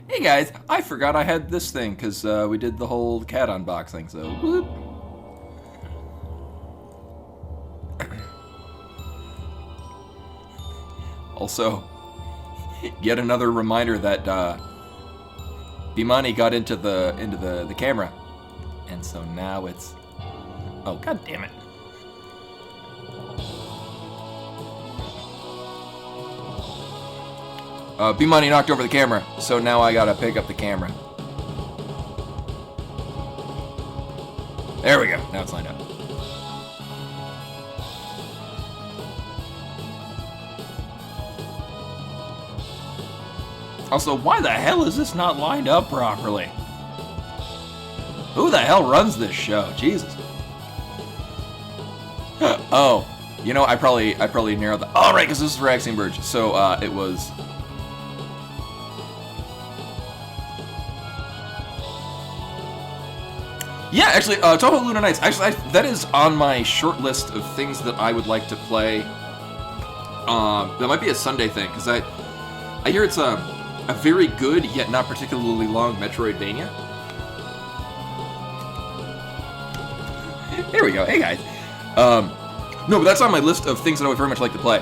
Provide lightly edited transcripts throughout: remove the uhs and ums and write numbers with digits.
Hey guys, I forgot I had this thing because we did the whole cat unboxing, so whoop. Also, yet another reminder that Bimani got into the camera, and so now it's god damn it. Bimani knocked over the camera, so now I gotta pick up the camera. There we go. Now it's lined up. Also, why the hell is this not lined up properly? Who the hell runs this show? Jesus. Oh, you know, I probably narrowed the. Oh, right, because this is for Axiom Verge. So it was. Yeah, actually, Toho Luna Nights. Actually, that is on my short list of things that I would like to play. That might be a Sunday thing, because I hear it's a very good yet not particularly long Metroidvania. There we go. Hey guys. No, but that's on my list of things that I would very much like to play.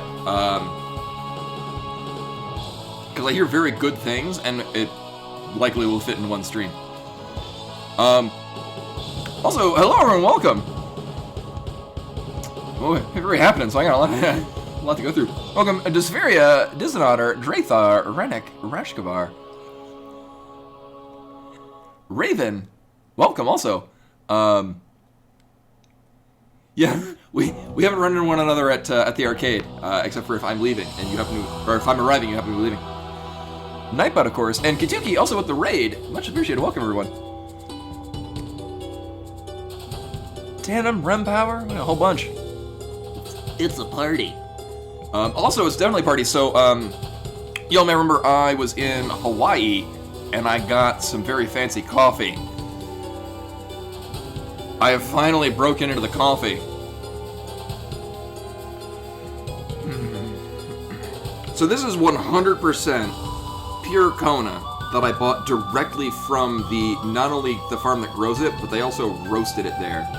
Because I hear very good things, and it likely will fit in one stream. Also, hello everyone, welcome. Oh, it's very happening, so I got a lot to go through. Welcome, Desveria, Dizonator, Drathar, Rennek, Rashkavar, Raven. Welcome also. Yeah, we haven't run into one another at the arcade, except for if I'm leaving and you happen to, or if I'm arriving, you happen to be leaving. Nightbot, of course, and Kituki also with the raid. Much appreciated. Welcome everyone. Tandem, Rem Power, a whole bunch. It's a party. Also, it's definitely a party. So, y'all may remember I was in Hawaii and I got some very fancy coffee. I have finally broken into the coffee. So this is 100% pure Kona that I bought directly from not only the farm that grows it, but they also roasted it there.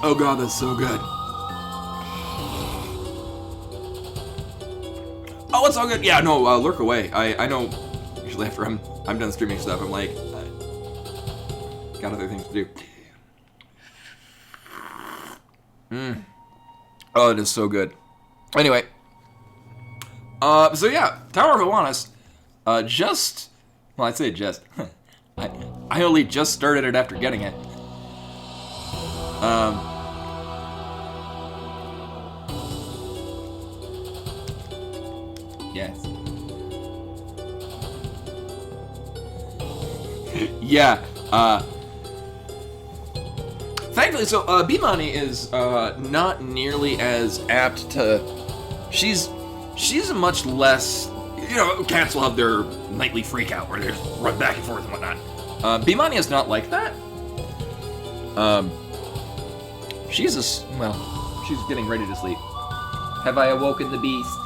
Oh god, that's so good. Oh, it's all good. Yeah, no, lurk away. I know, usually after I'm done streaming stuff, I'm like, got other things to do. Oh, it is so good. Anyway. So yeah, Tower of Oannes, well, I'd say just, I only just started it after getting it. Yes. Yeah, thankfully, so, Bimani is, not nearly as apt to, she's a much less, you know, cats will have their nightly freak out where they run back and forth and whatnot. Bimani is not like that. She's she's getting ready to sleep. Have I awoken the beast?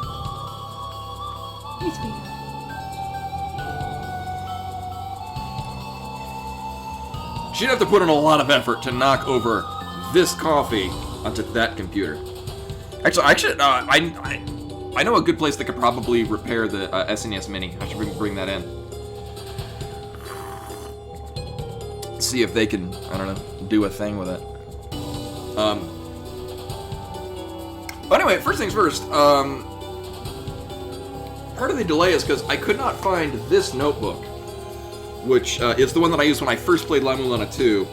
He's sleeping. She'd have to put in a lot of effort to knock over this coffee onto that computer. Actually, I know a good place that could probably repair the SNES Mini. I should bring that in. See if they can, I don't know, do a thing with it. But anyway, first things first, part of the delay is because I could not find this notebook, which is the one that I used when I first played La-Mulana 2.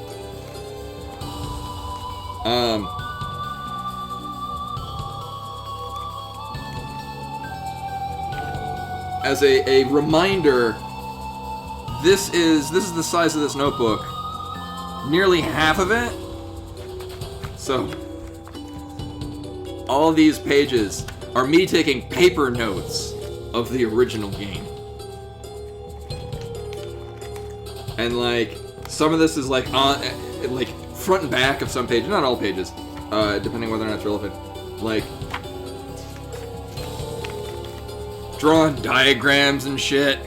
As a reminder, this is the size of this notebook. Nearly half of it. So, all these pages are me taking paper notes of the original game. And like, some of this is like on, like front and back of some pages, not all pages, depending whether or not it's relevant. Like, Drawing diagrams and shit.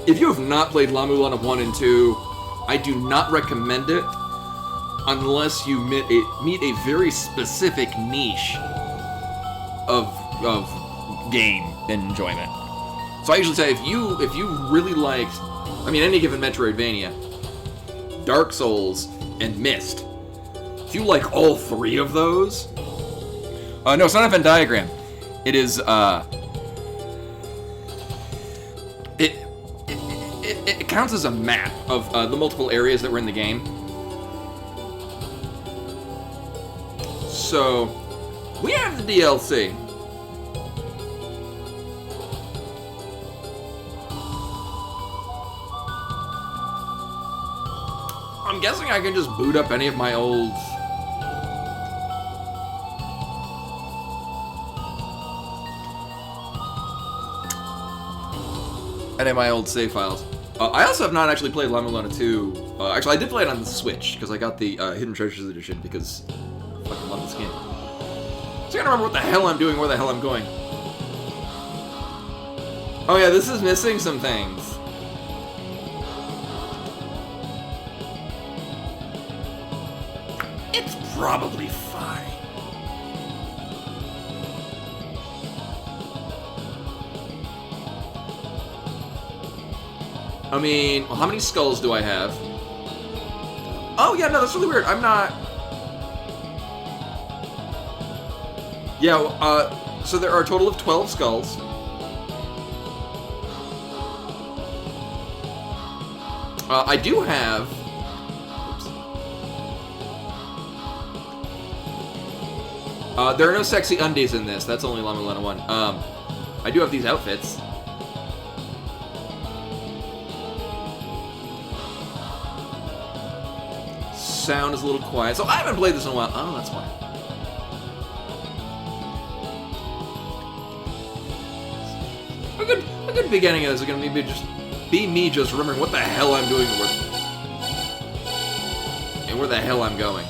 If you have not played La-Mulana 1 and 2, I do not recommend it unless you meet a very specific niche of game enjoyment. So I usually say if you really liked, any given Metroidvania, Dark Souls, and Myst, if you like all three of those, no, it's not a Venn diagram. It is it counts as a map of the multiple areas that were in the game. So we have the DLC. I'm guessing I can just boot up any of my old... save files. I also have not actually played La-Mulana 2. Actually, I did play it on the Switch, because I got the Hidden Treasures Edition, because I fucking love this game. So I gotta remember what the hell I'm doing, where the hell I'm going. Oh yeah, this is missing some things. It's probably fine. Well, how many skulls do I have? Oh yeah, no, that's really weird. I'm not... Yeah, so there are a total of 12 skulls. I do have... Oops. There are no sexy undies in this. That's only La-Mulana 1. I do have these outfits. Sound is a little quiet. So I haven't played this in a while. Oh, that's why. A good beginning of this is going to be me just remembering what the hell I'm doing and where the hell I'm going.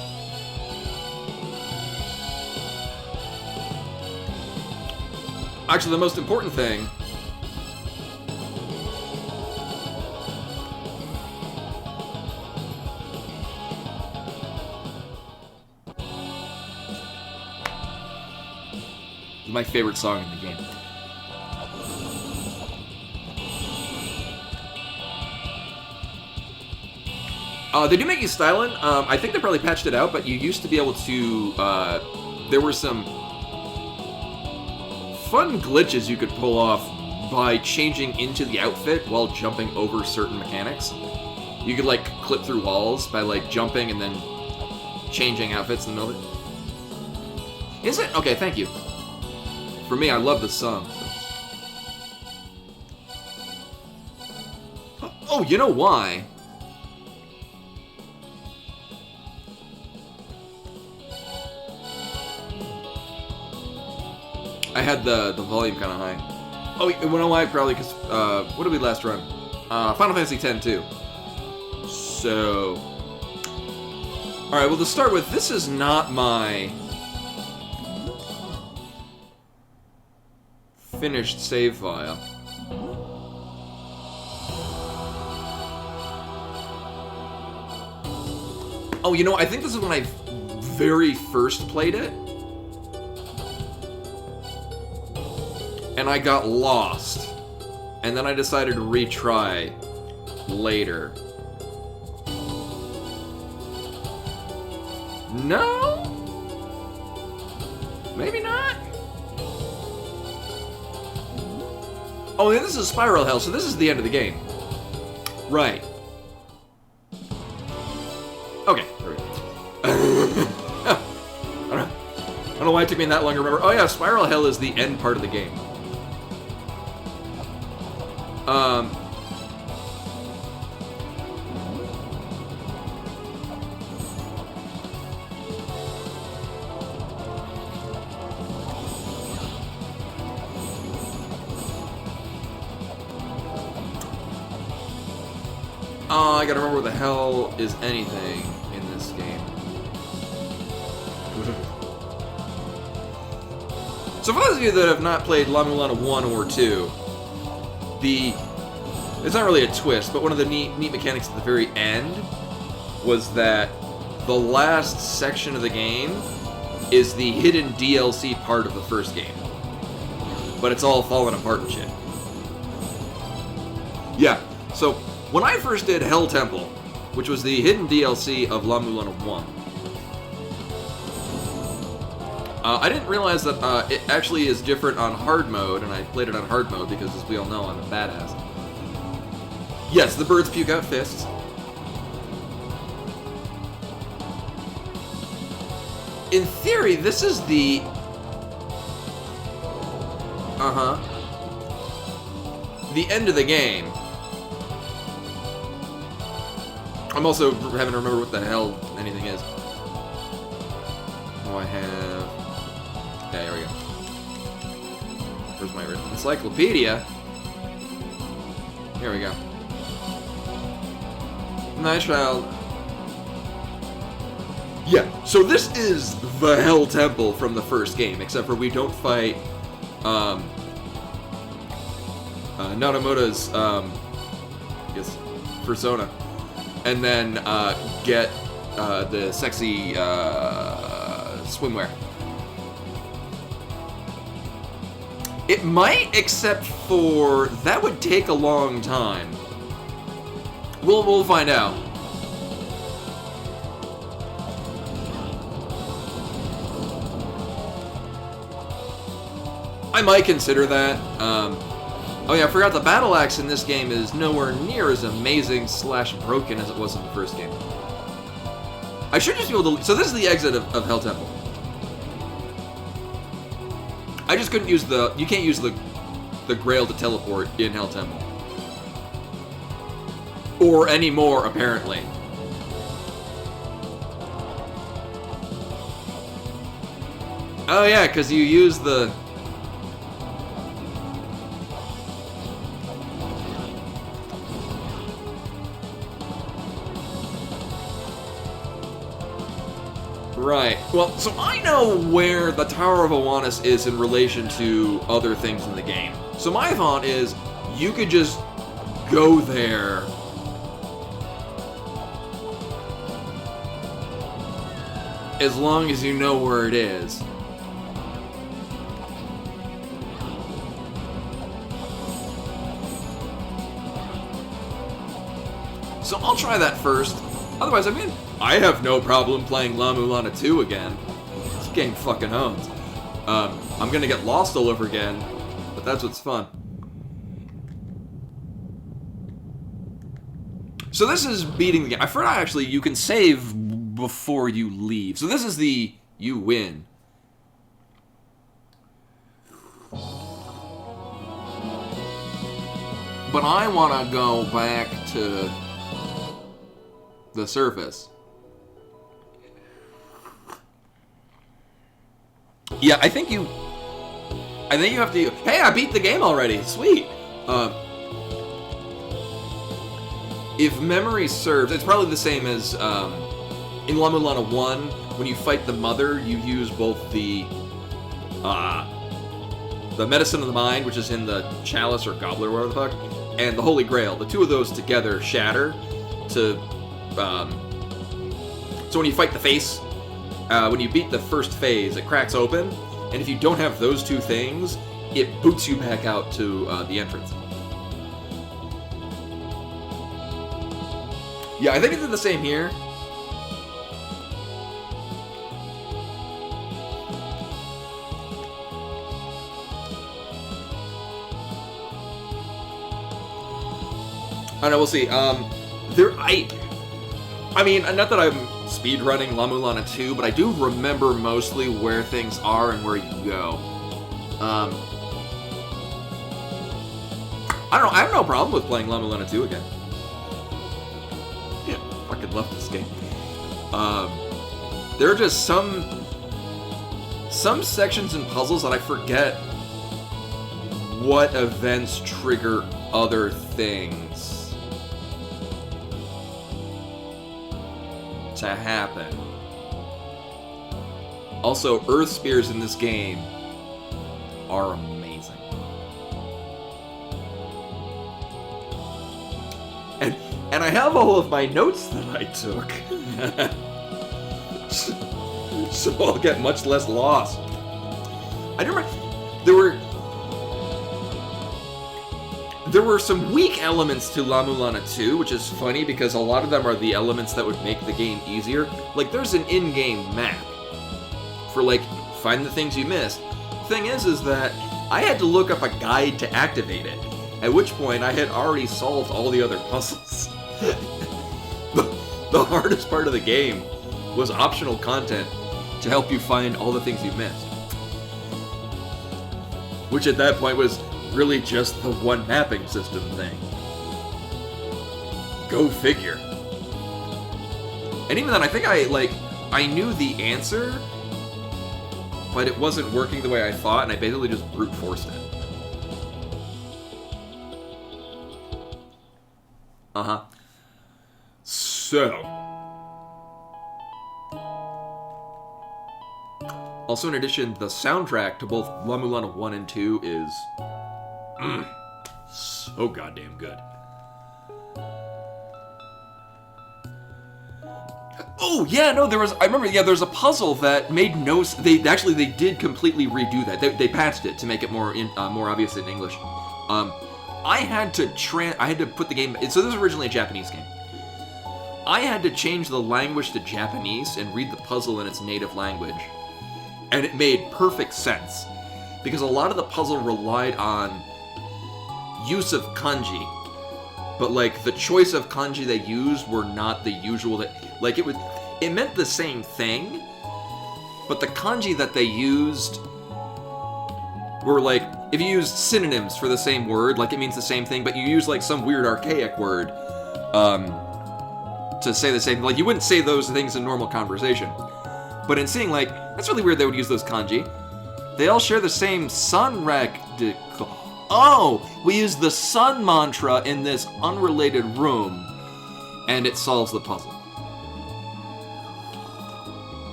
Actually, the most important thing is my favorite song in the game. They do make you styling. I think they probably patched it out, but you used to be able to... there were some fun glitches you could pull off by changing into the outfit while jumping over certain mechanics. You could, like, clip through walls by, like, jumping and then changing outfits in the middle of it. Is it? Okay, thank you. For me, I love this song. Oh, you know why? I had the volume kind of high. Oh, you know why? Probably because, what did we last run? Final Fantasy X too. So... Alright, well to start with, this is not my... finished save file. Oh, you know, I think this is when I very first played it. And I got lost. And then I decided to retry later. No? Maybe not? Oh, yeah, this is Spiral Hell, so this is the end of the game. Right. Okay, there we go. I don't know why it took me that long to remember. Oh yeah, Spiral Hell is the end part of the game. I gotta remember where the hell is anything in this game. So for those of you that have not played La-Mulana 1 or 2, it's not really a twist, but one of the neat mechanics at the very end was that the last section of the game is the hidden DLC part of the first game. But it's all falling apart and shit. Yeah, so when I first did Hell Temple, which was the hidden DLC of La-Mulana 1, I didn't realize that it actually is different on hard mode, and I played it on hard mode because, as we all know, I'm a badass. Yes, the birds puke out fists. In theory, this is the... the end of the game. I'm also having to remember what the hell anything is. Oh, I have... Okay, here we go. Where's my encyclopedia? Here we go. Nice child. Yeah, so this is the Hell Temple from the first game, except for we don't fight Nanamoto's persona, and then get the sexy swimwear. It might, except for that would take a long time. We'll find out. I might consider that. Oh yeah, I forgot the battle axe in this game is nowhere near as amazing / broken as it was in the first game. I should just be able to... So this is the exit of Hell Temple. I just couldn't use the... You can't use the Grail to teleport in Hell Temple. Or anymore, apparently. Oh yeah, because you use the... Right. Well, so I know where the Tower of Oannes is in relation to other things in the game. So my thought is, you could just go there. As long as you know where it is. So I'll try that first. Otherwise, I mean, I have no problem playing La-Mulana 2 again. This game fucking owns. I'm gonna get lost all over again, but that's what's fun. So this is beating the game. I forgot actually, you can save before you leave. So this is the you win. But I want to go back to the surface. Yeah, I think you have to... Hey, I beat the game already. Sweet. If memory serves, it's probably the same as in La-Mulana 1, when you fight the mother, you use both the medicine of the mind, which is in the chalice or goblet or whatever the fuck, and the Holy Grail. The two of those together shatter to... so when you fight the face, when you beat the first phase, it cracks open, and if you don't have those two things, it boots you back out to the entrance. Yeah, I think it did the same here. I don't know, we'll see. I mean, not that I'm speedrunning La-Mulana 2, but I do remember mostly where things are and where you go. I don't know, I have no problem with playing La-Mulana 2 again. Yeah, fucking love this game. There are just some sections and puzzles that I forget what events trigger other things to happen. Also, Earth Spears in this game are amazing. And I have all of my notes that I took. So I'll get much less lost. I remember there were some weak elements to La-Mulana 2, which is funny because a lot of them are the elements that would make the game easier. Like, there's an in-game map for, like, find the things you missed. The thing is that I had to look up a guide to activate it, at which point I had already solved all the other puzzles. The hardest part of the game was optional content to help you find all the things you missed. Which at that point was really just the one mapping system thing. Go figure. And even then, I think I knew the answer, but it wasn't working the way I thought, and I basically just brute forced it. So. Also, in addition, the soundtrack to both La-Mulana 1 and 2 is so goddamn good. Oh, yeah, no, I remember, there's a puzzle that made no, they did completely redo that. They patched it to make it more obvious in English. I had to put the game, so this was originally a Japanese game. I had to change the language to Japanese and read the puzzle in its native language. And it made perfect sense. Because a lot of the puzzle relied on use of kanji. But, like, the choice of kanji they used were not the usual that... Like, it meant the same thing, but the kanji that they used were, like, if you used synonyms for the same word, like, it means the same thing, but you use, like, some weird archaic word, to say the same... Like, you wouldn't say those things in normal conversation. But in seeing, like, that's really weird they would use those kanji. They all share the same sun Oh! We use the sun mantra in this unrelated room, and it solves the puzzle.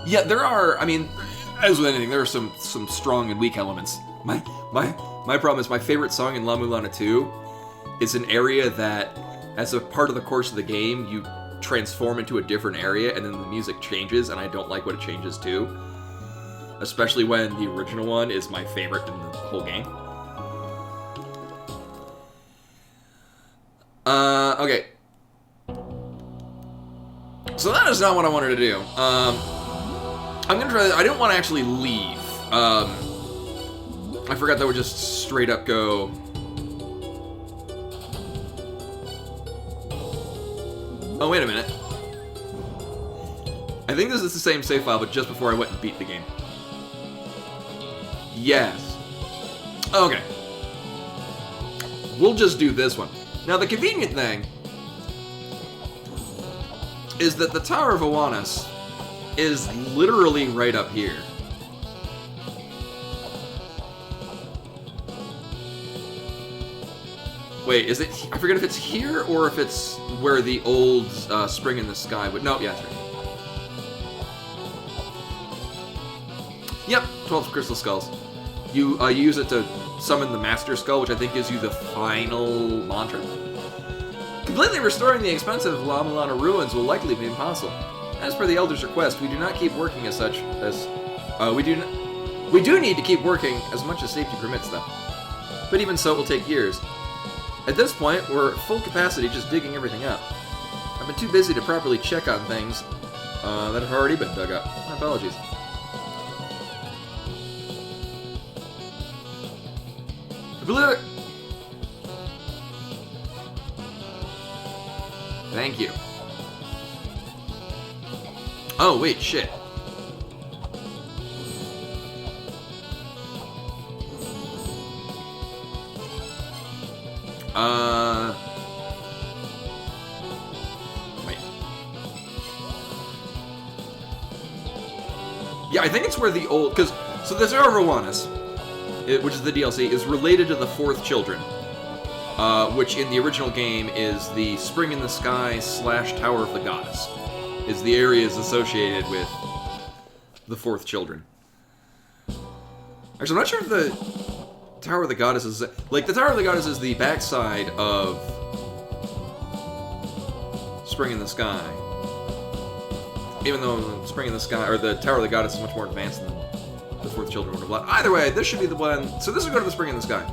Yeah, there are, I mean, as with anything, there are some strong and weak elements. My problem is my favorite song in La-Mulana 2 is an area that, as a part of the course of the game, you transform into a different area, and then the music changes, and I don't like what it changes to. Especially when the original one is my favorite in the whole game. Okay. So that is not what I wanted to do. I'm gonna try, I didn't want to actually leave. I forgot that would just straight up go... Oh, wait a minute. I think this is the same save file, but just before I went and beat the game. Yes. Okay. We'll just do this one. Now, the convenient thing is that the Tower of Oannes is literally right up here. Wait, is it... I forget if it's here or if it's where the old spring in the sky would... No, yeah, it's right. Yep, 12 crystal skulls. You use it to summon the Master Skull, which I think gives you the final mantra. Completely restoring the expensive La-Mulana ruins will likely be impossible. As per the Elder's request, we do not keep working as such as... We do need to keep working as much as safety permits, though. But even so, it will take years. At this point, we're at full capacity just digging everything up. I've been too busy to properly check on things that have already been dug up. My apologies. Thank you. Oh, wait, shit. Wait. Yeah, I think it's where the old... Because, so the Tower of Oannes, which is the DLC, is related to the Fourth Children, which in the original game is the Spring in the Sky / Tower of the Goddess, is the areas associated with the Fourth Children. Actually, I'm not sure if the Tower of the Goddess is... Like, the Tower of the Goddess is the backside of Spring in the Sky. Even though Spring in the Sky, or the Tower of the Goddess is much more advanced than the Fourth Children of Blood. Either way, this should be the one... So this will go to the Spring in the Sky.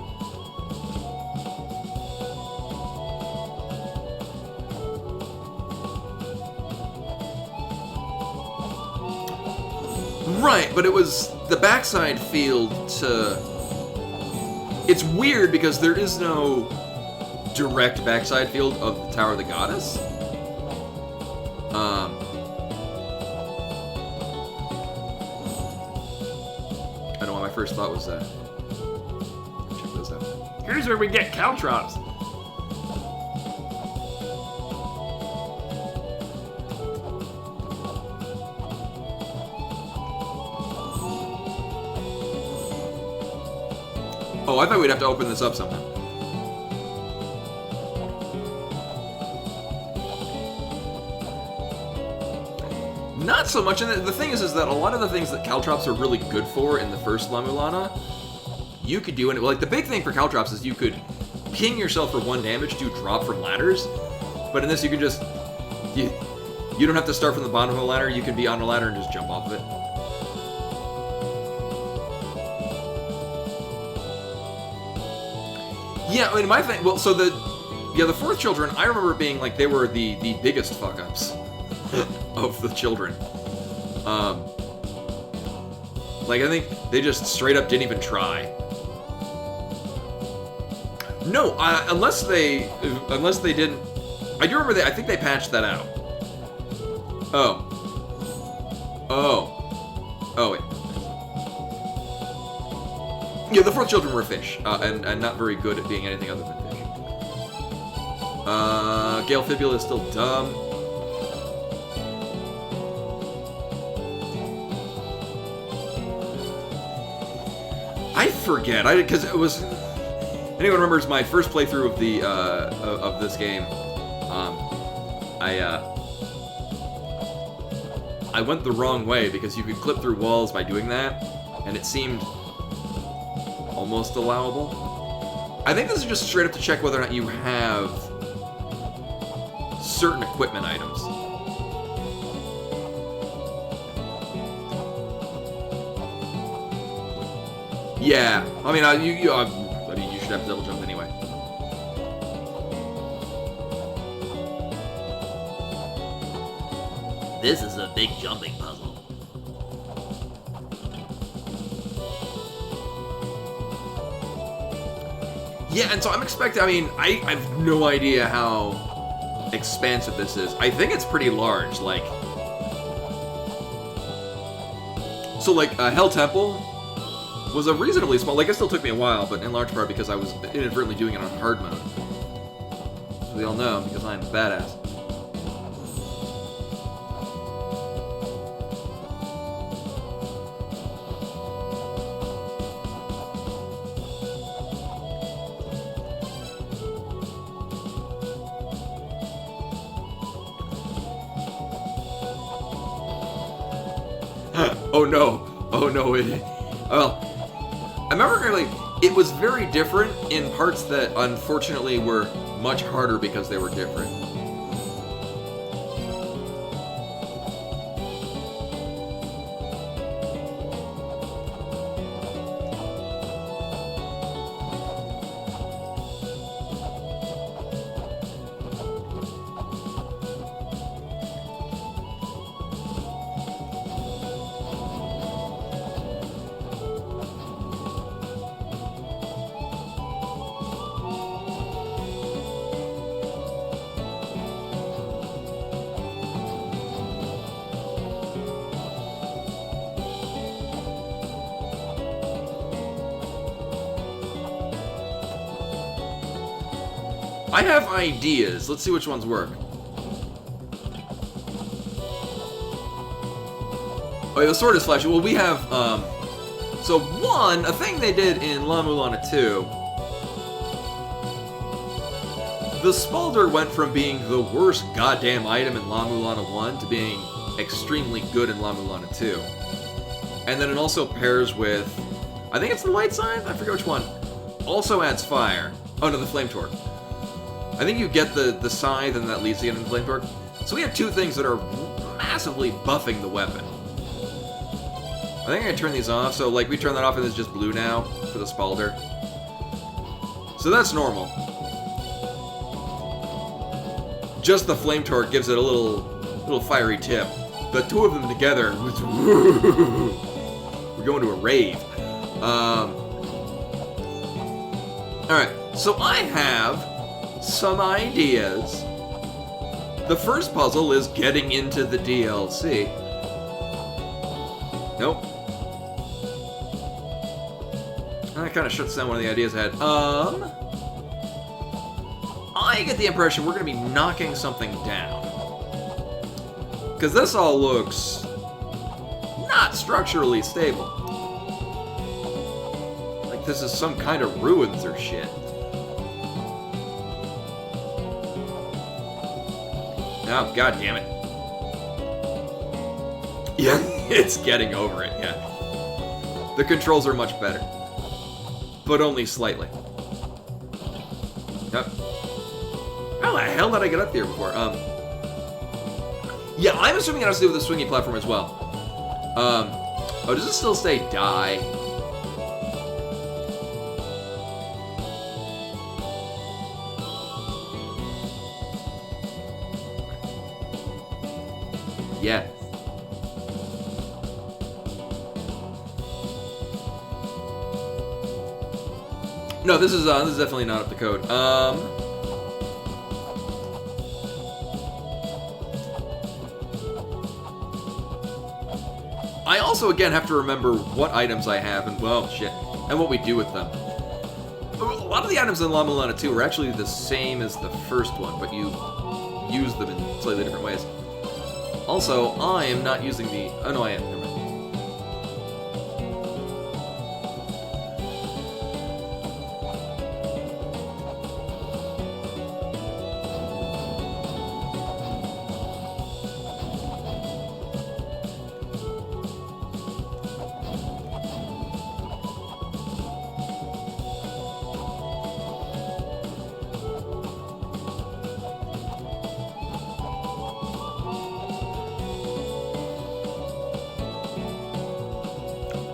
Right, but it was the backside field to... It's weird because there is no direct backside field of the Tower of the Goddess. I know what my first thought was that. Check this out. Here's where we get caltrops. Oh, I thought we'd have to open this up somehow. Not so much, and the thing is that a lot of the things that caltrops are really good for in the first La-Mulana, you could do, and like the big thing for caltrops is you could ping yourself for 1 damage, do drop from ladders, but in this you can just, you don't have to start from the bottom of the ladder, you can be on a ladder and just jump off of it. Yeah, I mean, my thing, well, so the Fourth Children, I remember being like, they were the biggest fuck-ups of the children. Like, I think they just straight up didn't even try. No, unless they didn't, I do remember I think they patched that out. Oh, wait. Yeah, the Fourth Children were fish, and not very good at being anything other than fish. Gale Fibula is still dumb. I forget, because it was... Anyone remembers my first playthrough of the, of this game, I went the wrong way, because you could clip through walls by doing that, and it seemed almost allowable. I think this is just straight up to check whether or not you have certain equipment items. Yeah, I mean, you should have double jump anyway. This is a big jumping puzzle. Yeah, and so I'm expecting, I mean, I have no idea how expansive this is. I think it's pretty large, like... So, like, Hell Temple was a reasonably small... Like, it still took me a while, but in large part because I was inadvertently doing it on hard mode. As we all know, because I'm a badass. Oh no. Well, I remember clearly, it was very different in parts that unfortunately were much harder because they were different. I have ideas. Let's see which ones work. Oh, yeah, the sword is flashy. Well, we have, so one, a thing they did in La-Mulana 2, the Spalder went from being the worst goddamn item in La-Mulana 1 to being extremely good in La-Mulana 2. And then it also pairs with I think it's the light scythe? I forget which one. Also adds fire. Oh no, the flame torque. I think you get the scythe and that leads to getting the flame torque. So we have two things that are massively buffing the weapon. I think I can turn these off. So like we turn that off and it's just blue now for the Spalder. So that's normal. Just the flame torque gives it a little fiery tip. The two of them together, we're going to a rave. Alright, so I have some ideas. The first puzzle is getting into the DLC. Nope. That kind of shuts down one of the ideas I had. I get the impression we're going to be knocking something down. Because this all looks not structurally stable. Like this is some kind of ruins or shit. Oh, god damn it. Yeah, it's getting over it, yeah. The controls are much better. But only slightly. Yep. How the hell did I get up there before? Yeah, I'm assuming it has to do with the swingy platform as well. Oh, does it still say die? Yeah. No, this is definitely not up to code. I also, again, have to remember what items I have and, well, shit, and what we do with them. A lot of the items in La-Mulana 2 are actually the same as the first one, but you use them in slightly different ways. Also, I am not using the... Oh, no, I am. Never mind.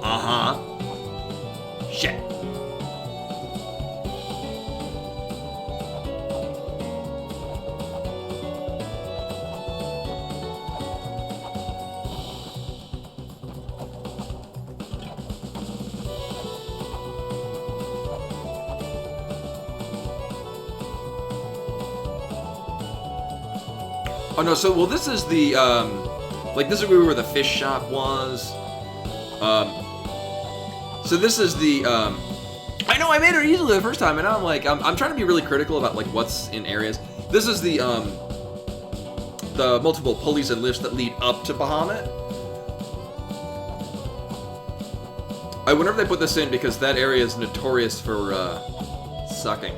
Uh-huh. Shit. Oh no, so, well, this is the, like, this is where the fish shop was. So this is the, I know I made it easily the first time, and now I'm like, I'm trying to be really critical about, like, what's in areas. This is the multiple pulleys and lifts that lead up to Bahamut. Whenever they put this in, because that area is notorious for, sucking.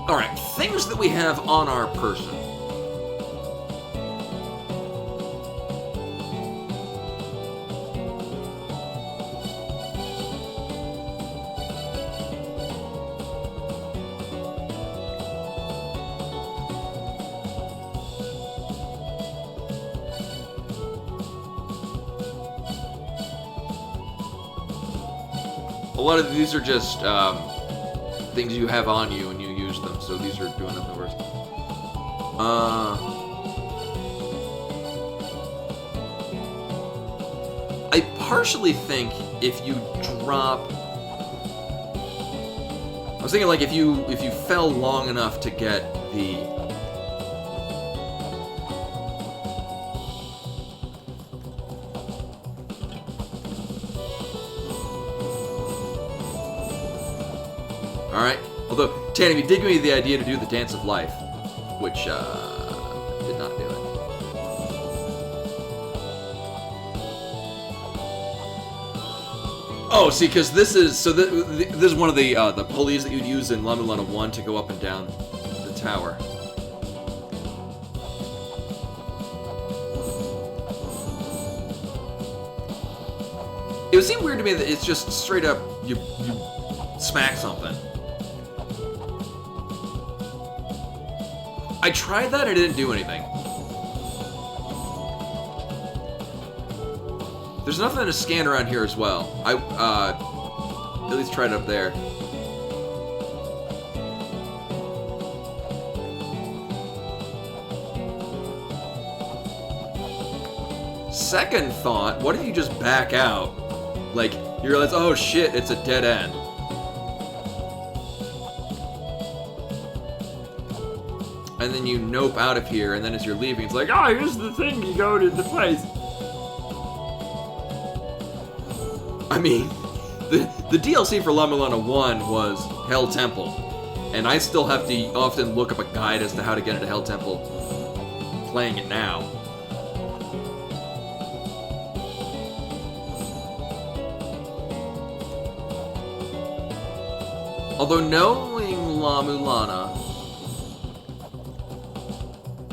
Alright, things that we have on our person. A lot of these are just things you have on you and you use them, so these are doing nothing worse. I partially think if you drop... I was thinking, like, if you fell long enough to get the... Alright. Although, Tanny, you did give me the idea to do the Dance of Life, which, did not do it. Oh, see, because this is this is one of the pulleys that you'd use in La-Mulana 1 to go up and down the tower. It would seem weird to me that it's just straight up you smack something. I tried that, it didn't do anything. There's nothing to scan around here as well. I at least tried it up there. Second thought, what if you just back out? Like, you realize, oh shit, it's a dead end. And then you nope out of here, and then as you're leaving, it's like, oh, here's the thing, you go to the place. I mean, the DLC for La-Mulana 1 was Hell Temple, and I still have to often look up a guide as to how to get into Hell Temple playing it now. Although knowing La-Mulana,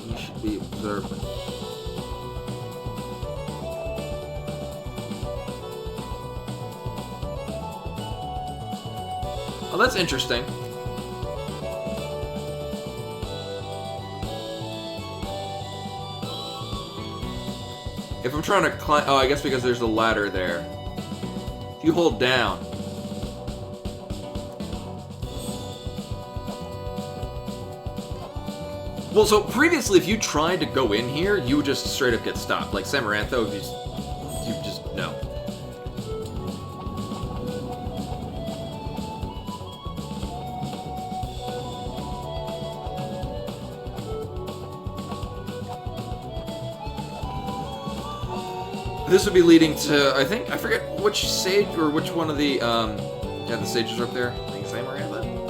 you should be observant. Oh, that's interesting. If I'm trying to climb... Oh, I guess because there's a ladder there. If you hold down... Well, so previously, if you tried to go in here, you would just straight up get stopped. Like Samarantho, you just no. This would be leading to, I forget which sage or which one of the, yeah, the sages are up there. I think Samarantho.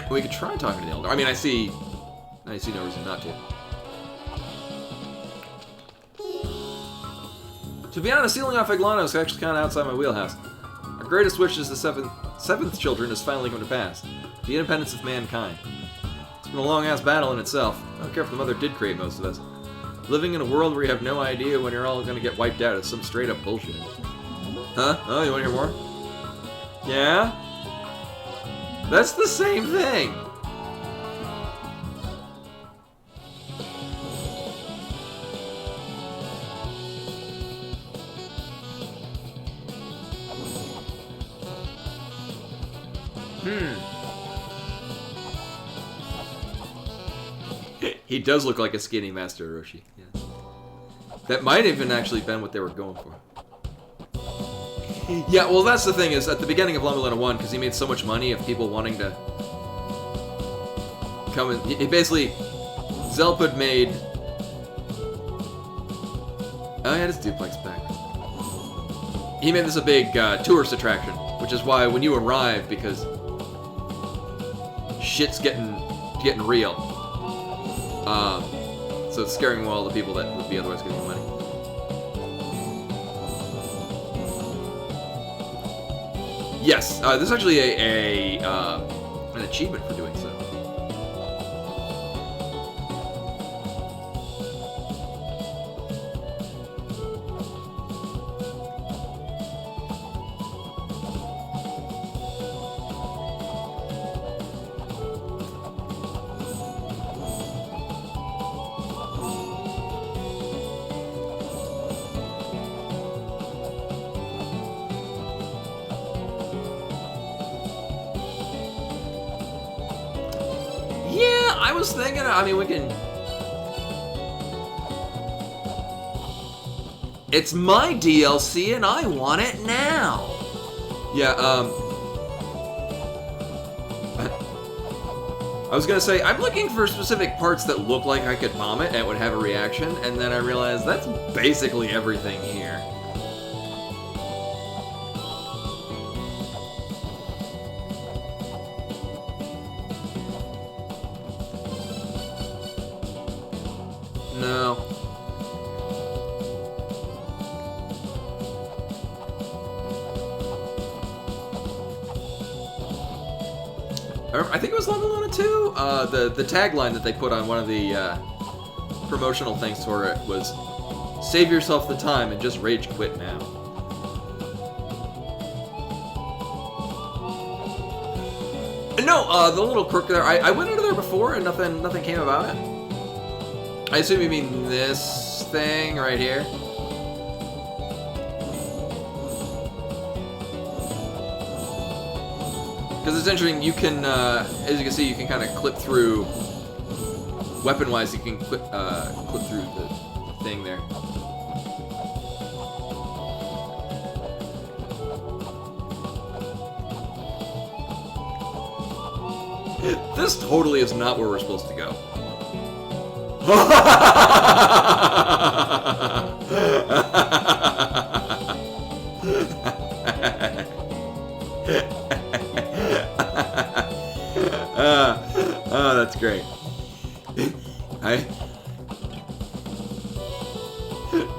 We could try talking to the Elder. I mean, I see no reason not to. To be honest, sealing off Eglano is actually kind of outside my wheelhouse. Our greatest wish as the seventh children has finally come to pass. The independence of mankind. It's been a long-ass battle in itself. I don't care if the mother did create most of us. Living in a world where you have no idea when you're all going to get wiped out is some straight-up bullshit. Huh? Oh, you want to hear more? Yeah? That's the same thing! He does look like a skinny Master Orochi. Yeah. That might have even actually been what they were going for. Yeah, well, that's the thing, is at the beginning of La-Mulana 1, because he made so much money of people wanting to come in. He basically, Zelpud made... Oh, yeah, this duplex back. He made this a big tourist attraction, which is why when you arrive, because shit's getting real. So it's scaring all the people that would be otherwise getting money. Yes, there's actually an achievement for doing so. I was thinking, I mean, we can... It's my DLC and I want it now! Yeah, I was gonna say, I'm looking for specific parts that look like I could bomb it and it would have a reaction, and then I realized that's basically everything here. No. I think it was La-Mulana 2. The tagline that they put on one of the promotional things for it was, "Save yourself the time and just rage quit now." No, the little crook there. I went into there before and nothing came about it. I assume you mean this thing right here. Because it's interesting, you can, as you can see, you can kind of clip through, weapon-wise, you can clip through the thing there. This totally is not where we're supposed to go. Oh, that's great.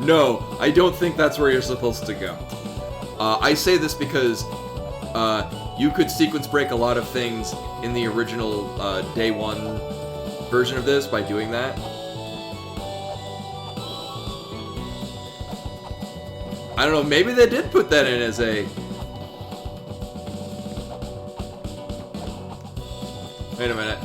No, I don't think that's where you're supposed to go. I say this because you could sequence break a lot of things in the original day one version of this by doing that. I don't know, maybe they did put that in as a... Wait a minute.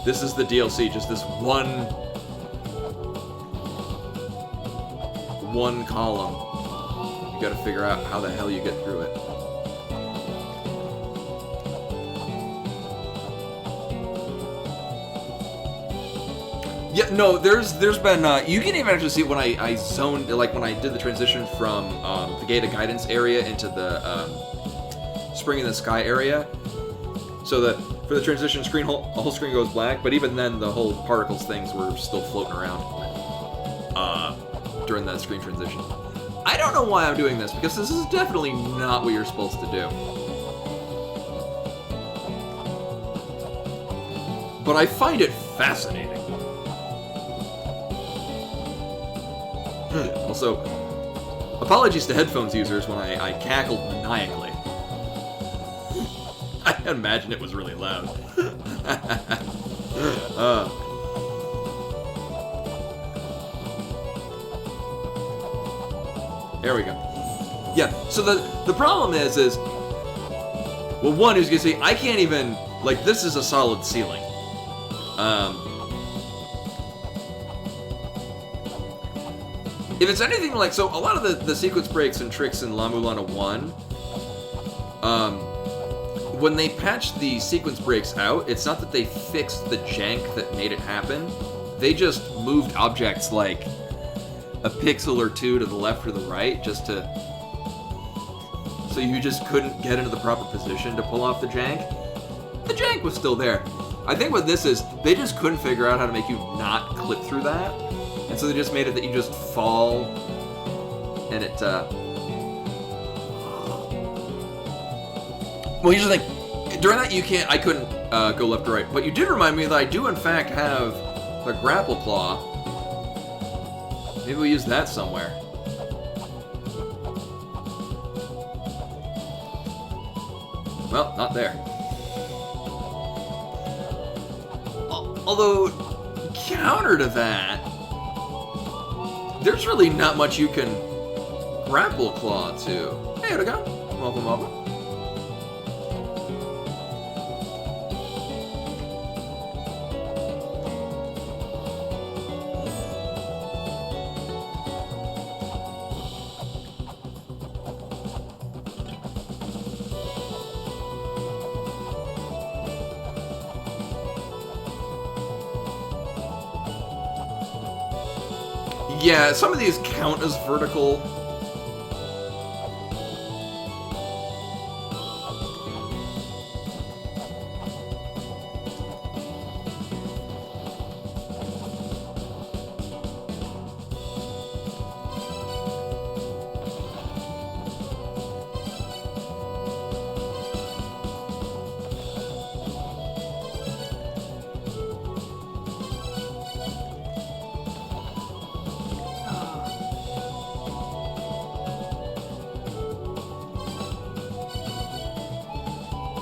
This is the DLC, just this one column. You gotta figure out how the hell you get through it. Yeah, no, there's been, you can even actually see when I zoned, like when I did the transition from the Gate of Guidance area into the Spring in the Sky area. So that for the transition screen, the whole screen goes black, but even then the whole particles things were still floating around during that screen transition. I don't know why I'm doing this, because this is definitely not what you're supposed to do. But I find it fascinating. Also, apologies to headphones users when I cackled maniacally. I imagine it was really loud. There we go. Yeah, so the problem is, well, one, as you can see, I can't even, like, this is a solid ceiling. If it's anything like, so a lot of the sequence breaks and tricks in La-Mulana 1, when they patched the sequence breaks out, it's not that they fixed the jank that made it happen. They just moved objects like a pixel or two to the left or the right, just to... So you just couldn't get into the proper position to pull off the jank. The jank was still there. I think what this is, they just couldn't figure out how to make you not clip through that. And so they just made it that you just fall, and it, well, here's the thing. During that, I couldn't go left or right. But you did remind me that I do, in fact, have the grapple claw. Maybe we use that somewhere. Well, not there. Although, counter to that, there's really not much you can grapple claw to. Hey, how'd it go? Welcome, welcome. Yeah, some of these count as vertical.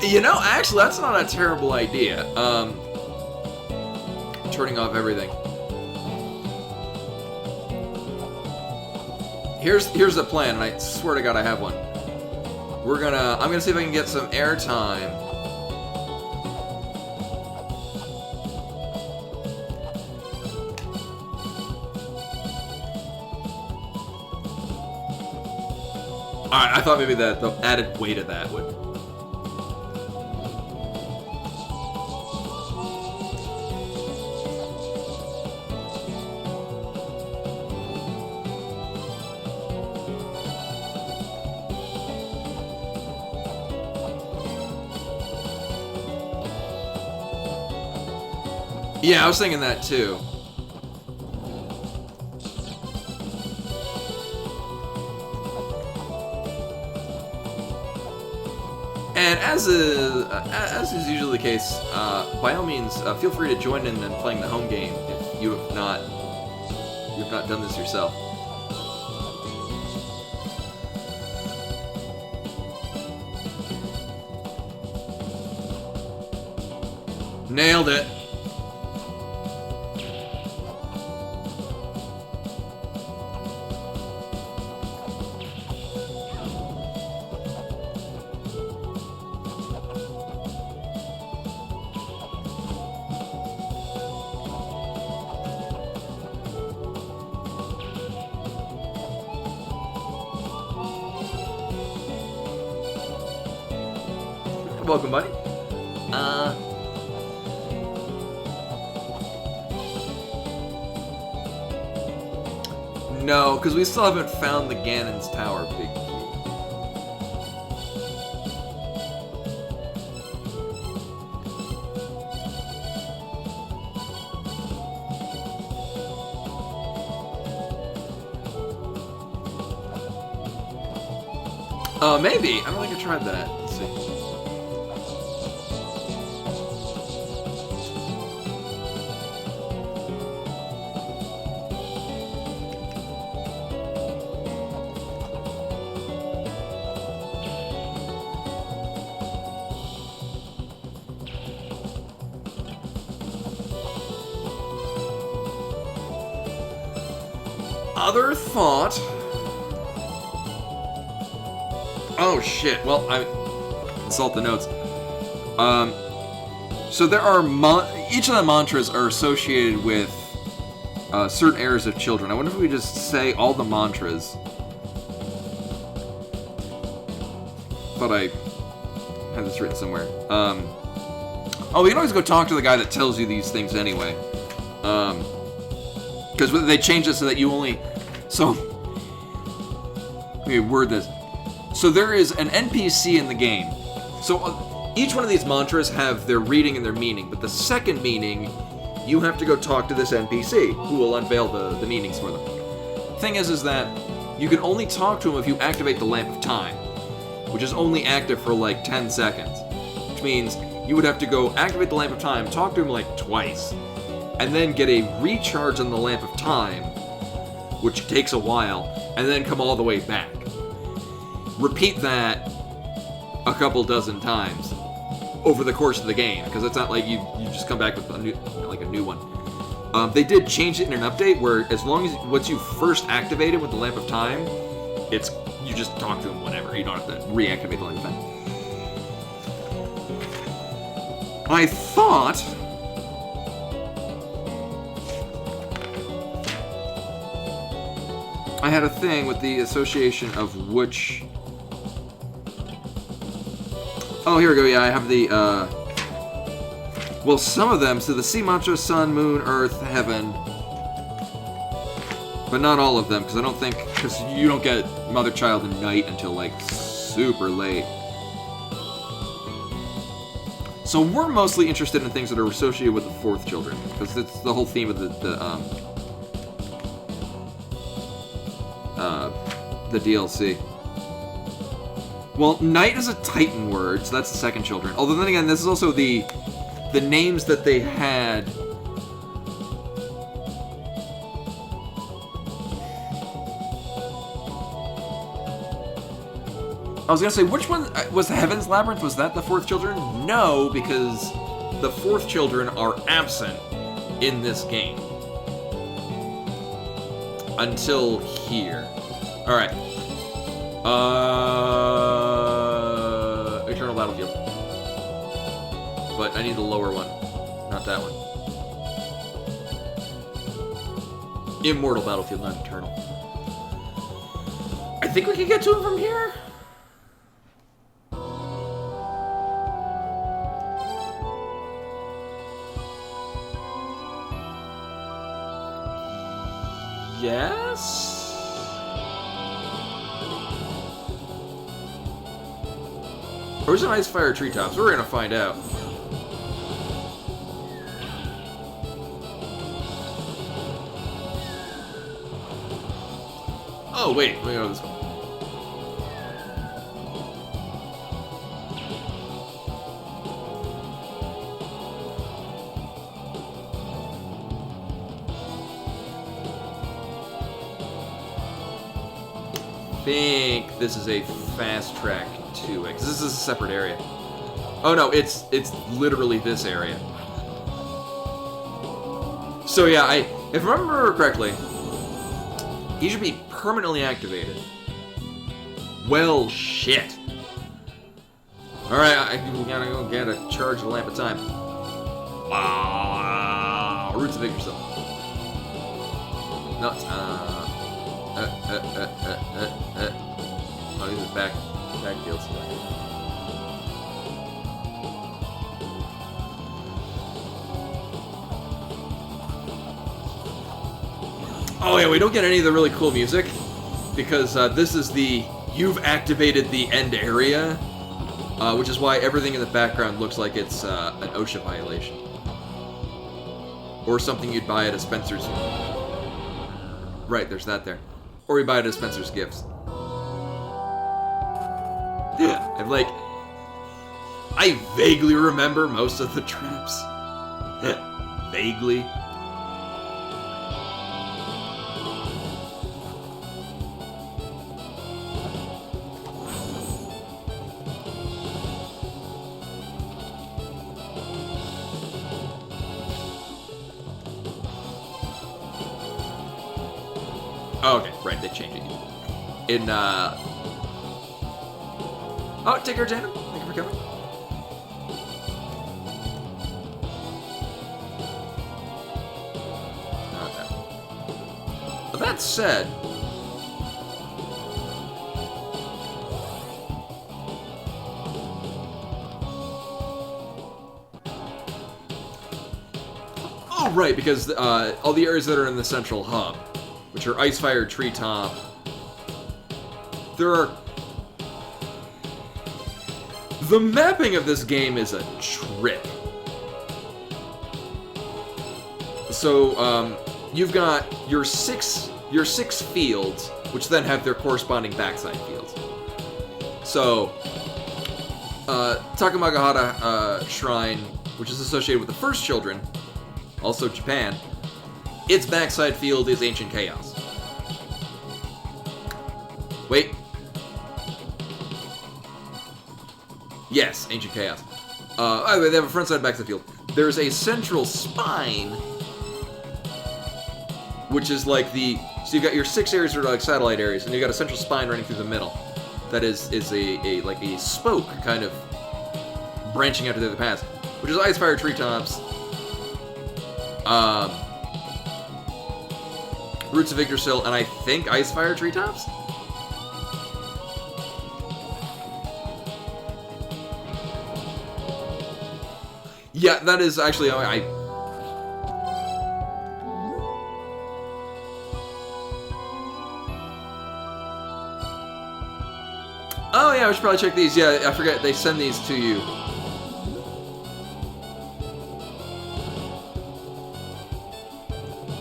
You know, actually, that's not a terrible idea. Turning off everything. Here's the plan, and I swear to God I have one. I'm gonna see if I can get some airtime. Alright, I thought maybe that the added weight of that would... Yeah, I was thinking that too. And as is usually the case, by all means, feel free to join in and playing the home game if you have not done this yourself. Nailed it. Welcome, buddy. No, because we still haven't found the Ganon's Tower big key. Maybe. I don't think I tried that. Let's see. Other thought. Oh shit. Well, I consult the notes. So there are each of the mantras are associated with certain areas of children. I wonder if we just say all the mantras. Thought I had this written somewhere. Oh, we can always go talk to the guy that tells you these things anyway. Because they changed it so that you only... So... Let me word this. So there is an NPC in the game. So each one of these mantras have their reading and their meaning, but the second meaning, you have to go talk to this NPC, who will unveil the meanings for them. Thing is that you can only talk to him if you activate the Lamp of Time, which is only active for like 10 seconds. Which means you would have to go activate the Lamp of Time, talk to him like twice, and then get a recharge on the Lamp of Time, which takes a while, and then come all the way back. Repeat that a couple dozen times over the course of the game, because it's not like you just come back with a new one. They did change it in an update where as long as once you first activate it with the Lamp of Time, you just talk to him whenever. You don't have to reactivate the Lamp of Time. I thought... I had a thing with the association of which... Oh, here we go. Yeah, I have the, well, some of them. So the sea mantra, sun, moon, earth, heaven. But not all of them, because I don't think... Because you don't get mother, child, and night until, like, super late. So we're mostly interested in things that are associated with the fourth children, because it's the whole theme of the DLC. Well, night is a Titan word, so that's the second children. Although then again, this is also the names that they had. was gonna say, which one was the Heaven's Labyrinth? Was that the fourth children? No, because the fourth children are absent in this game. Until here. Alright. Eternal Battlefield. But I need the lower one. Not that one. Immortal Battlefield, not Eternal. I think we can get to him from here. Yes? Or is it Ice Fire Treetops? We're gonna find out. Oh, wait. Let me go this one. I think this is a fast track to it, because this is a separate area. Oh no, it's literally this area. So yeah, if I remember correctly, he should be permanently activated. Well, shit. Alright, I gotta go get a charge of the Lamp of Time. Wow. Roots of Yggdrasil. No, oh, these are backfields. Oh yeah, we don't get any of the really cool music because this is the you've activated the end area, which is why everything in the background looks like it's an OSHA violation or something you'd buy at a Spencer's. Right, there's that there. Or we buy it at Spencer's Gifts. I'm like, I vaguely remember most of the traps. Vaguely. Oh, okay, right, they changed it. Oh, take care, Janet. Thank you for coming. Okay. But that said... Oh, right, because all the areas that are in the central hub, which are Icefire Treetop, there are... The mapping of this game is a trip. So, you've got your six fields, which then have their corresponding backside fields. So, Takamagahara Shrine, which is associated with the first children, also Japan, its backside field is Ancient Chaos. Wait. Yes, Ancient Chaos. By the way, they have a front side, backside field. There's a central spine, which is like the... So you've got your 6 areas that are like satellite areas, and you've got a central spine running through the middle. That is like a spoke kind of branching out to the other paths, which is Icefire Treetops, Roots of Yggdrasil, and I think Icefire Treetops? Yeah, that is actually... Oh yeah, we should probably check these. Yeah, I forget, they send these to you.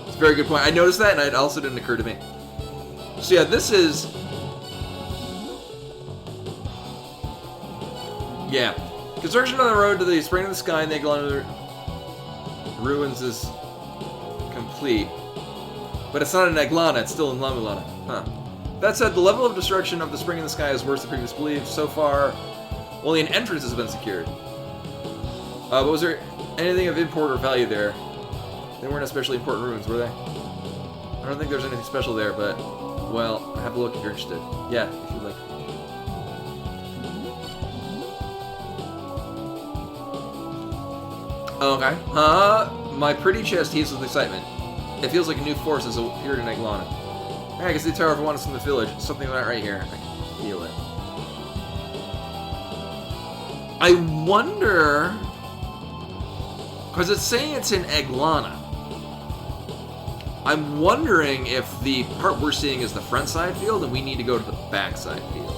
It's a very good point. I noticed that, and it also didn't occur to me. So yeah, this is... Yeah. Construction on the road to the Spring of the Sky and the Eglon ruins is complete. But it's not in Eglana, it's still in La-Mulana. Huh. That said, the level of destruction of the spring in the sky is worse than previous belief. So far, only an entrance has been secured. But was there anything of import or value there? They weren't especially important ruins, were they? I don't think there's anything special there, but, well, have a look if you're interested. Yeah, if you'd like. Okay. My pretty chest heaves with excitement. It feels like a new force has appeared in La-Mulana. Yeah, I can see the Tower of Oannes from the village. Something like that right here. I can feel it. I wonder... Because it's saying it's in La-Mulana. I'm wondering if the part we're seeing is the front side field and we need to go to the back side field.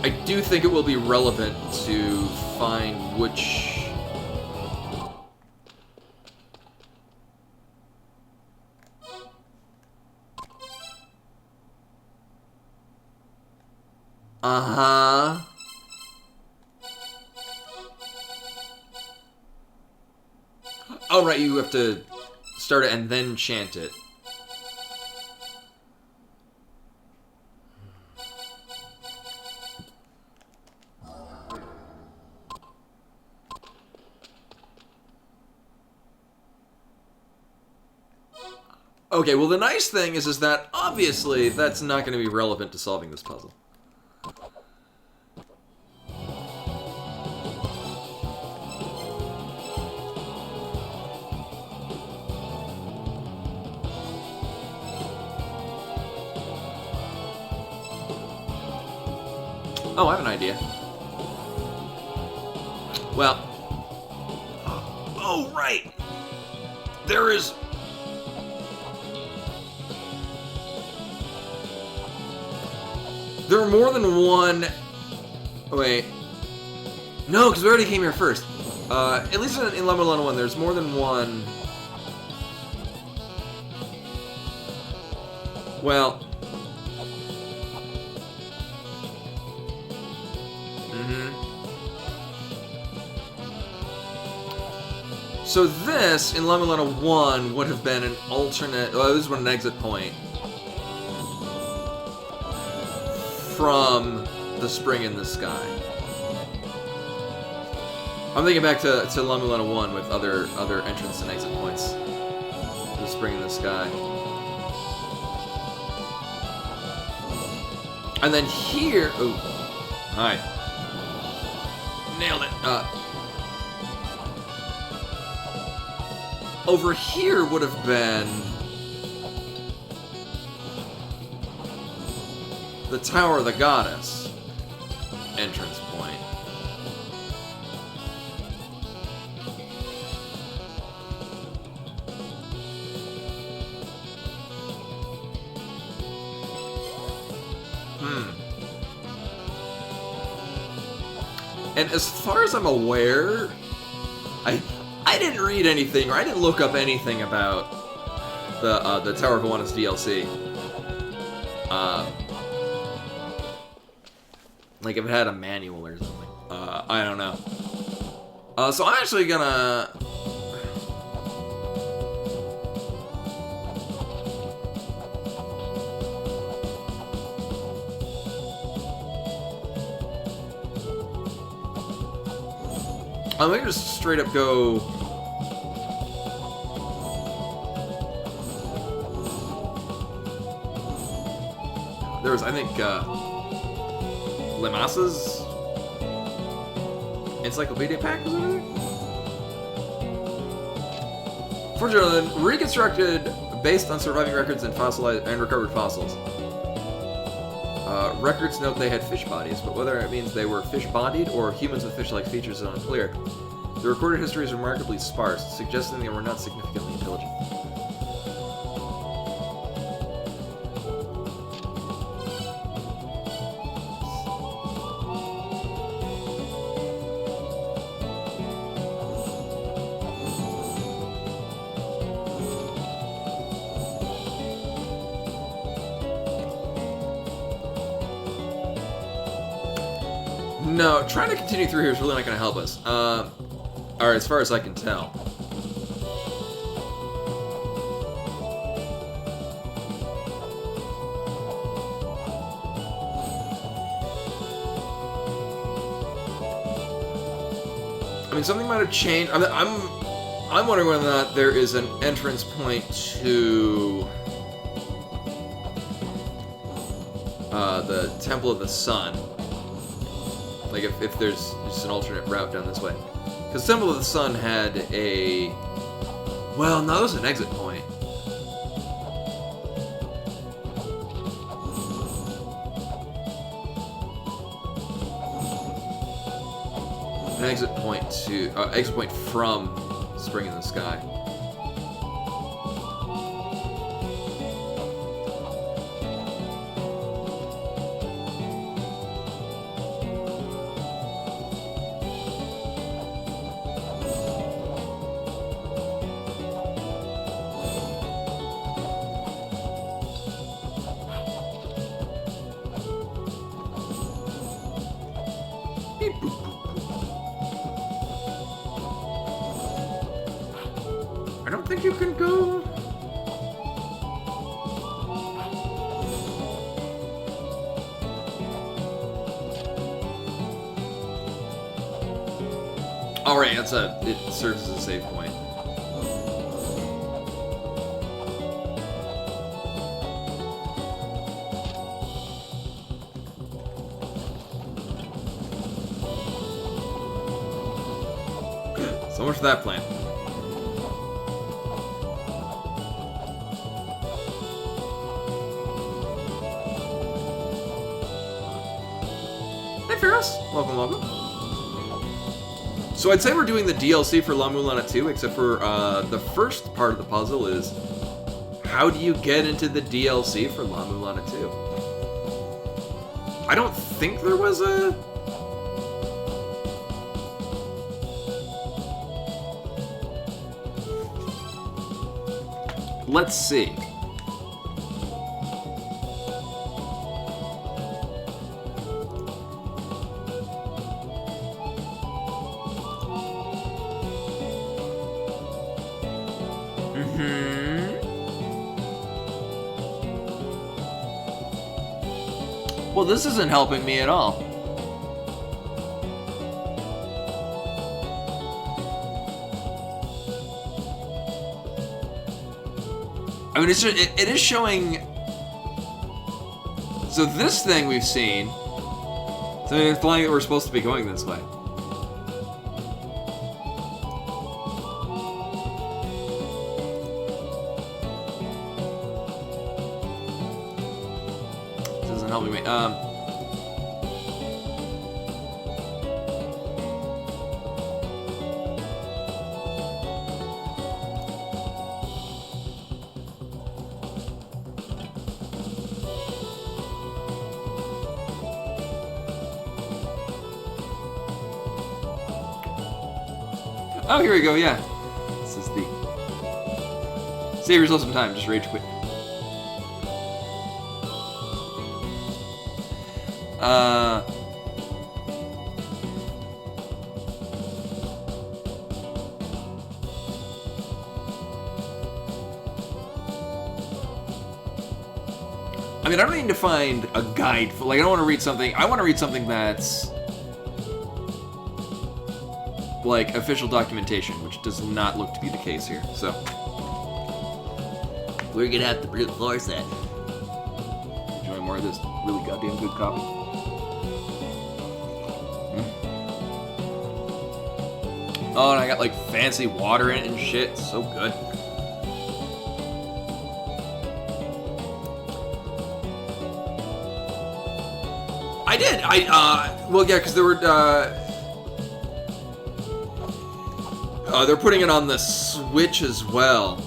I do think it will be relevant to find which... Uh-huh. Oh, right, you have to start it and then chant it. Okay, well the nice thing is that obviously that's not going to be relevant to solving this puzzle. Oh, I have an idea. Well... Oh, right! There is... There are more than one... Wait. No, because we already came here first. At least in La-Mulana 1, there's more than one... Well... So this, in La-Mulana 1, would have been an alternate... Well, this was an exit point from the spring in the sky. I'm thinking back to La-Mulana 1 with other entrance and exit points. The spring in the sky. And then here... Oh. Hi. Nailed it. Over here would have been the Tower of the Goddess entrance point. And as far as I'm aware, I didn't read anything, or I didn't look up anything about the Tower of Oannes DLC. Like if it had a manual or something. I don't know. So I'm actually gonna... I'm gonna just straight up go... There was, I think, Limassa's Encyclopedia Pack, was it? Fortunately, reconstructed based on surviving records and fossilized and recovered fossils. Records note they had fish bodies, but whether it means they were fish-bodied or humans with fish-like features is unclear. The recorded history is remarkably sparse, suggesting they were not significantly intelligent. No, trying to continue through here is really not going to help us. Or as far as I can tell. I mean, something might have changed. I'm wondering whether or not there is an entrance point to the Temple of the Sun. Like if there's just an alternate route down this way. Because Temple of the Sun had a... Well, no, that was an exit point. An exit point to... exit point from Spring in the Sky. I don't think you can go... Alright, it serves as a save point. So much for that plan. Hey Ferris, welcome. So I'd say we're doing the DLC for La-Mulana 2, except for the first part of the puzzle is how do you get into the DLC for La-Mulana 2? I don't think there was a... Let's see. Well, this isn't helping me at all. I mean, it is showing... So this thing we've seen... So it's implying that we're supposed to be going this way. This isn't helping me. Oh, here we go, yeah. This is the... Save yourself some time, just rage quit. I mean, I don't need to find a guide for, like, I don't want to read something, I want to read something that's like official documentation, which does not look to be the case here. So we're gonna have to brute force it. Enjoy more of this really goddamn good copy. Oh, and I got like fancy water in it and shit. It's so good. I did. Well, yeah, because there were. They're putting it on the Switch as well.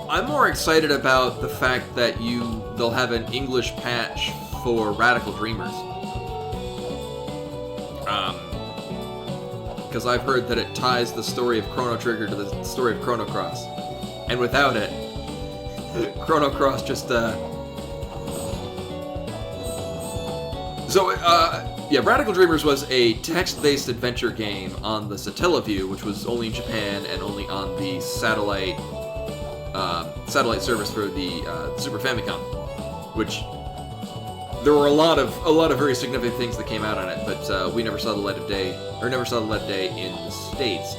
I'm more excited about the fact that they'll have an English patch for Radical Dreamers. Because I've heard that it ties the story of Chrono Trigger to the story of Chrono Cross. And without it, Chrono Cross just, yeah, Radical Dreamers was a text-based adventure game on the Satellaview, which was only in Japan and only on the satellite service for the Super Famicom, which there were a lot of very significant things that came out on it, but we never saw the light of day in the States.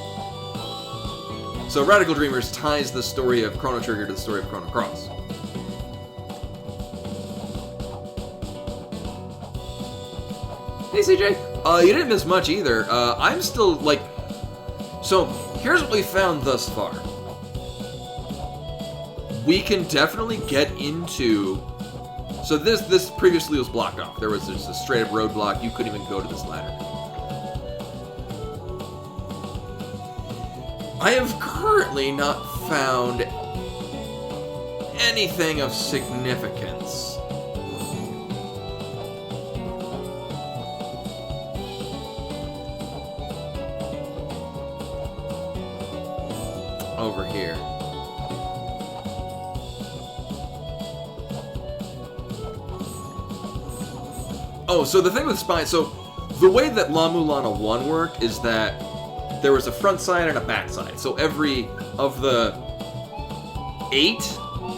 So Radical Dreamers ties the story of Chrono Trigger to the story of Chrono Cross. Hey CJ, you didn't miss much either. I'm still like, so here's what we found thus far. We can definitely get into. So this previously was blocked off. There was just a straight up roadblock. You couldn't even go to this ladder. I have currently not found anything of significance. Over here. Oh, so the thing with Spine, so the way that La-Mulana 1 worked is that there was a front side and a back side. So every of the 8,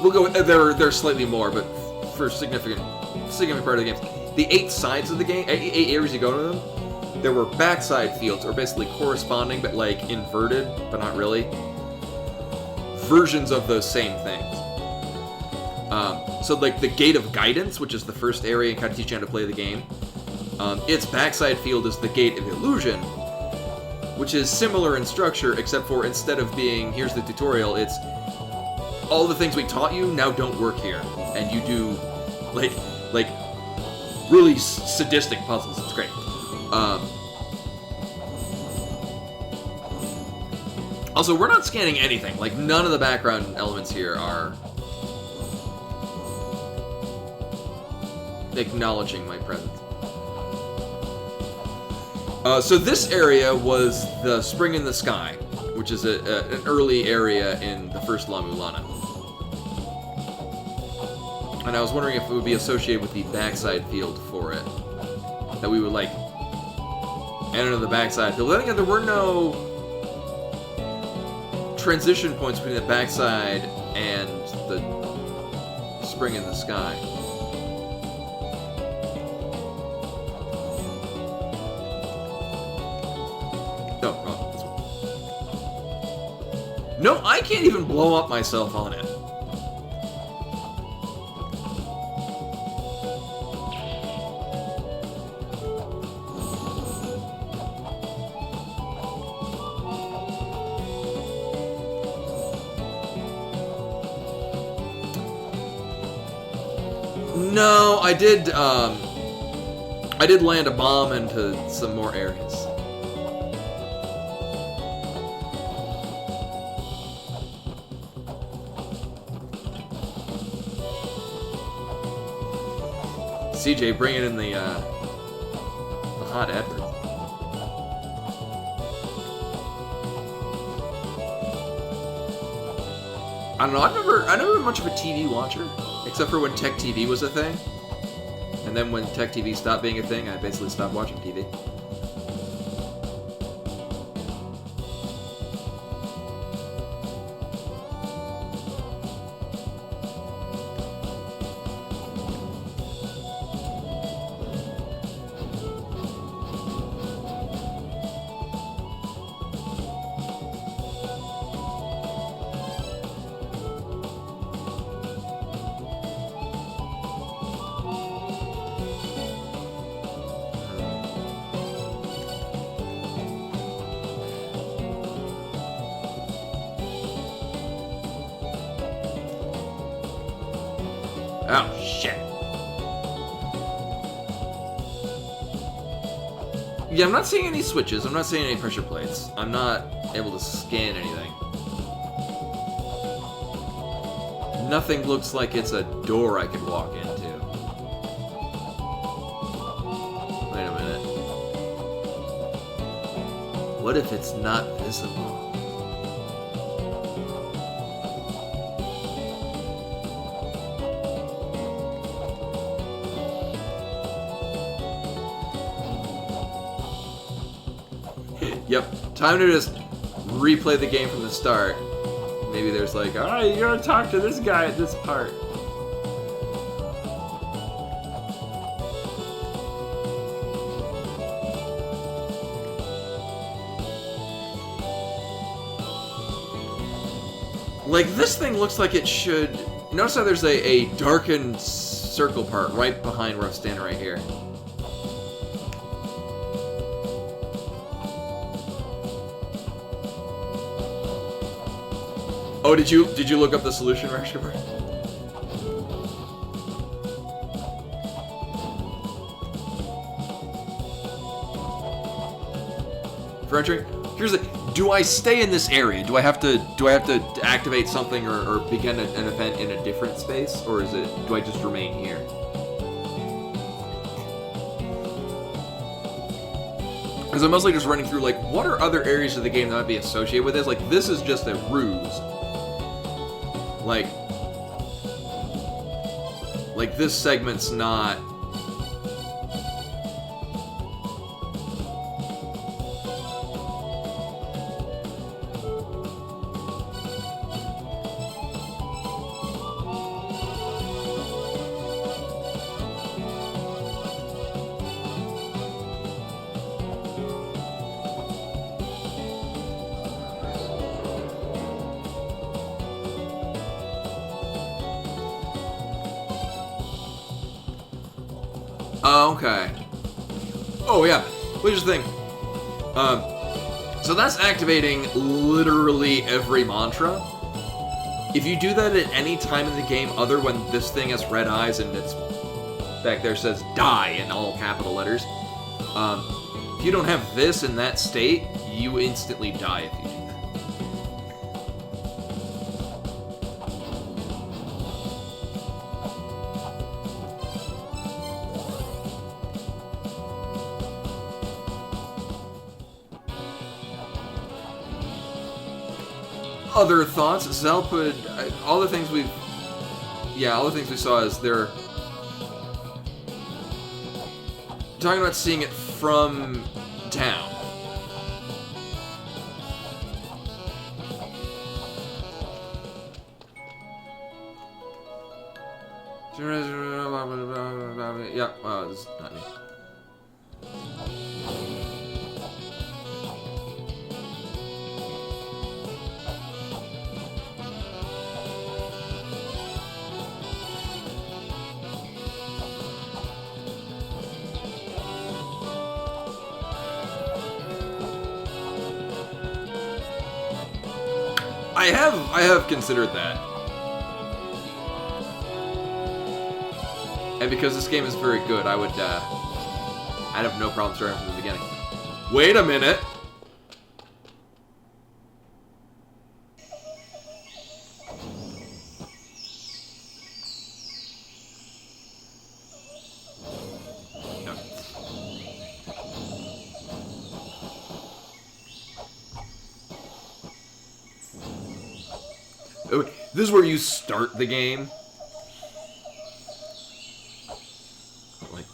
we'll go with, there are slightly more, but for significant part of the games, the 8 sides of the game, 8 areas you go to them, there were backside fields, or basically corresponding, but like inverted, but not really, versions of those same things. So like the Gate of Guidance, which is the first area and kind of teach you how to play the game, its backside field is the Gate of Illusion, which is similar in structure, except for instead of being, here's the tutorial, it's all the things we taught you now don't work here. And you do, like really sadistic puzzles. It's great. Also, we're not scanning anything. Like, none of the background elements here are acknowledging my presence. So this area was the Spring in the Sky, which is an early area in the first La-Mulana. And I was wondering if it would be associated with the backside field for it. That we would, like, enter the backside field. Then again, there were no transition points between the backside and the Spring in the Sky. No, I can't even blow up myself on it. No, I did land a bomb into some more areas. CJ bringing in the hot effort. I don't know. I've never been much of a TV watcher, except for when Tech TV was a thing. And then when Tech TV stopped being a thing, I basically stopped watching TV. Oh, shit. Yeah, I'm not seeing any switches. I'm not seeing any pressure plates. I'm not able to scan anything. Nothing looks like it's a door I could walk into. Wait a minute. What if it's not visible? Yep, time to just replay the game from the start. Maybe there's like, alright, you gotta talk to this guy at this part. Like, this thing looks like it should... Notice how there's a darkened circle part right behind where I'm standing right here. Oh, did you look up the solution, Rashkumar? For entering, here's the. Do I stay in this area? Do I have to activate something or begin an event in a different space, or is it? Do I just remain here? Because I'm mostly just running through like, what are other areas of the game that might be associated with this? Like, this is just a ruse. Like this segment's not... Oh, okay. Oh, yeah. Here's the thing. So that's activating literally every mantra. If you do that at any time in the game other when this thing has red eyes and it's back there says die in all capital letters, if you don't have this in that state, you instantly die if you do that. Other thoughts? Zelpud, all the things we saw is they're talking about seeing it from town. Yeah, this is not me. I have considered that. And because this game is very good, I'd have no problem starting from the beginning. Wait a minute. This is where you start the game. Like,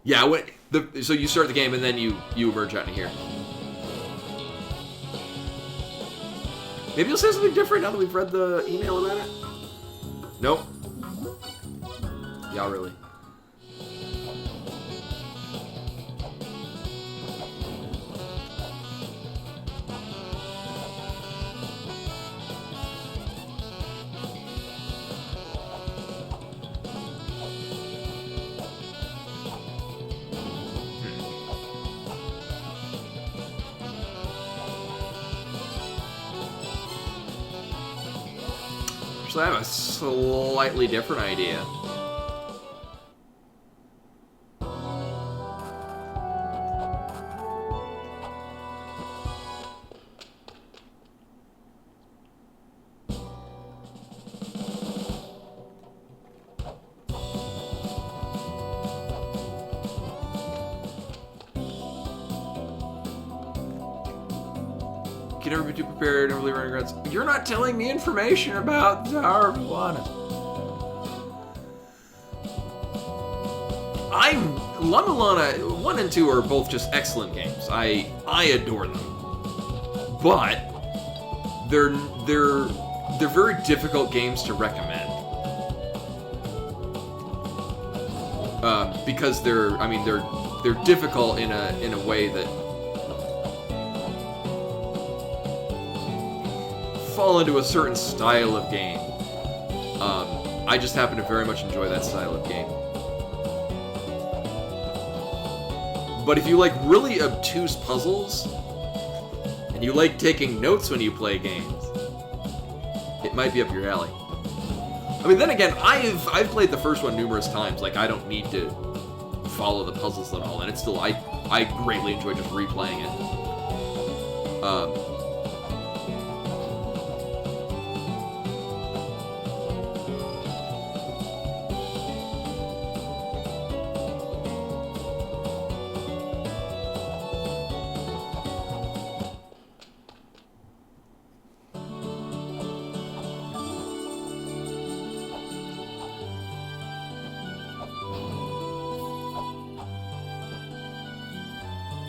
yeah, so you start the game and then you emerge out of here. Maybe you'll say something different now that we've read the email about it. Nope. Yeah, really. So I have a slightly different idea. can never be too prepared, never leave regrets. You're not telling me information about the Tower of Oannes. La-Mulana 1 and 2 are both just excellent games. I adore them. But they're very difficult games to recommend. Because they're difficult in a way that fall into a certain style of game. I just happen to very much enjoy that style of game. But if you like really obtuse puzzles, and you like taking notes when you play games, it might be up your alley. I mean, then again, I've played the first one numerous times. Like, I don't need to follow the puzzles at all, and it's still, I greatly enjoy just replaying it.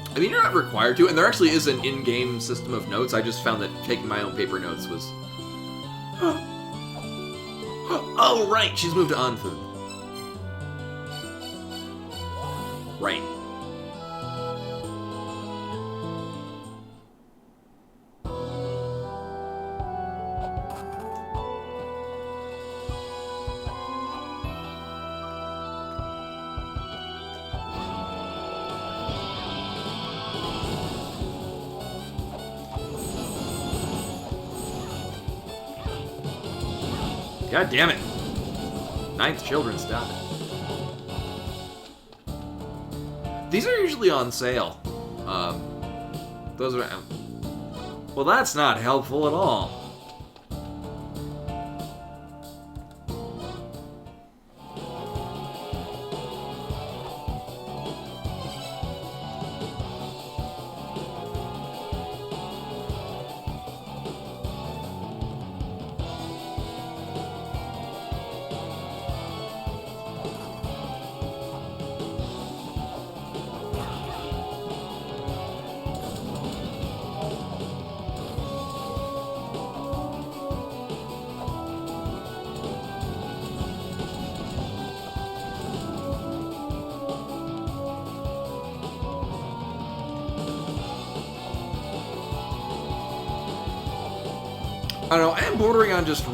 I mean, you're not required to, and there actually is an in-game system of notes. I just found that taking my own paper notes was... Oh, right! She's moved to Anfu. Right. God damn it. Ninth children, stop it. These are usually on sale. Those are... Well, that's not helpful at all. I don't know, I am bordering on just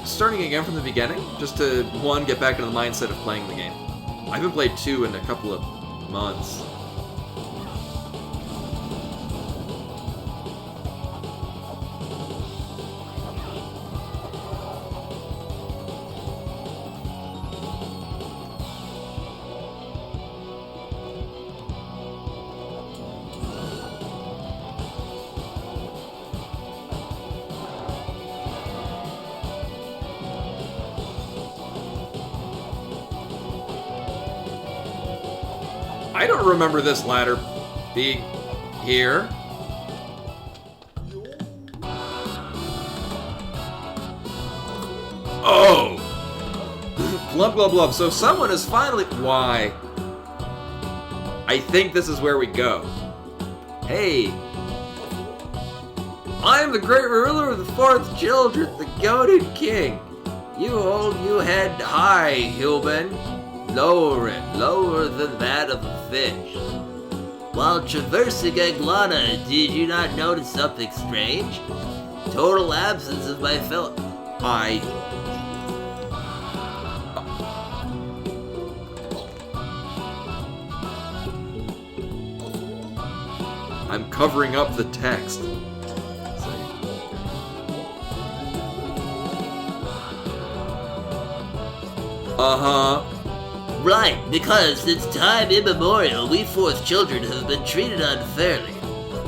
starting again from the beginning, just to, one, get back into the mindset of playing the game. I haven't played 2 in a couple of months. I don't remember this ladder being here. Oh! Glub, glub, glub. So someone is finally... Why? I think this is where we go. Hey. I am the great ruler of the 4th children, the goated king. You hold your head high, human. Lower it, lower than that of a fish. While traversing La-Mulana, did you not notice something strange? Total absence of my fellow... I'm covering up the text. Uh-huh. Right, because since time immemorial, we 4th children have been treated unfairly.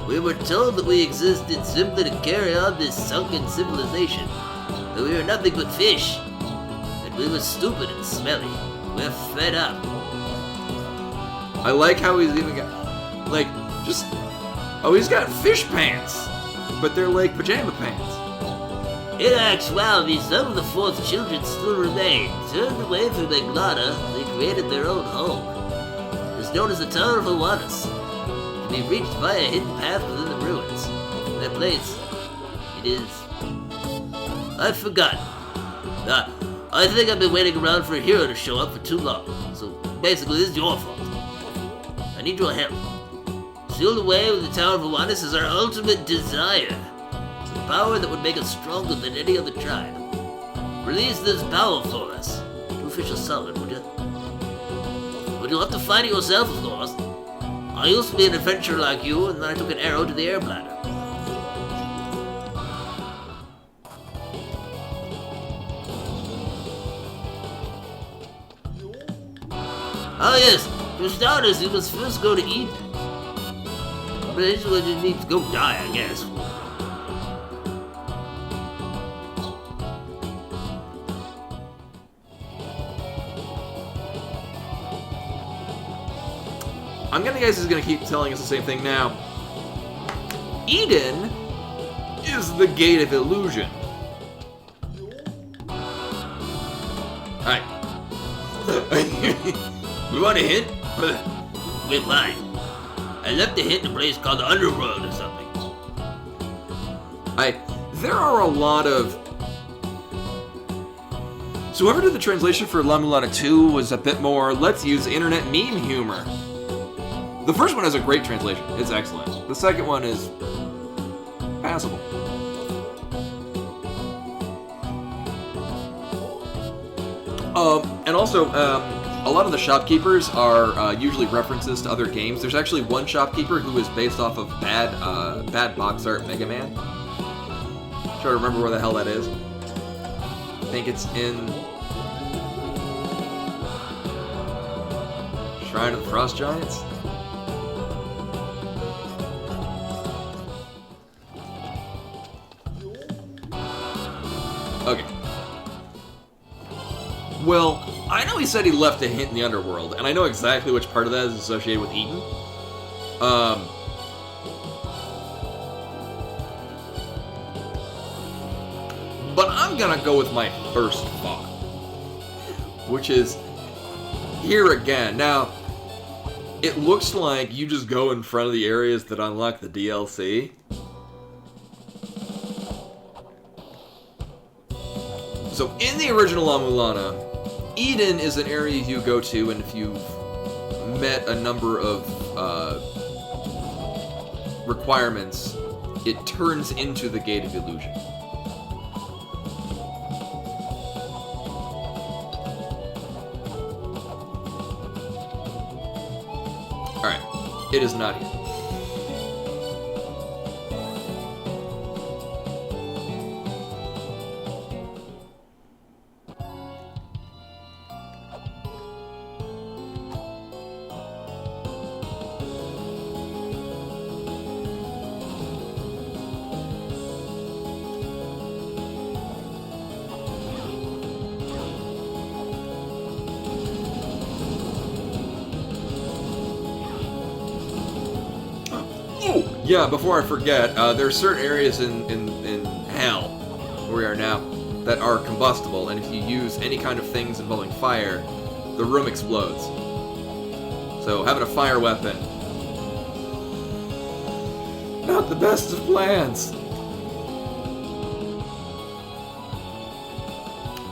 We were told that we existed simply to carry on this sunken civilization, that we were nothing but fish, that we were stupid and smelly. We're fed up. I like how he's even got, like, just, oh, he's got fish pants. but they're like pajama pants. In actuality, some of the fourth children still remain. Turned away from La-Mulana, they created their own home. It's known as the Tower of Oannes. It can be reached via a hidden path within the ruins. That place, it is... I've forgotten. I think I've been waiting around for a hero to show up for too long. So basically, this is your fault. I need your help. Sealed away with the Tower of Oannes is our ultimate desire. The power that would make us stronger than any other tribe. Release this power for us. Do official summon, would you? But you'll have to find it yourself, of course. I used to be an adventurer like you, and then I took an arrow to the air bladder. Oh yes, for starters, you must first go to Eden. But I just need to go die, I guess. I'm gonna guess he's gonna keep telling us the same thing now. Eden is the gate of illusion. Hi. You want a hint? Wait, why? I left a hint in a place called the Underworld or something. There are a lot of... So whoever did the translation for La-Mulana 2 was a bit more, let's use internet meme humor. The first one has a great translation. It's excellent. The second one is passable. And also, a lot of the shopkeepers are usually references to other games. There's actually one shopkeeper who is based off of bad box art Mega Man. Try to remember where the hell that is. I think it's in Shrine of the Frost Giants. Okay. Well, I know he said he left a hint in the Underworld, and I know exactly which part of that is associated with Eden. But I'm gonna go with my first thought, which is here again. Now, it looks like you just go in front of the areas that unlock the DLC. So in the original La-Mulana, Eden is an area you go to, and if you've met a number of requirements, it turns into the Gate of Illusion. Alright, it is not here. Yeah, before I forget, there are certain areas in Hell, where we are now, that are combustible, and if you use any kind of things involving fire, the room explodes. So having a fire weapon, not the best of plans.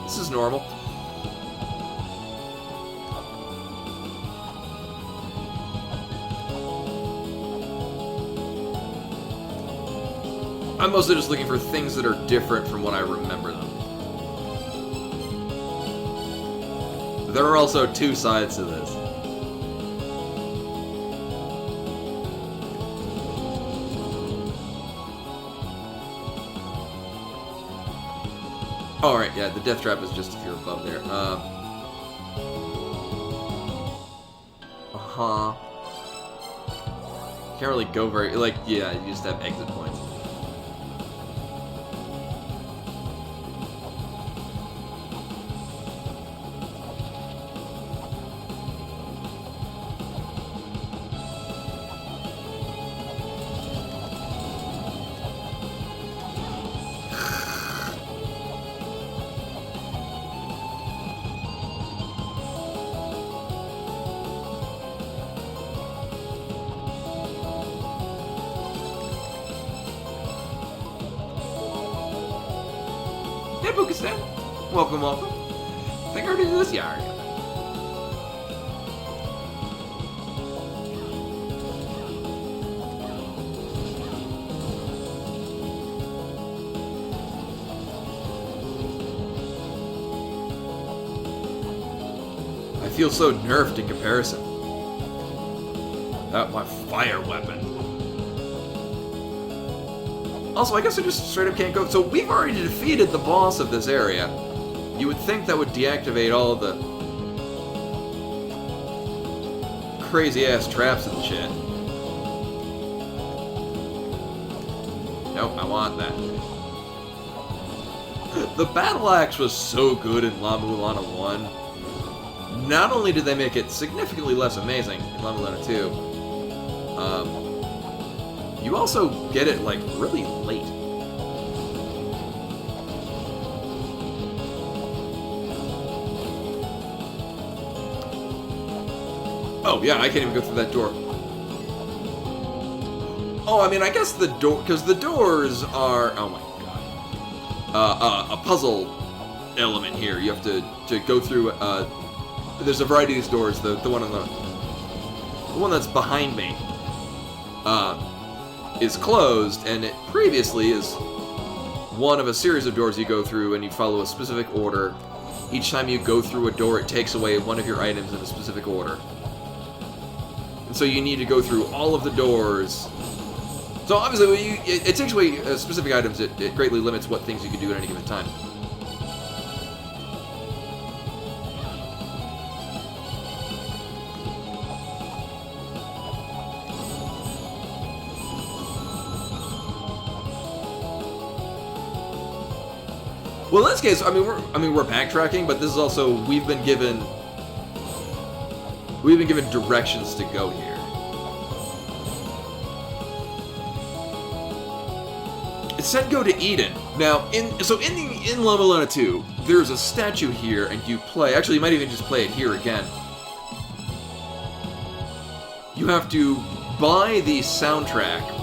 This is normal. I'm mostly just looking for things that are different from what I remember them. There are also two sides to this. Oh, right, yeah, the death trap is just if you're above there. Can't really go very, like, yeah, you just have exit points. Hey, Bukistan. Welcome, welcome. I think I already did this. Yeah, I already did. I feel so nerfed in comparison. That my fire weapon. Also, I guess I just straight up can't go. So we've already defeated the boss of this area. You would think that would deactivate all of the crazy ass traps and shit. Nope, I want that. The battle axe was so good in La-Mulana 1. Not only did they make it significantly less amazing in La-Mulana 2, you also get it, like, really late. Oh, yeah, I can't even go through that door. Oh, I mean, I guess the door... Because the doors are... Oh, my God. A puzzle element here. You have to go through... there's a variety of these doors. The one that's behind me is closed, and it previously is one of a series of doors you go through, and you follow a specific order. Each time you go through a door, it takes away one of your items in a specific order. And so you need to go through all of the doors. So obviously, when it takes away specific items, it greatly limits what things you can do at any given time. Well, in this case, we're backtracking, but this is also we've been given directions to go here. It said go to Eden. Now, in La-Mulana 2, there's a statue here, and you play. Actually, you might even just play it here again. You have to buy the soundtrack.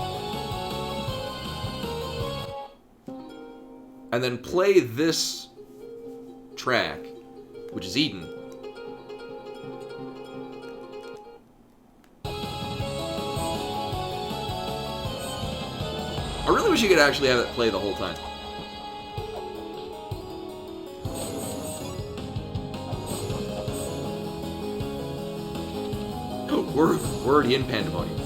And then play this track, which is Eden. I really wish you could actually have it play the whole time. Oh, we're already in Pandemonium.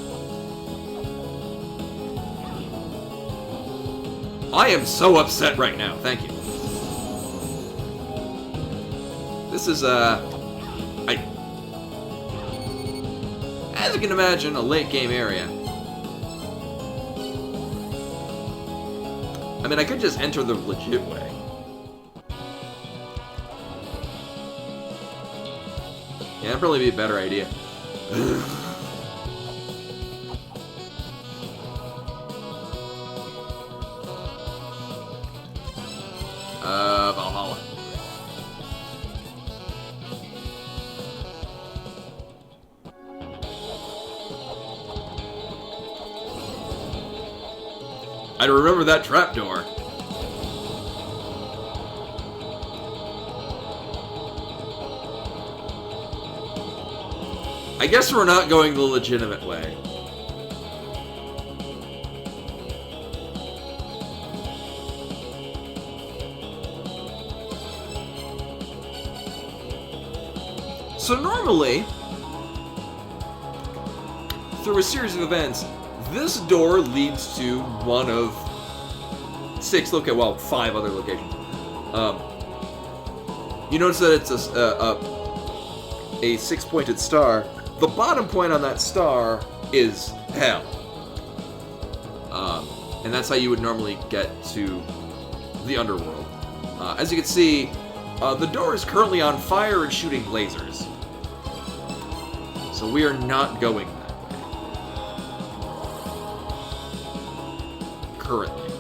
I am so upset right now. Thank you. This is, as you can imagine, a late game area. I mean, I could just enter the legit way. Yeah, that'd probably be a better idea. Valhalla. I remember that trapdoor. I guess we're not going the legitimate way. So normally, through a series of events, this door leads to one of 5 other locations. You notice that it's a 6-pointed star. The bottom point on that star is hell. And that's how you would normally get to the underworld. As you can see, the door is currently on fire and shooting lasers. So we are not going that way. Currently.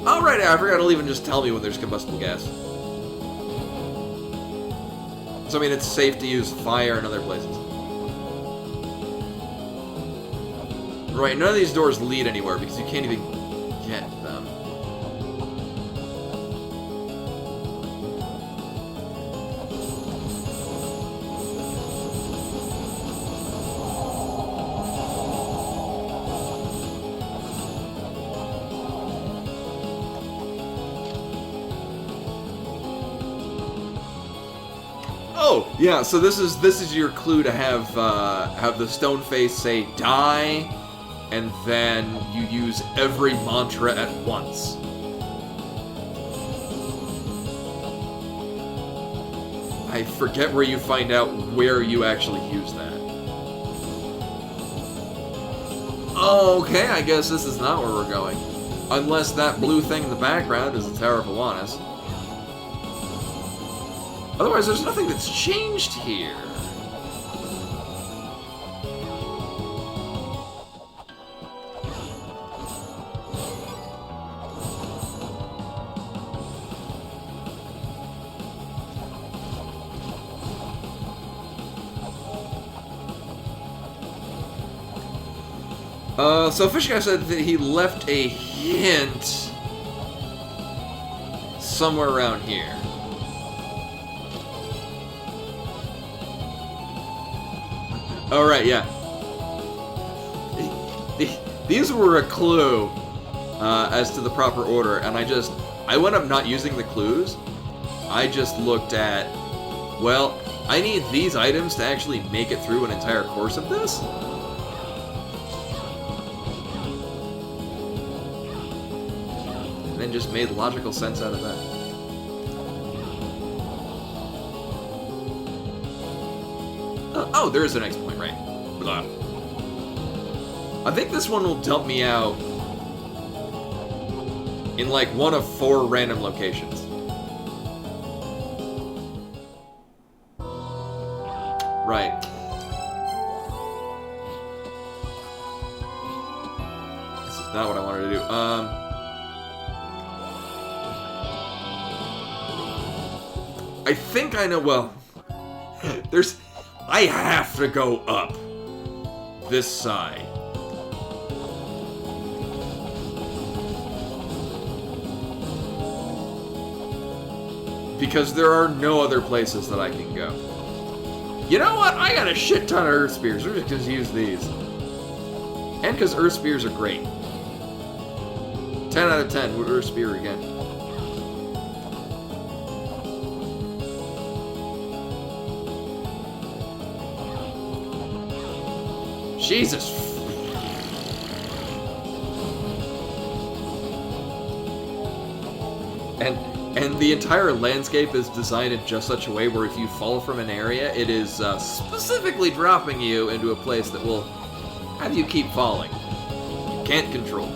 Alright, I forgot it'll even just tell me when there's combustible gas. So I mean, it's safe to use fire in other places. Right, none of these doors lead anywhere because you can't even get them. Oh, yeah, so this is your clue to have the stone face say die, and then you use every mantra at once. I forget where you find out where you actually use that. Okay, I guess this is not where we're going. Unless that blue thing in the background is the Tower of Oannes. Otherwise, there's nothing that's changed here. So Fish Guy said that he left a hint somewhere around here. Oh, right, yeah. These were a clue as to the proper order, and I went up not using the clues. I just looked at, well, I need these items to actually make it through an entire course of this. And then just made logical sense out of that. Oh, there is an next point, right. Blah. I think this one will dump me out in like one of 4 random locations. Right. This is not what I wanted to do. I think I know, well, I have to go up this side. Because there are no other places that I can go. You know what? I got a shit ton of Earth Spears. We're just going to use these. And because Earth Spears are great. 10 out of 10 with Earth Spear again. Jesus. And the entire landscape is designed in just such a way where if you fall from an area, it is specifically dropping you into a place that will have you keep falling. You can't control.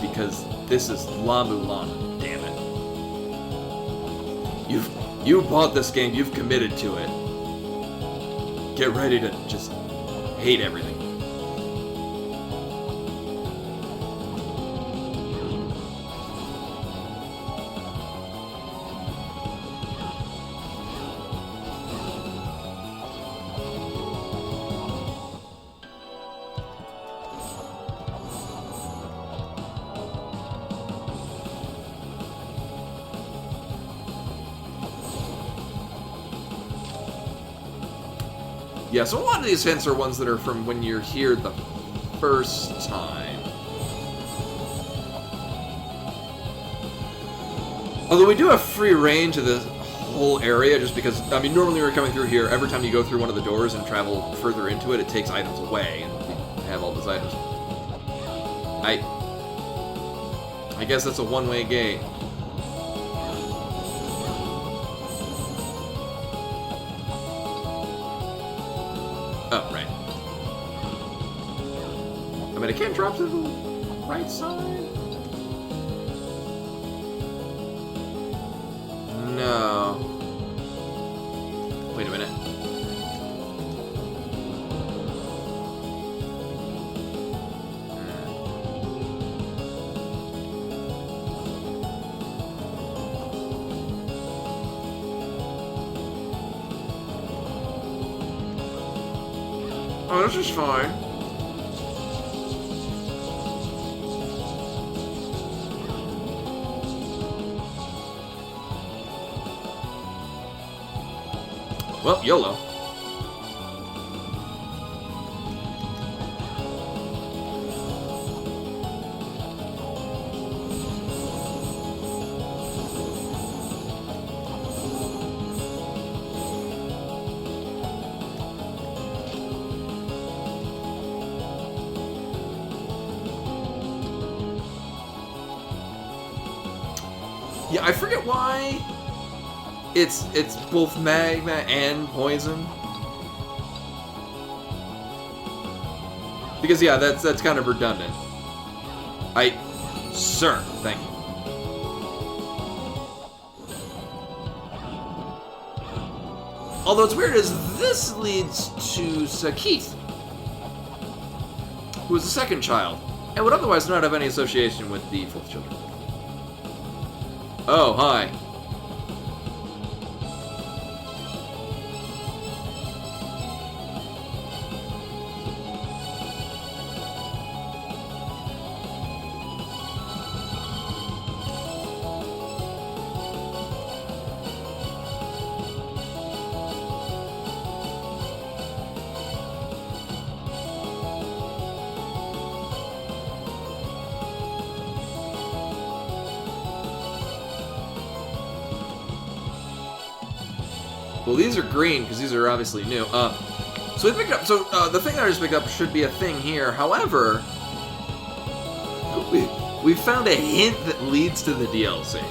Because this is La-Mulana, damn it. You've bought this game, you've committed to it. Get ready to just hate everything. Yeah, so a lot of these hints are ones that are from when you're here the first time. Although we do have free range of this whole area, just because, I mean, normally we're coming through here, every time you go through one of the doors and travel further into it, it takes items away, and we have all those items. I guess that's a one-way gate. Oh, right. I mean, I can't drop to the right side? No. Wait a minute. Oh, this is fine. Well, YOLO. Yeah, I forget why it's both magma and poison. Because yeah, that's kind of redundant. Sir, thank you. Although it's weird, as this leads to Sakith, who is the second child, and would otherwise not have any association with the fourth children. Oh, hi. Well, these are green because these are obviously new. So we picked up. So the thing that I just picked up should be a thing here. However, we found a hint that leads to the DLC.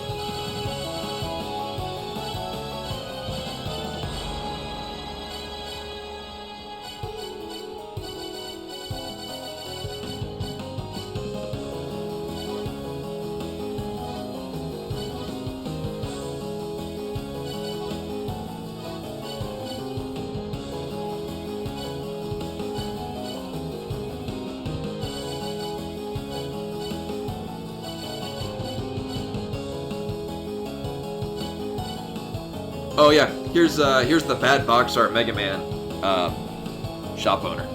Oh yeah, here's the bad box art Mega Man shop owner.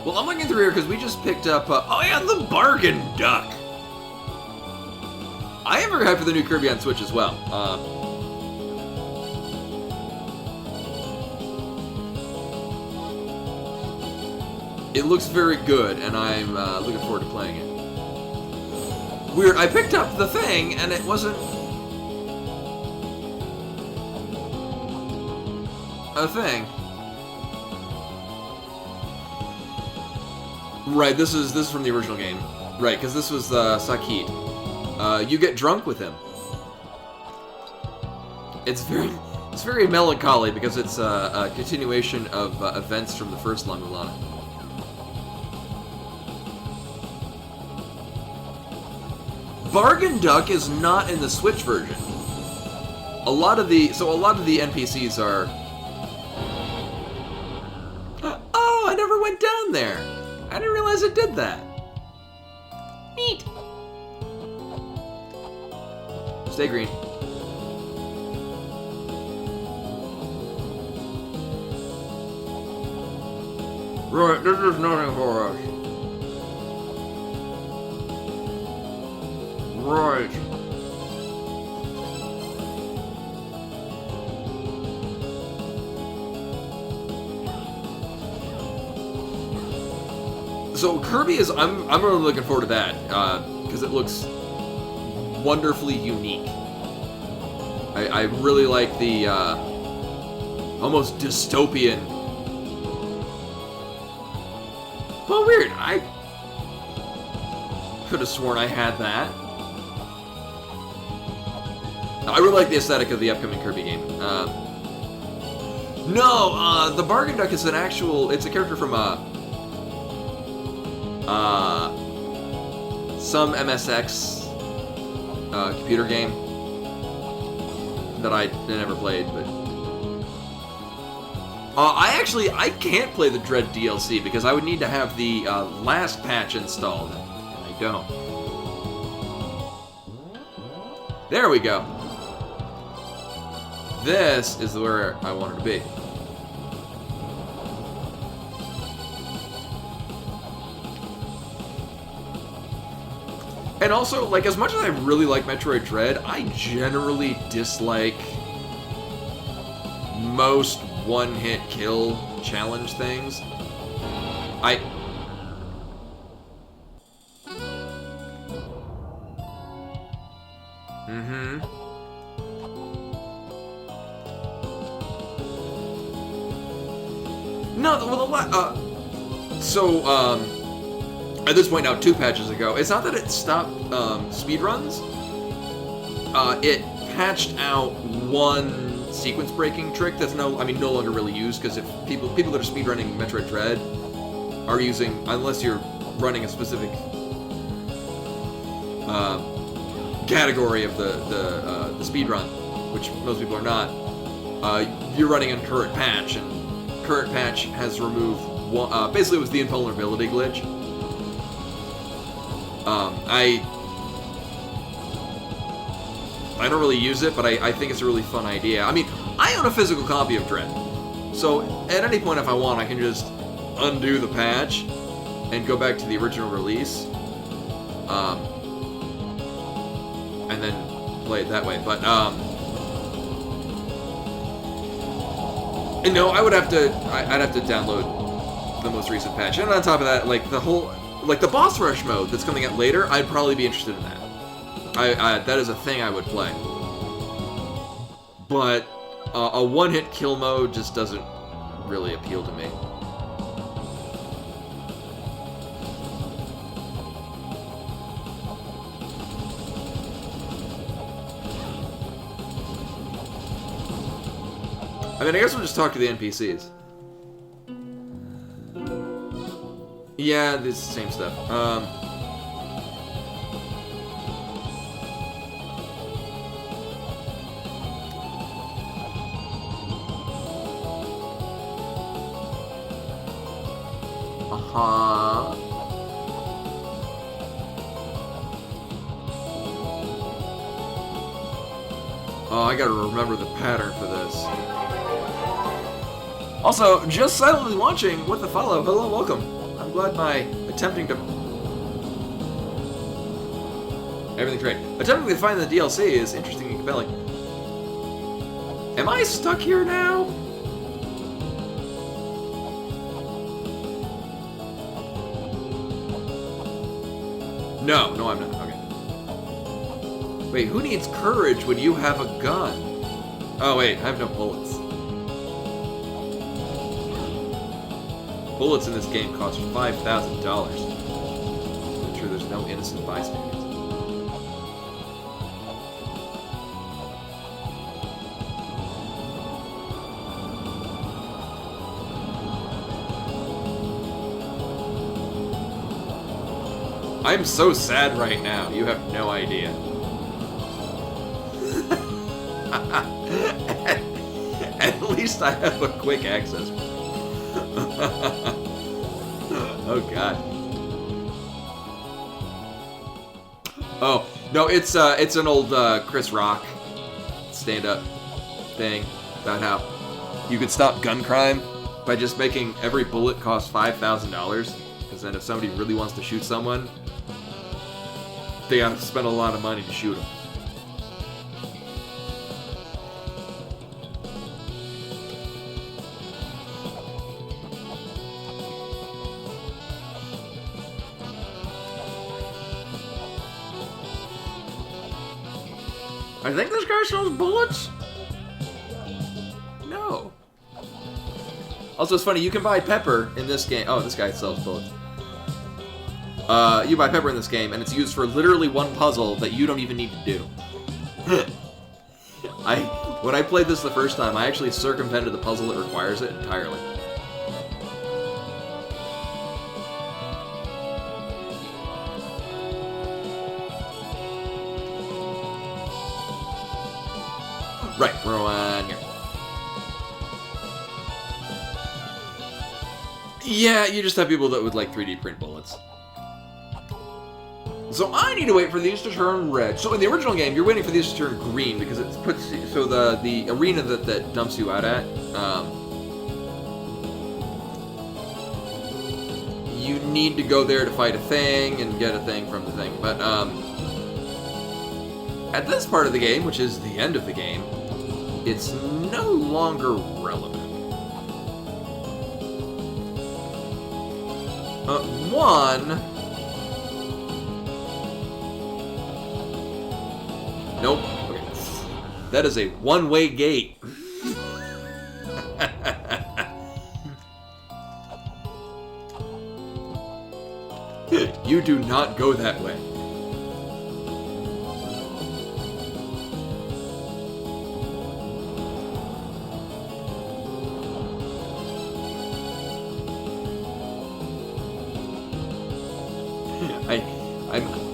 Well, I'm looking through here because we just picked up. Oh yeah, the Bargain Duck. I am very hyped for the new Kirby on Switch as well. It looks very good, and I'm looking forward to playing it. Weird, I picked up the thing, and it wasn't a thing. Right, this is from the original game. Right, because this was Sakit. You get drunk with him. It's very melancholy because it's a continuation of events from the first La-Mulana. Bargain Duck is not in the Switch version. A lot of the NPCs are. Oh, I never went down there. I didn't realize it did that. Neat. Stay green. Right, this is nothing for us. Right. So Kirby is, I'm really looking forward to that, because it looks wonderfully unique. I really like the almost dystopian. Well, weird. I could have sworn I had that. I really like the aesthetic of the upcoming Kirby game. No, the Bargain Duck is it's a character from some MSX computer game that I never played, but I can't play the Dread DLC because I would need to have the last patch installed, and I don't. There we go. This is where I wanted to be. And also, like, as much as I really like Metroid Dread, I generally dislike most one-hit kill challenge things. No, well, at this point now, 2 patches ago, it's not that it stopped speedruns. It patched out one sequence breaking trick that's no longer really used, because if people that are speedrunning Metroid Dread are using, unless you're running a specific category of the speedrun, which most people are not, you're running on current patch, and current patch has removed basically it was the invulnerability glitch. I don't really use it, but I think it's a really fun idea. I mean, I own a physical copy of Dread, so at any point if I want, I can just undo the patch and go back to the original release, and then play it that way. But no, I'd have to download the most recent patch, and on top of that, like the boss rush mode that's coming out later, I'd probably be interested in that. That is a thing I would play. But a one-hit kill mode just doesn't really appeal to me. I mean, I guess we'll just talk to the NPCs. Yeah, it's the same stuff. Oh, I gotta remember the pattern for this. Also, just silently watching with the follow. Hello, welcome. I'm glad my attempting to... Everything's great. Attempting to find the DLC is interesting and compelling. Am I stuck here now? No, I'm not. Okay. Wait, who needs courage when you have a gun? Oh, wait, I have no bullets. Bullets in this game cost $5,000. I'm sure there's no innocent bystanders. I'm so sad right now, you have no idea. At least I have a quick access. Oh god. Oh no, it's an old Chris Rock stand-up thing about how you could stop gun crime by just making every bullet cost $5,000. Because then if somebody really wants to shoot someone, they gotta spend a lot of money to shoot them. I think this guy sells bullets? No. Also, it's funny, you can buy pepper in this game. Oh, this guy sells bullets. You buy pepper in this game, and it's used for literally one puzzle that you don't even need to do. When I played this the first time, I actually circumvented the puzzle that requires it entirely. Right, we're on here. Yeah, you just have people that would like 3D print bullets. So I need to wait for these to turn red. So in the original game, you're waiting for these to turn green because it puts so the arena that dumps you out at. You need to go there to fight a thing and get a thing from the thing. But At this part of the game, which is the end of the game, it's no longer relevant. One... Nope. Okay. That is a one-way gate. You do not go that way.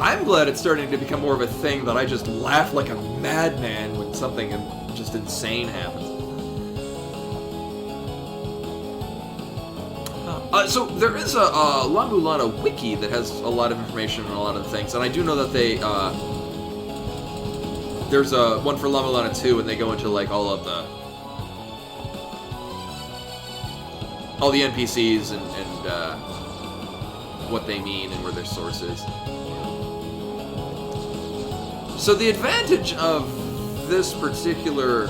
I'm glad it's starting to become more of a thing that I just laugh like a madman when something just insane happens. So there is a La-Mulana wiki that has a lot of information on a lot of the things, and I do know that they there's a one for La-Mulana 2, and they go into like all the NPCs and what they mean and where their source is. So the advantage of this particular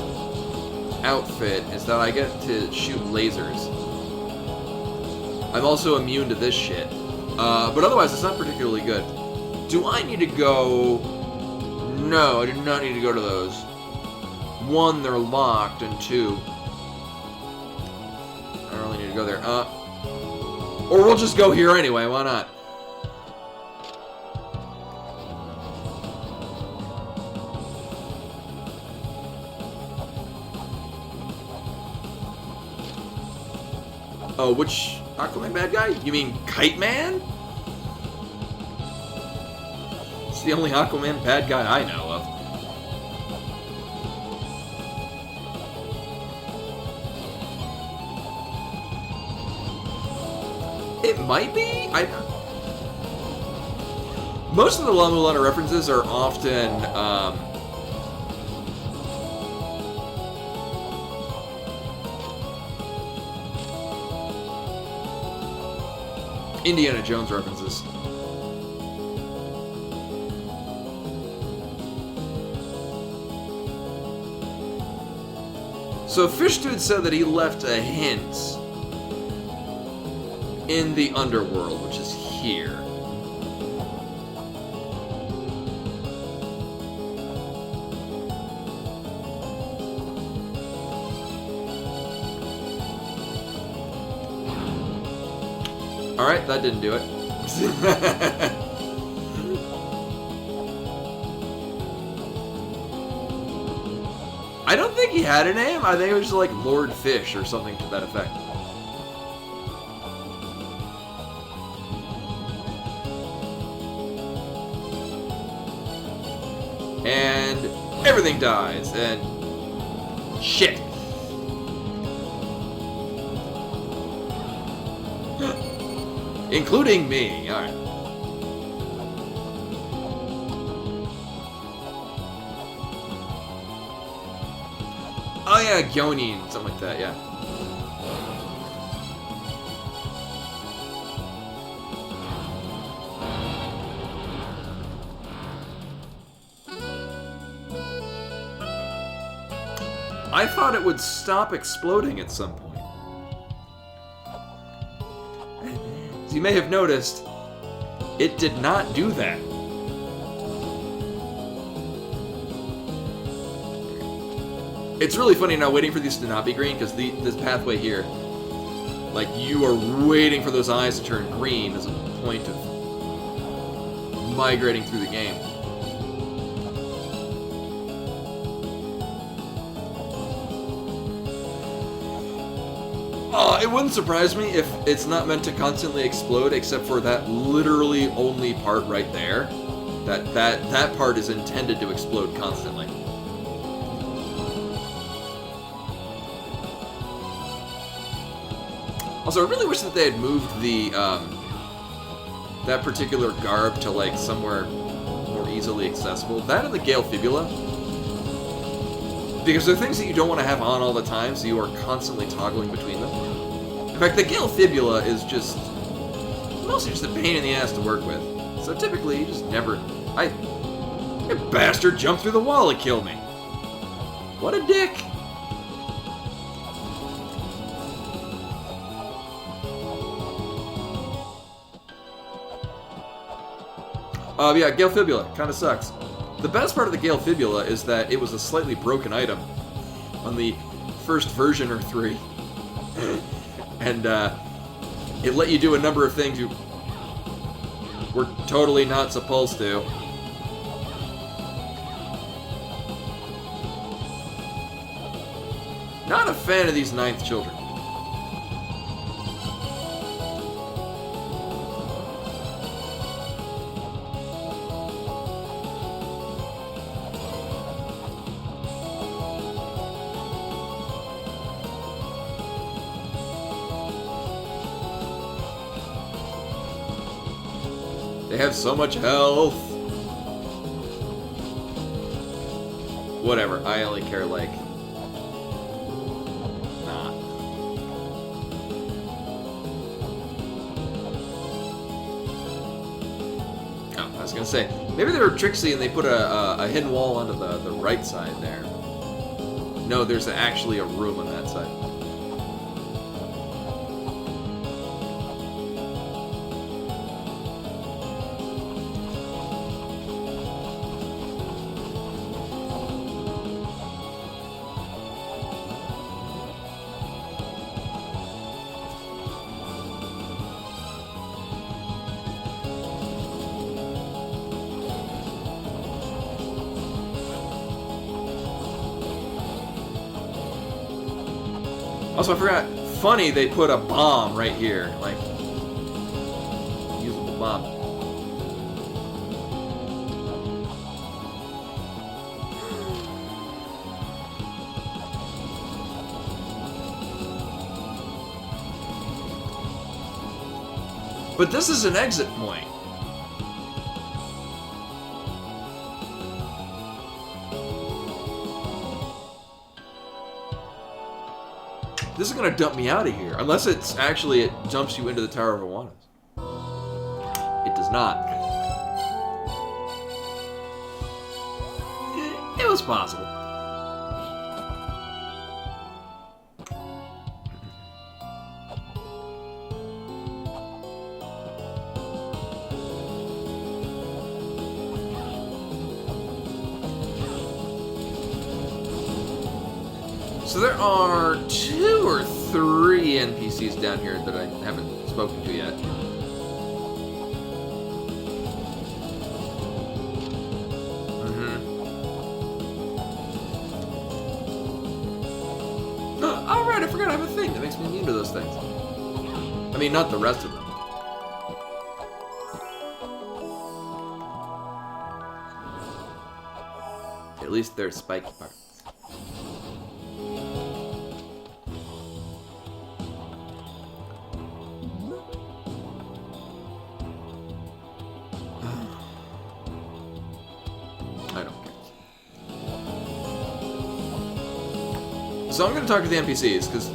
outfit is that I get to shoot lasers. I'm also immune to this shit. But otherwise, it's not particularly good. Do I need to go... No, I do not need to go to those. One, they're locked, and two... I don't really need to go there. Or we'll just go here anyway, why not? Oh, which Aquaman bad guy? You mean Kite Man? It's the only Aquaman bad guy I know of. It might be? Most of the La-Mulana references are often, Indiana Jones references. So Fish Dude said that he left a hint in the underworld, which is here. Alright, that didn't do it. I don't think he had a name. I think it was just like Lord Fish or something to that effect. And everything dies, and shit. Including me. Alright. Oh yeah, Gyonin, something like that, yeah. I thought it would stop exploding at some point. As you may have noticed, it did not do that. It's really funny now waiting for these to not be green, because this pathway here, like, you are waiting for those eyes to turn green as a point of migrating through the game. It wouldn't surprise me if it's not meant to constantly explode, except for that literally only part right there. That part is intended to explode constantly. Also, I really wish that they had moved the that particular garb to like somewhere more easily accessible. That and the Gale Fibula. Because they're things that you don't want to have on all the time, so you are constantly toggling between them. In fact, the Gale Fibula is just mostly just a pain in the ass to work with. So typically, you just never... That bastard jumped through the wall and killed me. What a dick. Yeah, Gale Fibula. Kind of sucks. The best part of the Gale Fibula is that it was a slightly broken item on the first version or 3. And, it let you do a number of things you were totally not supposed to. Not a fan of these 9th children. They have so much health. Whatever, I only care, like... Nah. Oh, I was gonna say, maybe they were tricksy and they put a hidden wall onto the right side there. No, there's actually a room on that side. Also, I forgot, funny, they put a bomb right here, like, usable bomb. But this is an exit point. This is gonna dump me out of here, unless it's actually it jumps you into the Tower of Oannes. It does not. It was possible. So there are 2 or 3 NPCs down here that I haven't spoken to yet. Oh, right, I forgot I have a thing that makes me immune to those things. I mean, not the rest of them. At least they're spiky parts. So I'm going to talk to the NPCs, because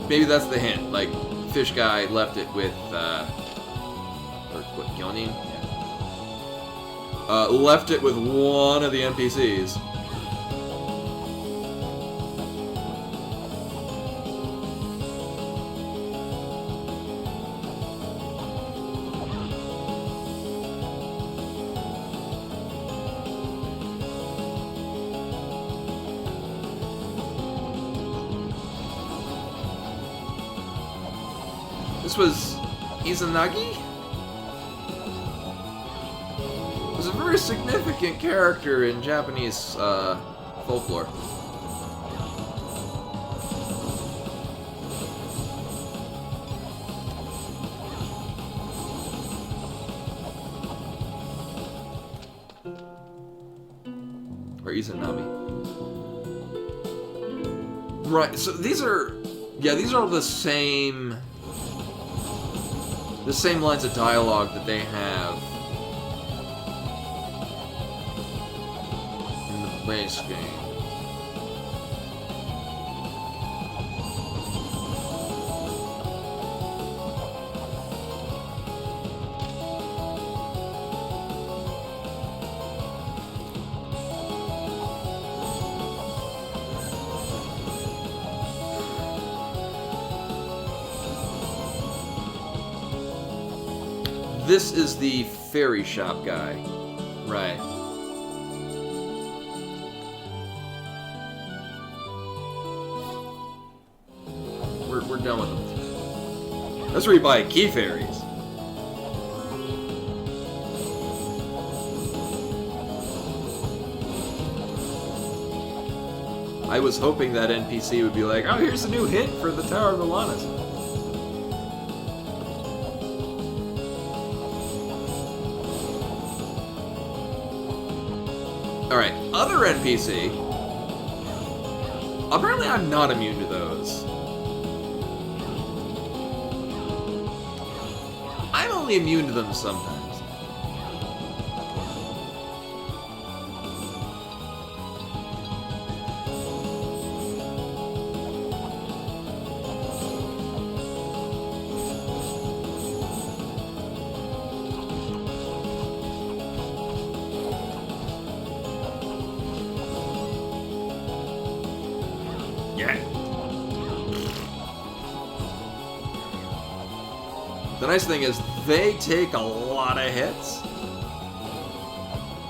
maybe that's the hint. Like, Fish Guy left it with, or what, Gyonin? Yeah. Left it with one of the NPCs. This was Izanagi? Was a very significant character in Japanese folklore. Or Izanami. Right, so these are all the same lines of dialogue that they have in the base game. This is the fairy shop guy. Right. We're done with them. That's where you buy key fairies. I was hoping that NPC would be like, oh, here's a new hint for the Tower of the Oannes. Alright, other NPC. Apparently I'm not immune to those. I'm only immune to them sometimes. The nice thing is, they take a lot of hits,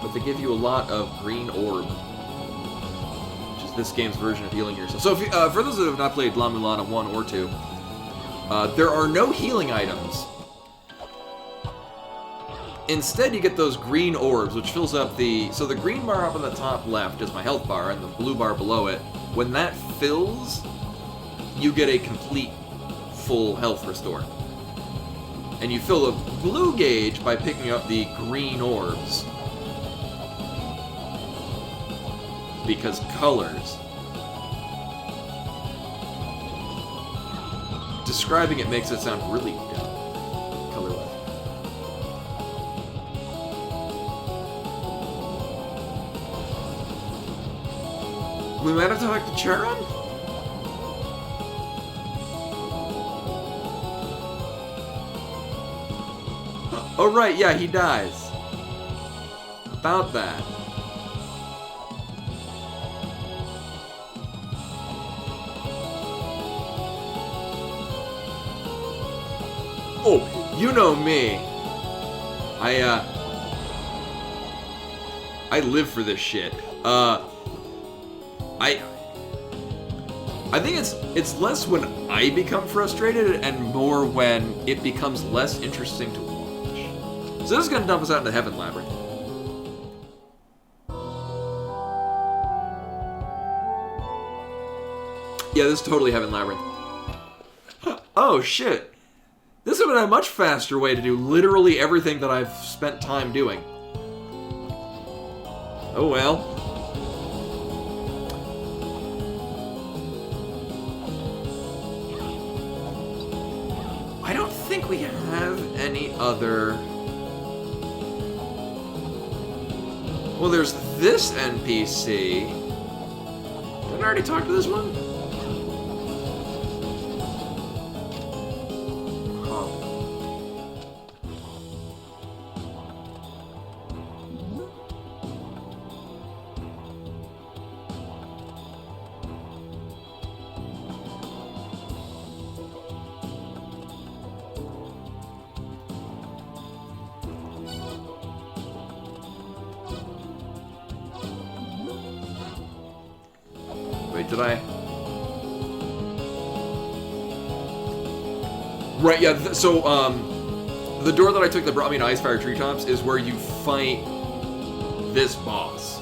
but they give you a lot of green orb, which is this game's version of healing yourself. So, if you, for those that have not played La-Mulana 1 or 2, there are no healing items. Instead, you get those green orbs, which fills up the... So the green bar up on the top left is my health bar, and the blue bar below it. When that fills, you get a complete full health restore. And you fill the blue gauge by picking up the green orbs. Because colors. Describing it makes it sound really dumb. Color-wise. We might have to talk to Charon? Oh, right, yeah, he dies. About that. Oh, you know me. I live for this shit. I think it's less when I become frustrated and more when it becomes less interesting to watch. So this is gonna dump us out into Heaven Labyrinth. Yeah, this is totally Heaven Labyrinth. Oh shit. This would have been a much faster way to do literally everything that I've spent time doing. Oh well. I don't think we have any other... Well, there's this NPC. Didn't I already talk to this one? Wait, did I? Right, yeah, so, the door that I took that brought me to Icefire Treetops is where you fight this boss.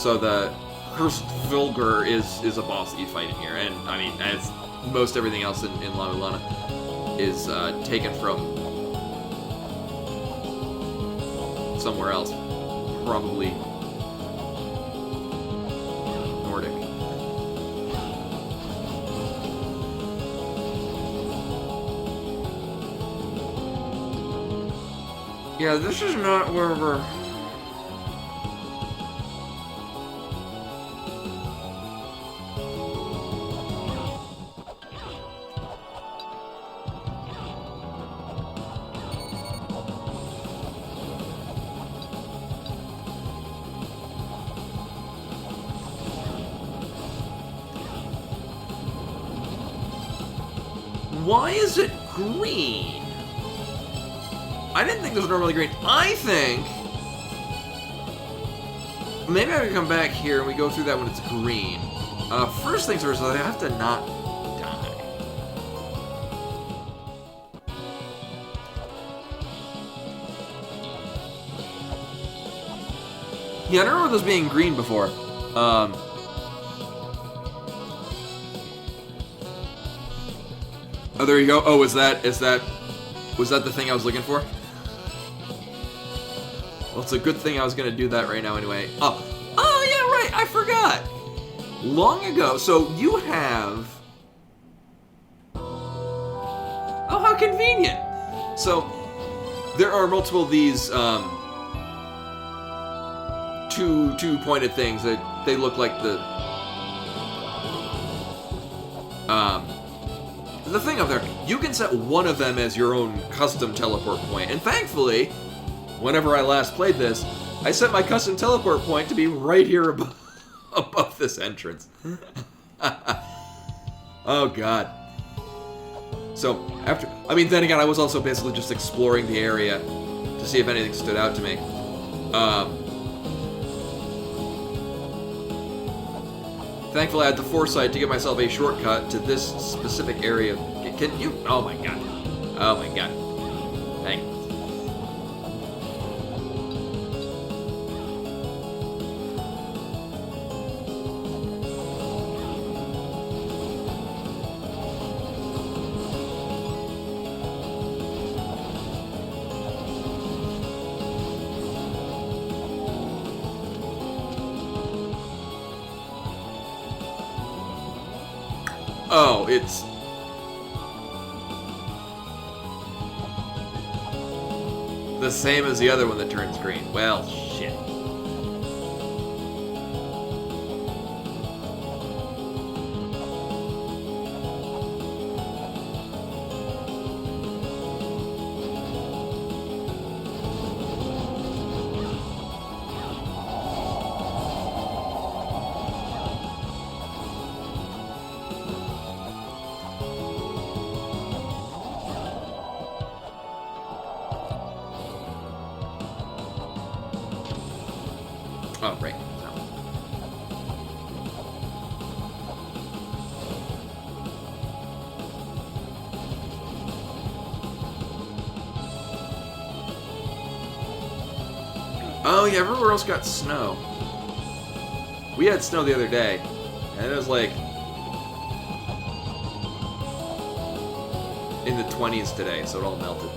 So the Hirstvilger is a boss that you fight in here, and, I mean, as most everything else in La-Mulana is, taken from somewhere else. Probably Nordic. Yeah, this is not where we're... Why is it green? I didn't think this was normally green. I think maybe I can come back here and we go through that when it's green. First things first, I have to not die. Yeah, I don't remember those being green before. Oh, there you go. Oh, was that the thing I was looking for? Well, it's a good thing I was gonna do that right now anyway. Oh yeah, right. I forgot. Long ago, so you have. Oh, how convenient. So there are multiple of these two-pointed things that they look like the thing up there. You can set one of them as your own custom teleport point, and thankfully, whenever I last played this, I set my custom teleport point to be right here above this entrance. Oh god. So then again, I was also basically just exploring the area to see if anything stood out to me. Thankfully, I had the foresight to give myself a shortcut to this specific area. Can you? Oh my god. Oh my god. Hang on. Oh, it's... the same as the other one that turns green. Well, shit. Oh, right. Oh, yeah, everywhere else got snow. We had snow the other day, and it was like in the 20s today, so it all melted.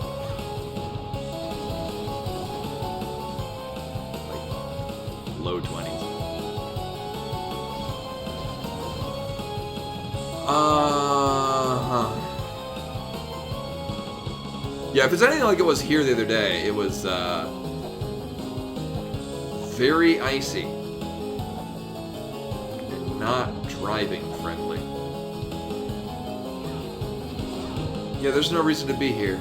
Low 20s. Yeah, if it's anything like it was here the other day, it was very icy and not driving friendly. Yeah, there's no reason to be here.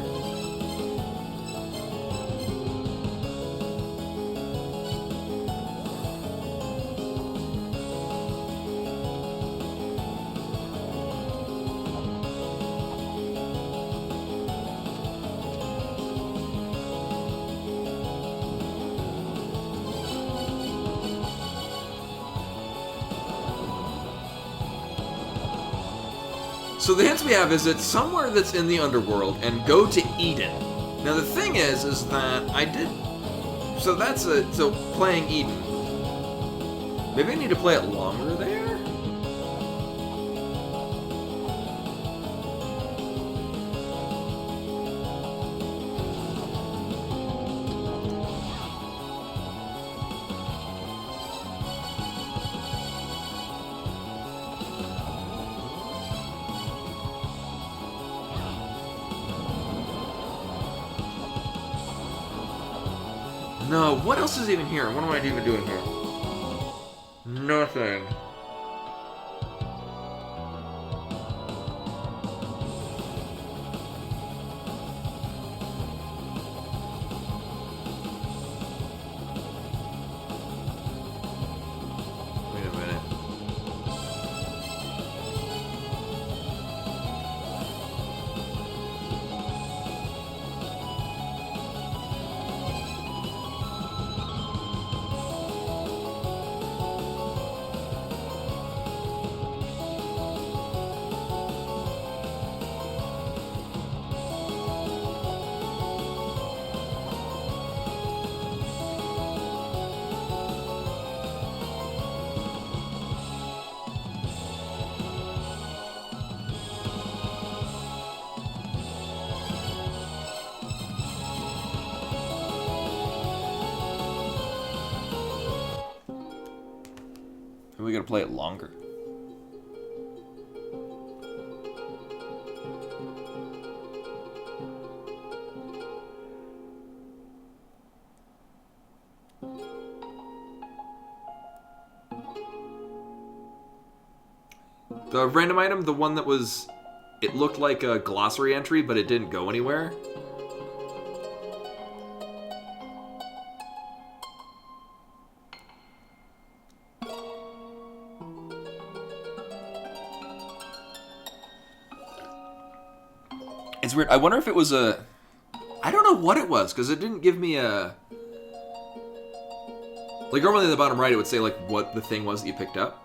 So the hints we have is it's somewhere that's in the underworld, and go to Eden. Now the thing is that I did... So playing Eden. Maybe I need to play it longer there? No, what else is even here? What am I even doing here? Nothing. Wait a minute. gotta play it longer. The random item, the one that was... It looked like a glossary entry, but it didn't go anywhere. It's weird. I wonder if it was a... I don't know what it was, because it didn't give me a... Like, normally in the bottom right, it would say, like, what the thing was that you picked up.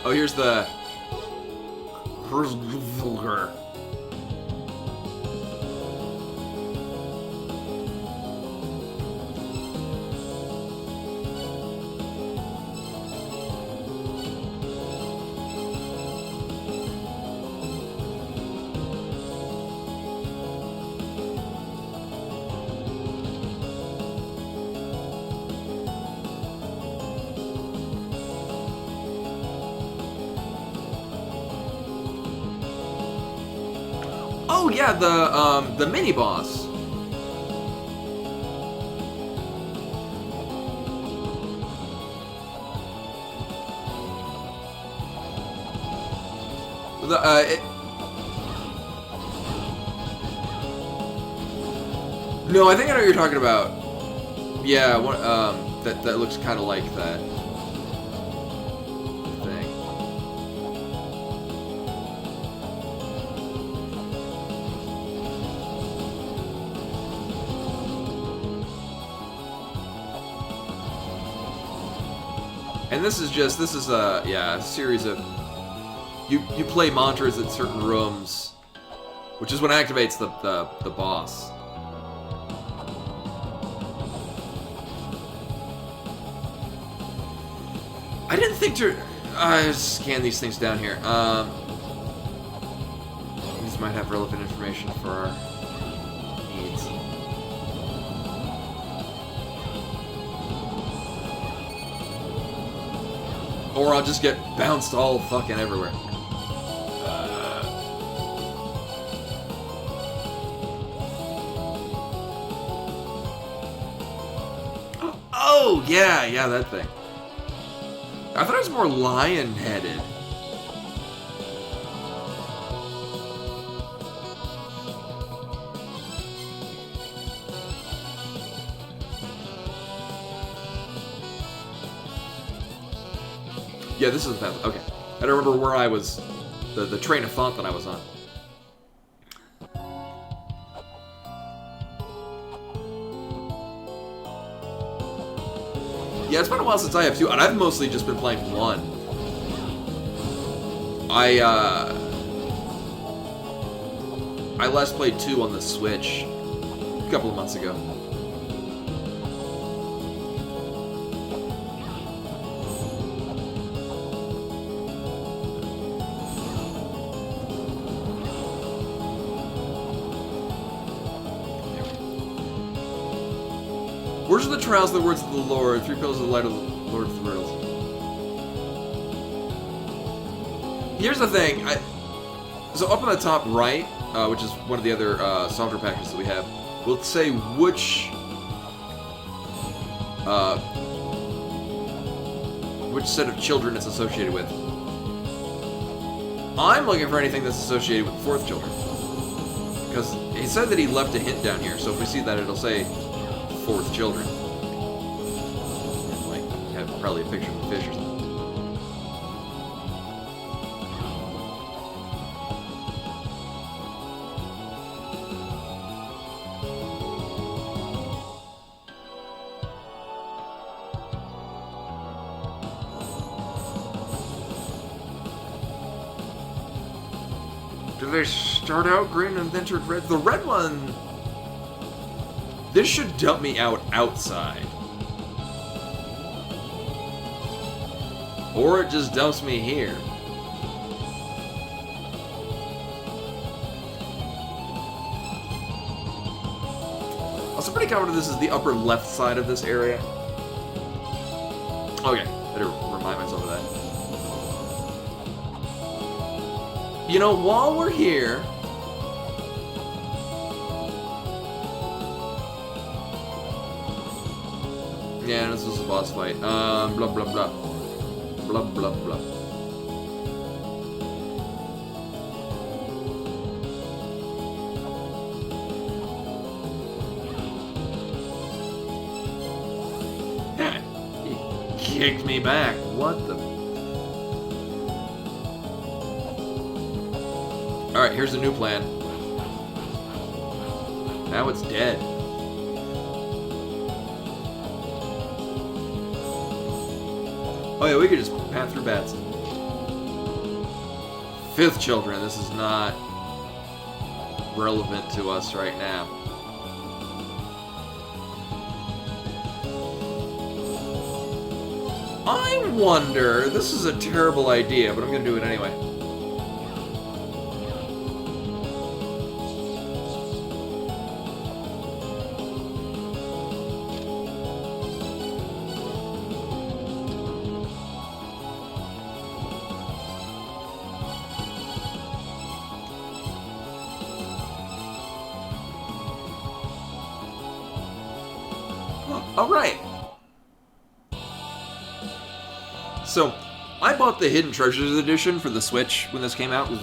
Oh, here's the... Oh yeah, the mini boss. No, I think I know what you're talking about. Yeah, that looks kind of like that thing. And this is a series of you play mantras at certain rooms, which is what activates the boss. I didn't think to scan these things down here. These might have relevant information for our needs. Or I'll just get bounced all fucking everywhere. Oh, yeah, that thing. I thought it was more lion-headed. Yeah, this is the path. Okay. I don't remember where I was, the train of thought that I was on. Yeah, it's been a while since I have two, and I've mostly just been playing one. I last played 2 on the Switch a couple of months ago. Words of the trials, the words of the Lord, 3 pillars of the light of the Lord of the riddles. Here's the thing, so up on the top right, which is one of the other software packages that we have, will say which set of children it's associated with. I'm looking for anything that's associated with 4th children, because he said that he left a hint down here, so if we see that, it'll say 4th children. And, like, have probably a picture of a fish or something. Do they start out green and then turn red? The red one... This should dump me out outside. Or it just dumps me here. So pretty confident this is the upper left side of this area. Okay, better remind myself of that. You know, while we're here... Yeah, this is a boss fight. Blah, blah, blah. Blah, blah, blah. He kicked me back. What the... Alright, here's the new plan. Now it's dead. Oh yeah, we could just pat through bats. 5th children, this is not relevant to us right now. I wonder, this is a terrible idea, but I'm gonna do it anyway. Alright. So, I bought the Hidden Treasures edition for the Switch when this came out. There's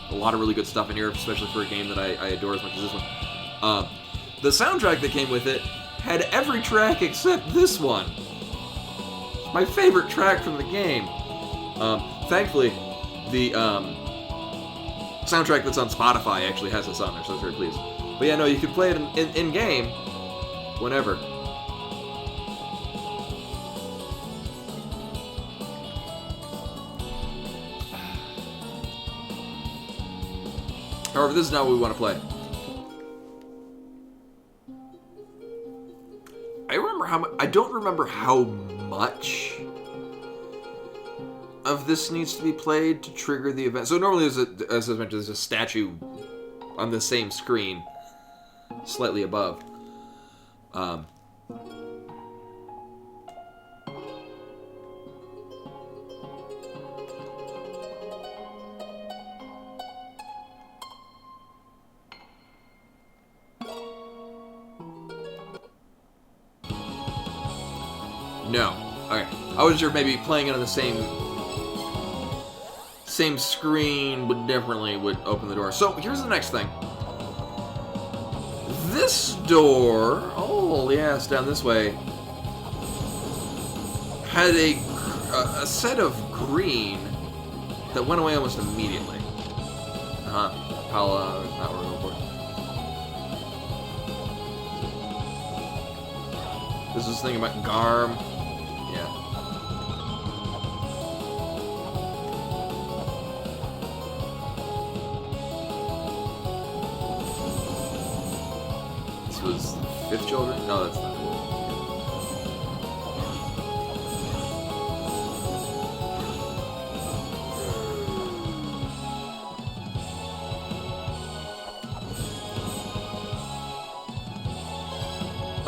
a lot of really good stuff in here, especially for a game that I adore as much as this one. The soundtrack that came with it had every track except this one. It's my favorite track from the game. Thankfully, the soundtrack that's on Spotify actually has this on there, so I was very pleased. But yeah, no, you can play it in-game whenever. However, this is not what we want to play. I don't remember how much of this needs to be played to trigger the event. So normally, as I mentioned, there's a statue on the same screen, slightly above. No. Okay. I was sure maybe playing it on the same screen, but differently would open the door. So here's the next thing. This door, oh yeah, it's down this way, had a set of green that went away almost immediately. Paula, not what we're going for. This is this thing about Garm. Yeah. This was 5th children? No, that's not cool.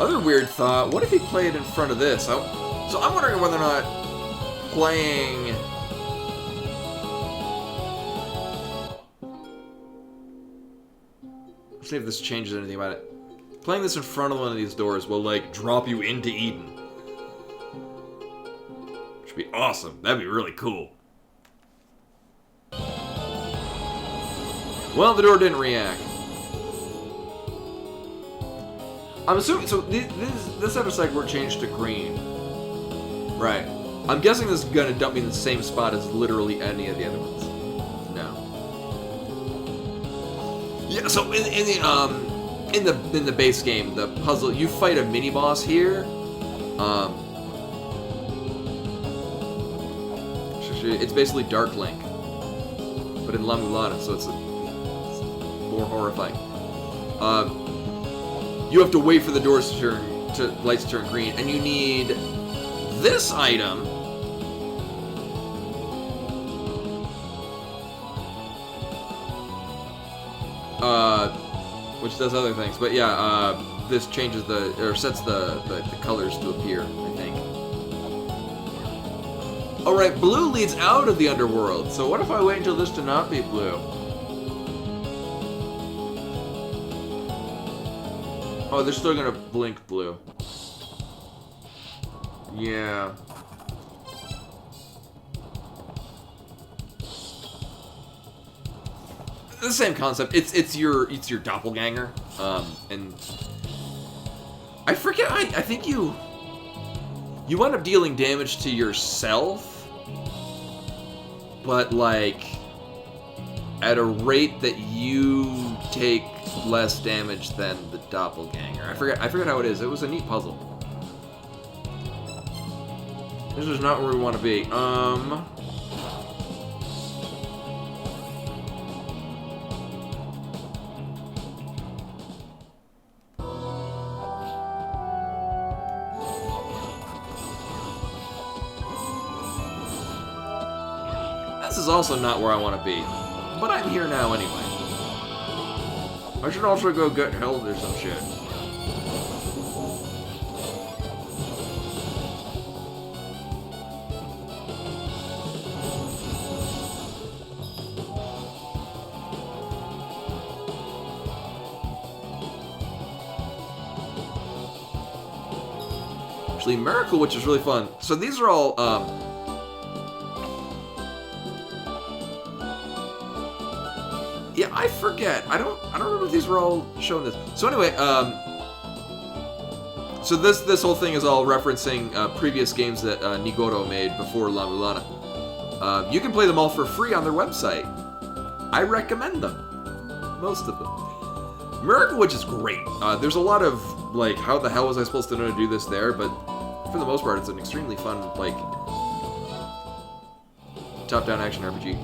Other weird thought, what if he played in front of this? So I'm wondering whether or not playing... Let's see if this changes anything about it. Playing this in front of one of these doors will, like, drop you into Eden. Which would be awesome. That'd be really cool. Well, the door didn't react. I'm assuming, so this episode were changed to green. Right. I'm guessing this is gonna dump me in the same spot as literally any of the other ones. No. Yeah, so in the base game, the puzzle, you fight a mini boss here. It's basically Dark Link, but in La-Mulana, so it's more horrifying. You have to wait for the doors to lights to turn green, and you need this item. Which does other things, but yeah, this changes or sets the colors to appear, I think. Alright, blue leads out of the underworld, so what if I wait until this to not be blue? Oh, they're still gonna blink blue. Yeah. The same concept. It's your doppelganger, and I forget. I think you wind up dealing damage to yourself, but like at a rate that you take less damage than the doppelganger. I forget how it is. It was a neat puzzle. This is not where we want to be. This is also not where I want to be, but I'm here now anyway. I should also go get held or some shit. Actually, Miracle Witch is really fun. So these are all, yeah, I forget. I don't remember if these were all shown this. So anyway, so this whole thing is all referencing previous games that Nigoro made before La-Mulana. You can play them all for free on their website. I recommend them. Most of them. Miracle Witch is great. There's a lot of, like, how the hell was I supposed to know to do this there? But for the most part, it's an extremely fun, like, top-down action RPG.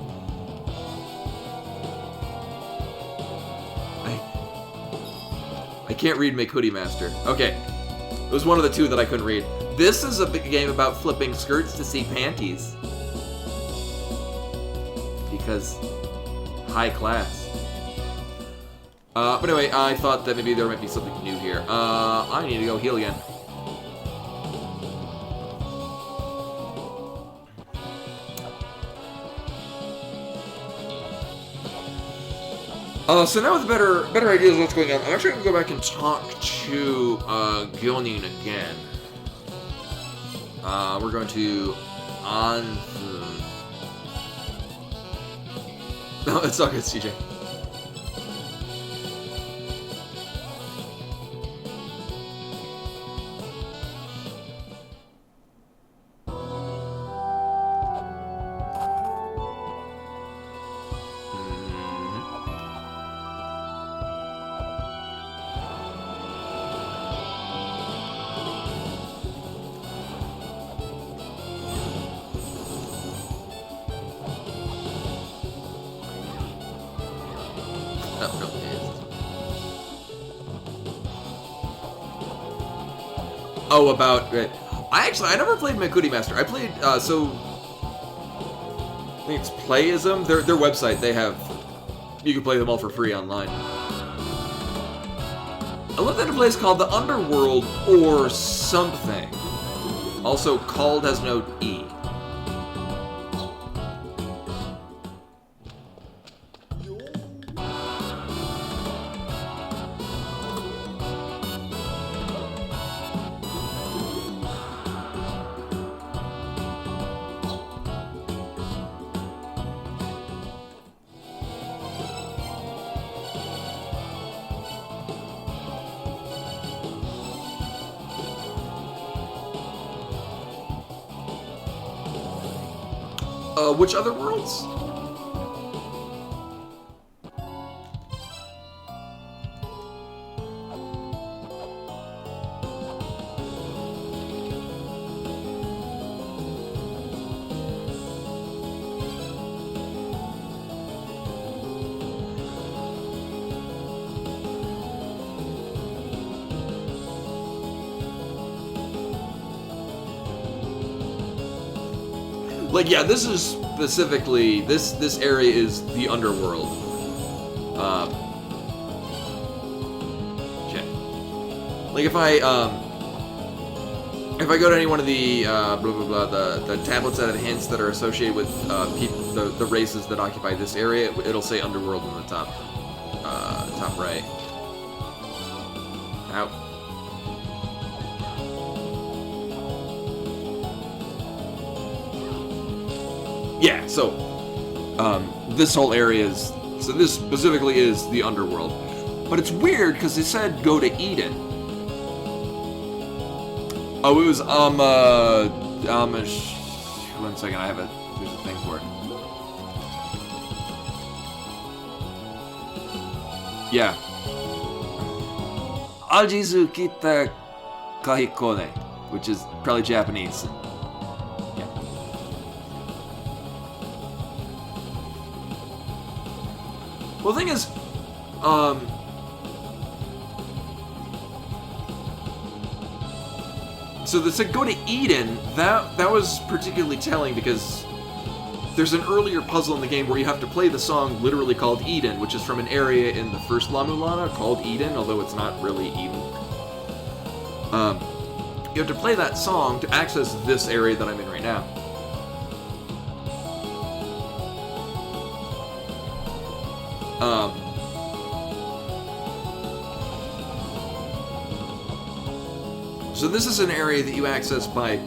I can't read Make Hoodie Master. Okay. It was one of the two that I couldn't read. This is a big game about flipping skirts to see panties. Because high class. But anyway, I thought that maybe there might be something new here. I need to go heal again. So now with better ideas of what's going on, I'm actually going to go back and talk to Gyonin again. We're going to Oannes. No, it's all good, CJ. Oh, about it. I never played Meguri Master. I played I think it's Playism. Their website, they have, you can play them all for free online. I love that a place called the Underworld or something. Also, called has no E. Which other worlds? Like, yeah, this is specifically, this area is the Underworld. Check. Like if I go to any one of the blah blah blah the tablets that have hints that are associated with the races that occupy this area, it'll say Underworld in the top right. Ow. Yeah, so this whole area is this specifically is the Underworld, but it's weird because they said go to Eden. Oh, it was Amish. One second, there's a thing for it. Yeah. Aljizu kita kahikone, which is probably Japanese. Yeah. Well, the thing is, so they said go to Eden. That was particularly telling because there's an earlier puzzle in the game where you have to play the song literally called Eden, which is from an area in the first La-Mulana called Eden, although it's not really Eden. You have to play that song to access this area that I'm in right now. So this is an area that you access by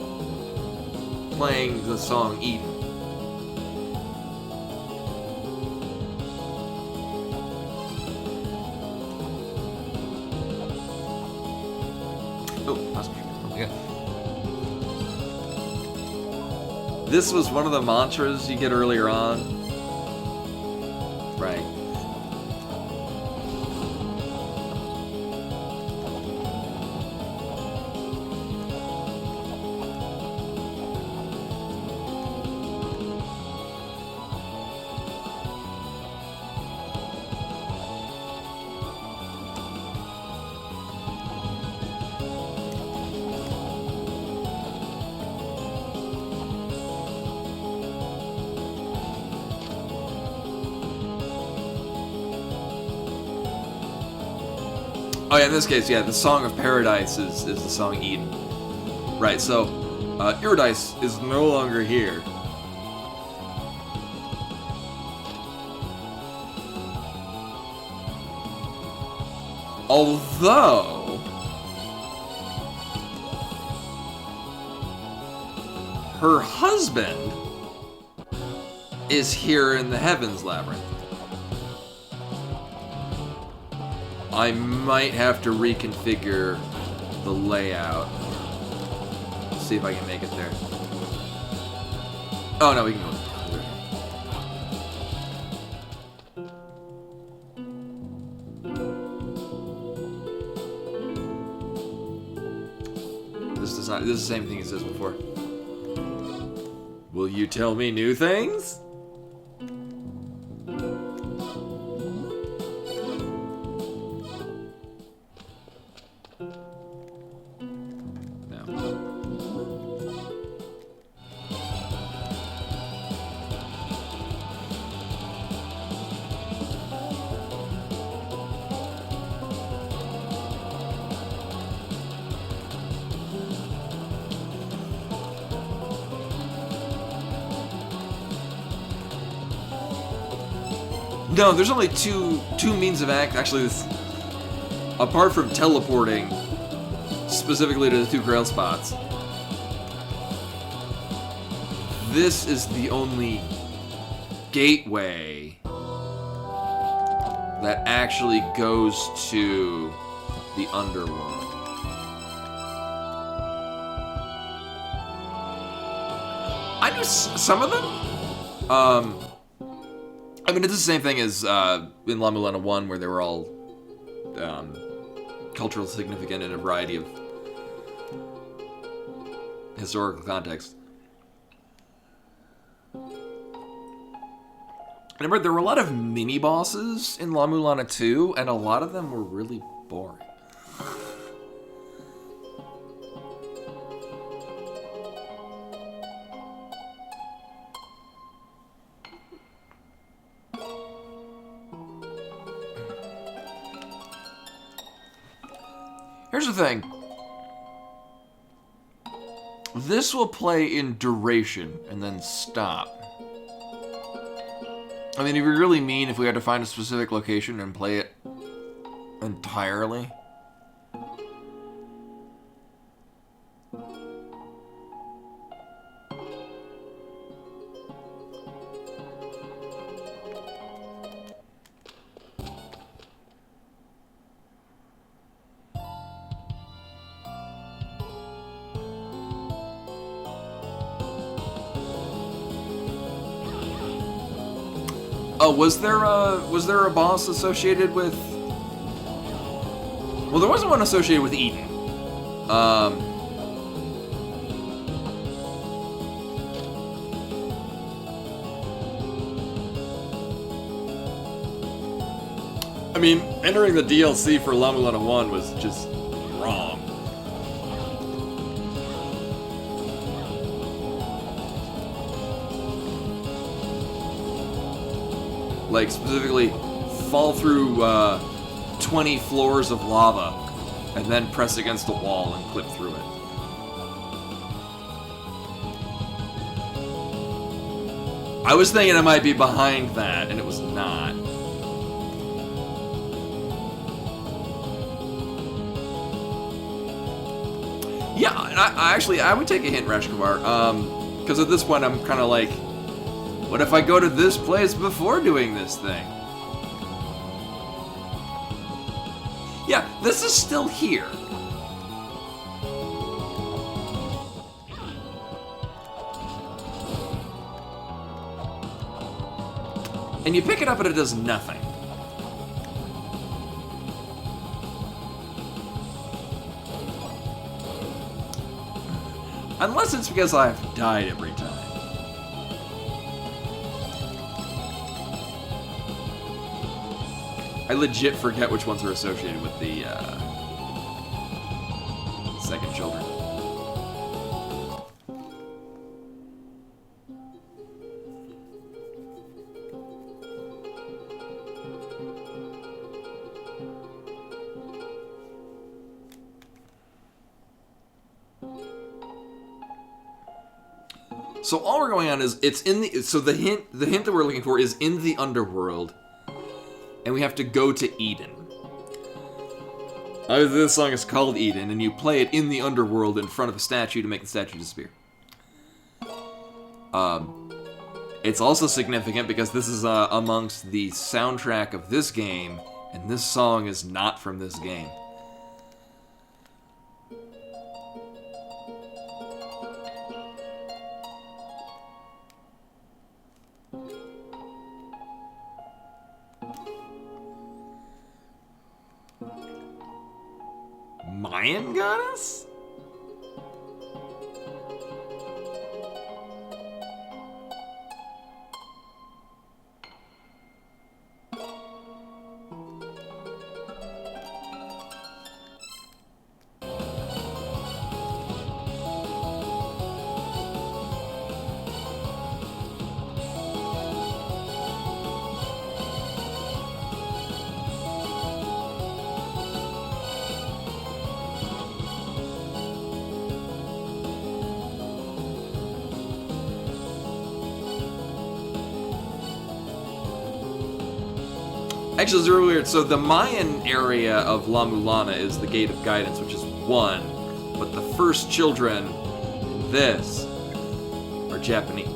playing the song Eden. Oh, that's me. Okay. This was one of the mantras you get earlier on. Right. Oh yeah, in this case, yeah, the Song of Paradise is the song Eden. Right, so, Eurydice is no longer here. Although, her husband is here in the Heavens Labyrinth. I might have to reconfigure the layout. See if I can make it there. Oh no, we can go. This is the same thing it says before. Will you tell me new things? No, there's only two means of actually, apart from teleporting specifically to the two grail spots. This is the only gateway that actually goes to the underworld. I knew some of them. I mean, it's the same thing as in La-Mulana 1, where they were all culturally significant in a variety of historical contexts. I remember there were a lot of mini-bosses in La-Mulana 2, and a lot of them were really boring. here's the thing. This will play in duration and then stop. I mean, it'd be really mean if we had to find a specific location and play it entirely. Oh, was there a boss associated with? Well, there wasn't one associated with Eden. I mean, entering the DLC for La-Mulana 1 was just wrong. Like, specifically, fall through 20 floors of lava and then press against a wall and clip through it. I was thinking I might be behind that, and it was not. Yeah, and I would take a hint, Rashkumar, because at this point I'm kind of like, what if I go to this place before doing this thing? Yeah, this is still here. And you pick it up and it does nothing. Unless it's because I've died every time. I legit forget which ones are associated with the second children. So all we're going on is it's in the the hint that we're looking for is in the underworld. And we have to go to Eden. This song is called Eden, and you play it in the underworld in front of a statue to make the statue disappear. It's also significant because this is amongst the soundtrack of this game, and this song is not from this game. Mayan goddess? Actually, it's really weird. So the Mayan area of La-Mulana is the Gate of Guidance, which is 1, but the first children in this are Japanese.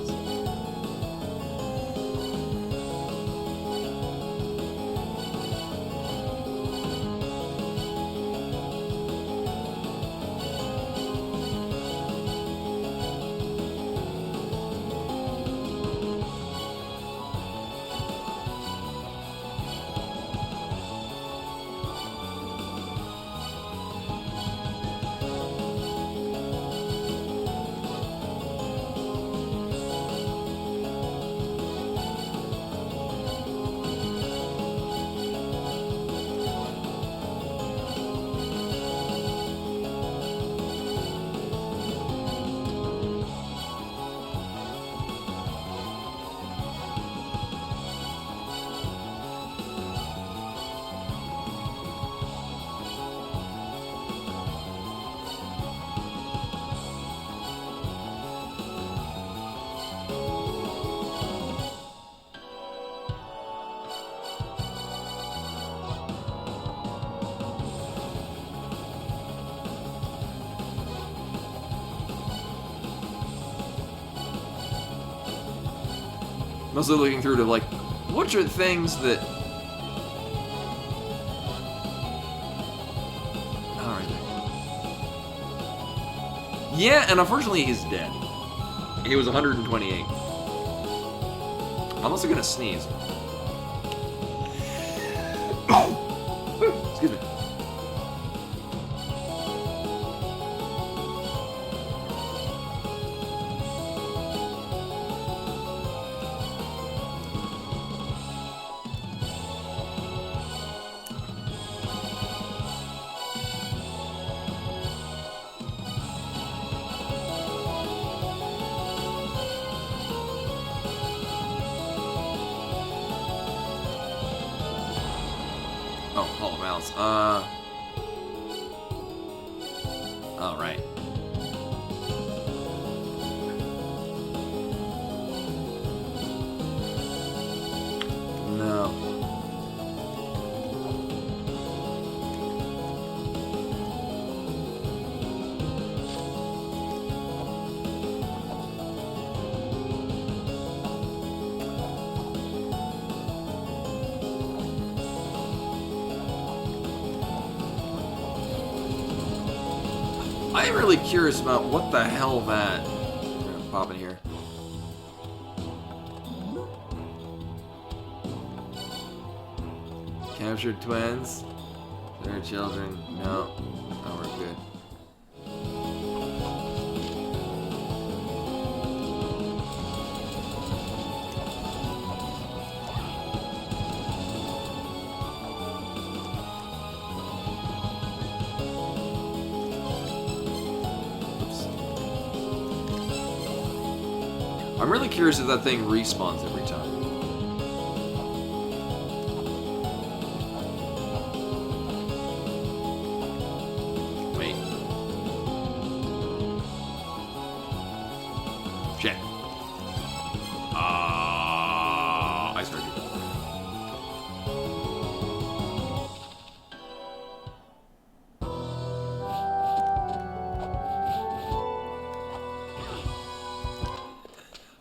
Mostly looking through to, like, which are things that... Alright. Yeah, and unfortunately he's dead. He was 128. I'm also gonna sneeze. Excuse me. Oh, Hollow Mouse. All right. No. I'm really curious about what the hell that... Pop in here. Captured twins? Their children? No. Oh, we're good. I'm really curious if that thing respawns every time. Wait. Shit. I started.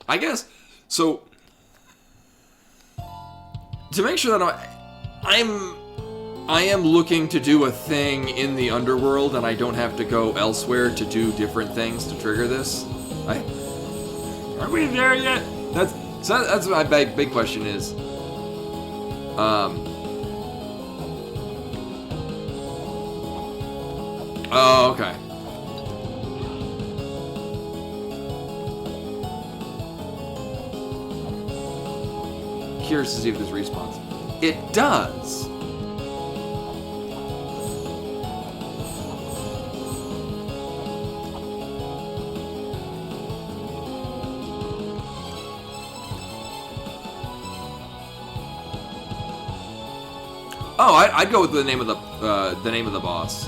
I guess, so, to make sure that I am looking to do a thing in the underworld and I don't have to go elsewhere to do different things to trigger this. Are we there yet? That's my big question is, oh, okay. Curious to see if this respawns. It does. Oh, I'd go with the name of the boss.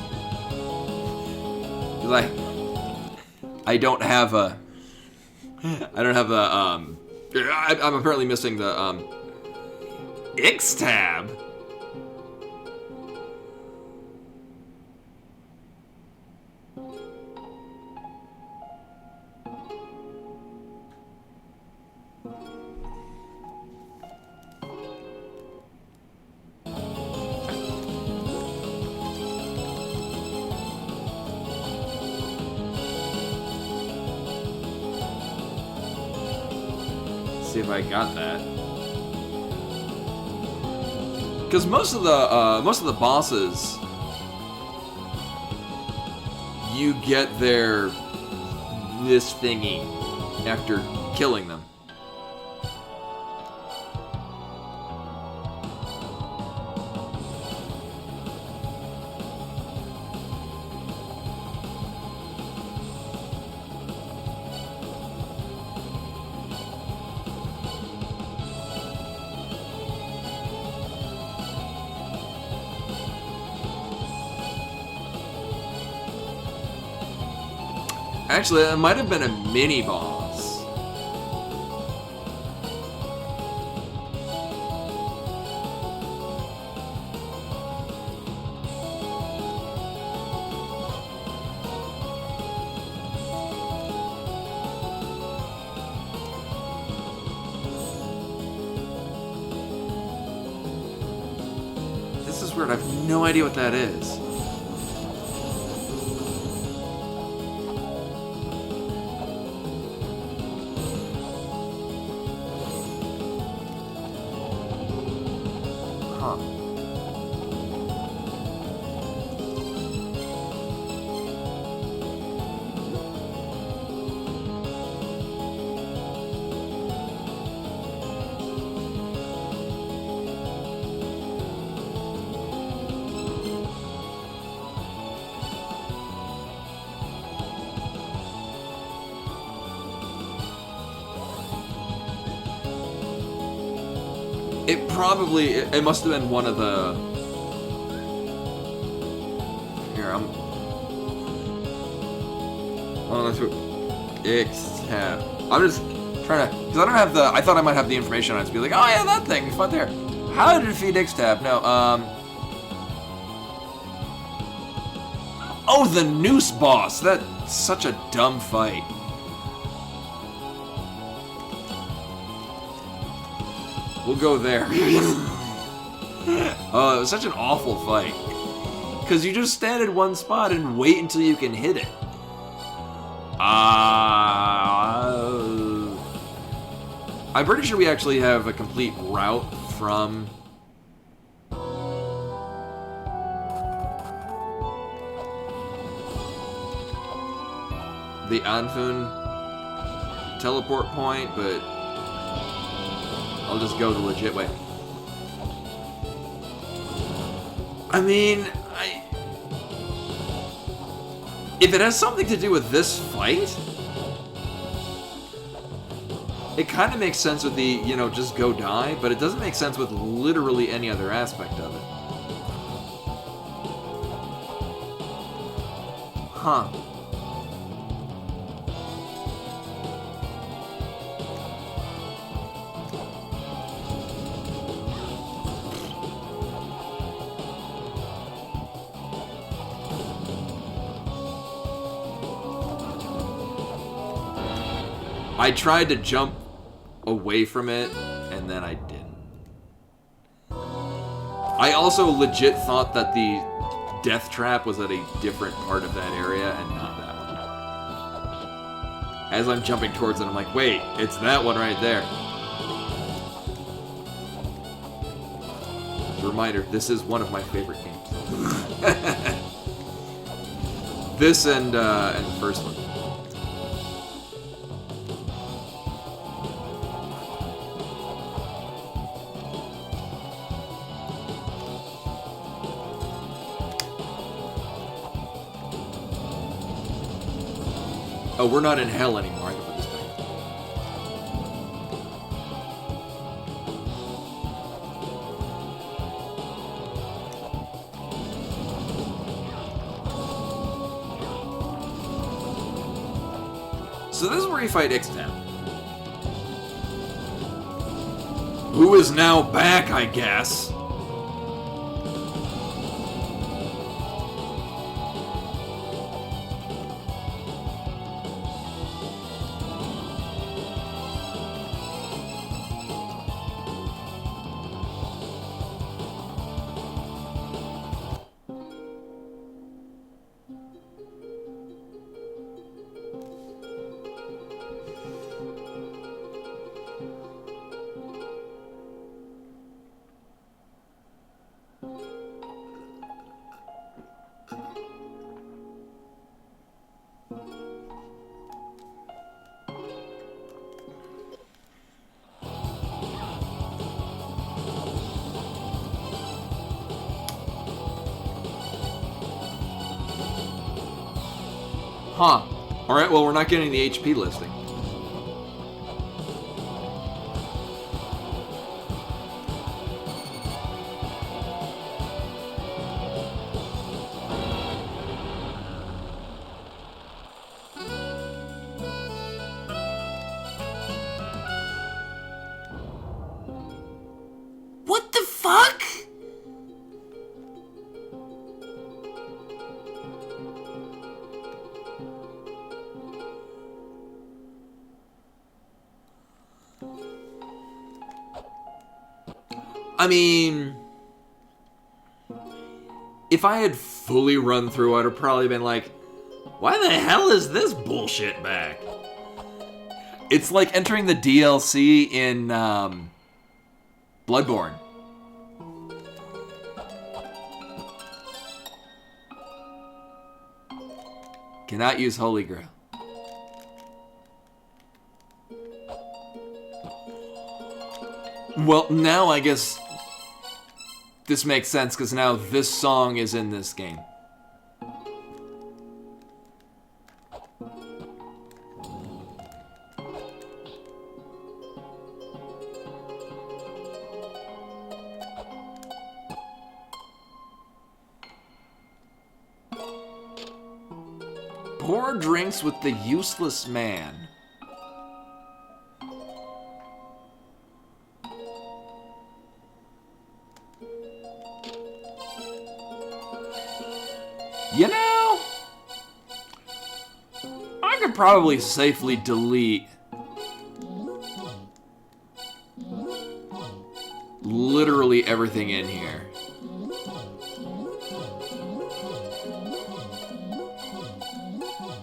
'Cause I don't have a I'm apparently missing the X tab. See if I got that. Because most of the bosses, you get this thingy after killing them. Actually, it might have been a mini boss. weird. I have no idea what that is. Huh. It must have been one of the... Here, Oh, that's what... X-tab. I'm just trying to... Because I don't have the... I thought I might have the information on it to be like, oh yeah, that thing, it's right there. How to defeat X-tab? No, Oh, the Noose boss! That's such a dumb fight. We'll go there. Oh, it was such an awful fight. Because you just stand in one spot and wait until you can hit it. I'm pretty sure we actually have a complete route from... the Anfun teleport point, but... I'll just go the legit way. I mean, if it has something to do with this fight, it kind of makes sense with the, you know, just go die, but it doesn't make sense with literally any other aspect of it. Huh. I tried to jump away from it, and then I didn't. I also legit thought that the death trap was at a different part of that area and not that one. As I'm jumping towards it, I'm like, wait, it's that one right there. As a reminder, this is one of my favorite games. This and the first one. Oh, we're not in hell anymore. I can put this back. So this is where you fight Ixtab, who is now back, I guess. Huh. Alright, well, we're not getting the HP listing. What the fuck? I mean, if I had fully run through, I'd have probably been like, why the hell is this bullshit back? It's like entering the DLC in Bloodborne. Cannot use Holy Grail. Well, now I guess this makes sense, because now this song is in this game. Pour drinks with the useless man. You know, I could probably safely delete literally everything in here.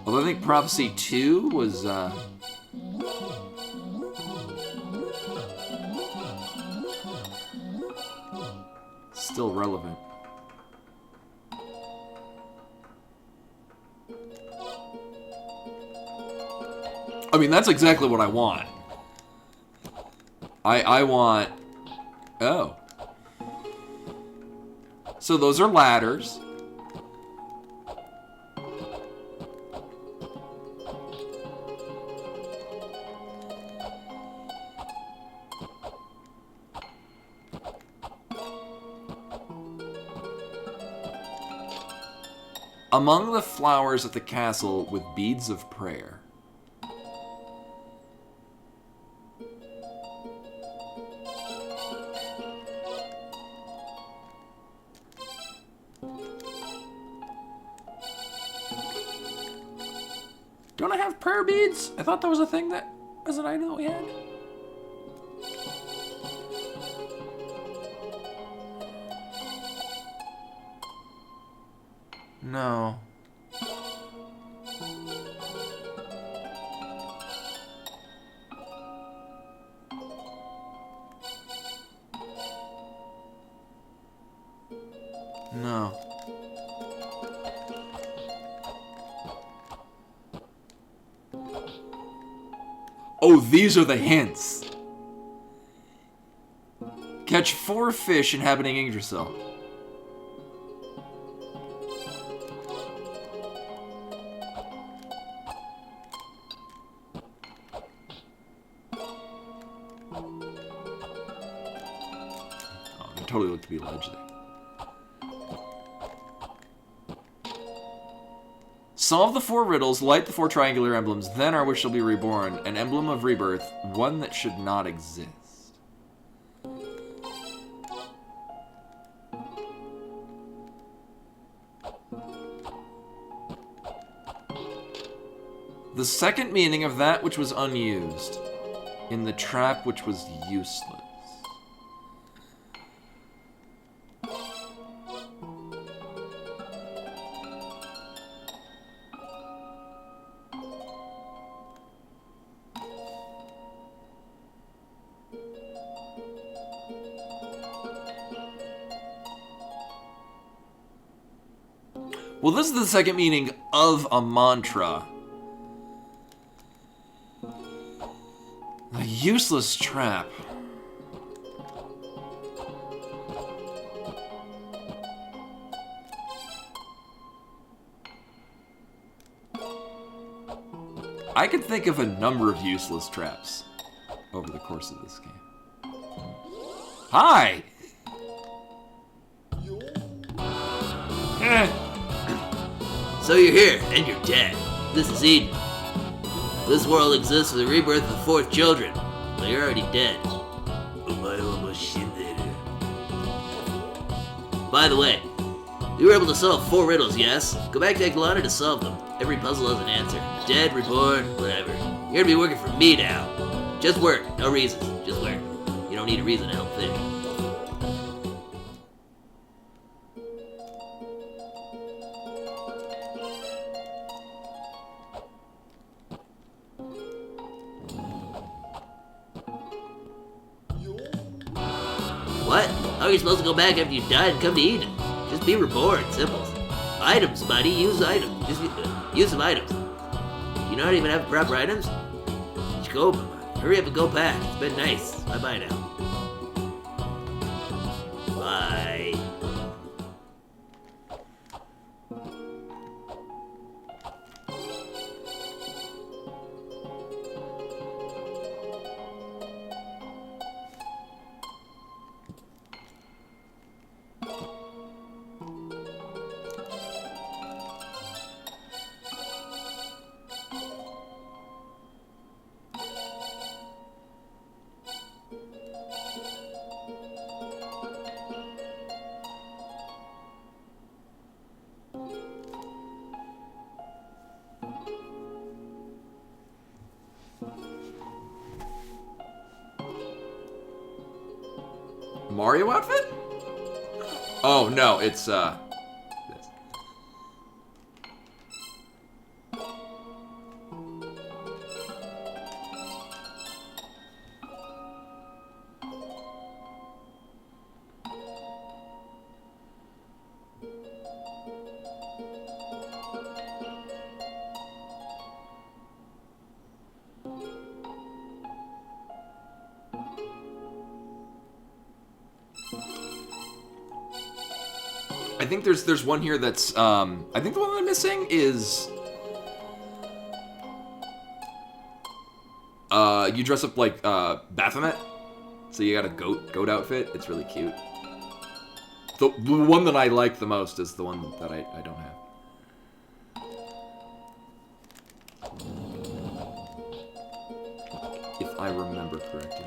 Although I think Prophecy 2 was, still relevant. I mean, that's exactly what I want. I want... Oh. So those are ladders. Among the flowers at the castle with beads of prayer. Don't I have prayer beads? I thought that was a thing that was an item that we had. No. No. Oh, these are the hints. Catch 4 fish inhabiting Yggdrasil. Totally look to be a ledge there. Solve the 4 riddles, light the 4 triangular emblems, then our wish shall be reborn. An emblem of rebirth, one that should not exist. The second meaning of that which was unused, in the trap which was useless. Well, this is the second meaning of a mantra. A useless trap. I could think of a number of useless traps over the course of this game. Hi! So you're here, and you're dead. This is Eden. This world exists for the rebirth of the 4th children. Well, you're already dead. By the way, you were able to solve 4 riddles, yes? Go back to La-Mulana to solve them. Every puzzle has an answer. Dead, reborn, whatever. You're gonna be working for me now. Just work, no reasons. Just work. You don't need a reason to help think. What? How are you supposed to go back after you died and come to Eden? Just be reborn, simple. Items, buddy, use items. Just use some items. You don't even have proper items? Just go, hurry up and go back. It's been nice. Bye-bye now. Bye. Mario outfit? Oh no, it's this. I think there's one here that's I think the one I'm missing is you dress up like Baphomet, so you got a goat outfit. It's really cute. The one that I like the most is the one that I don't have. If I remember correctly.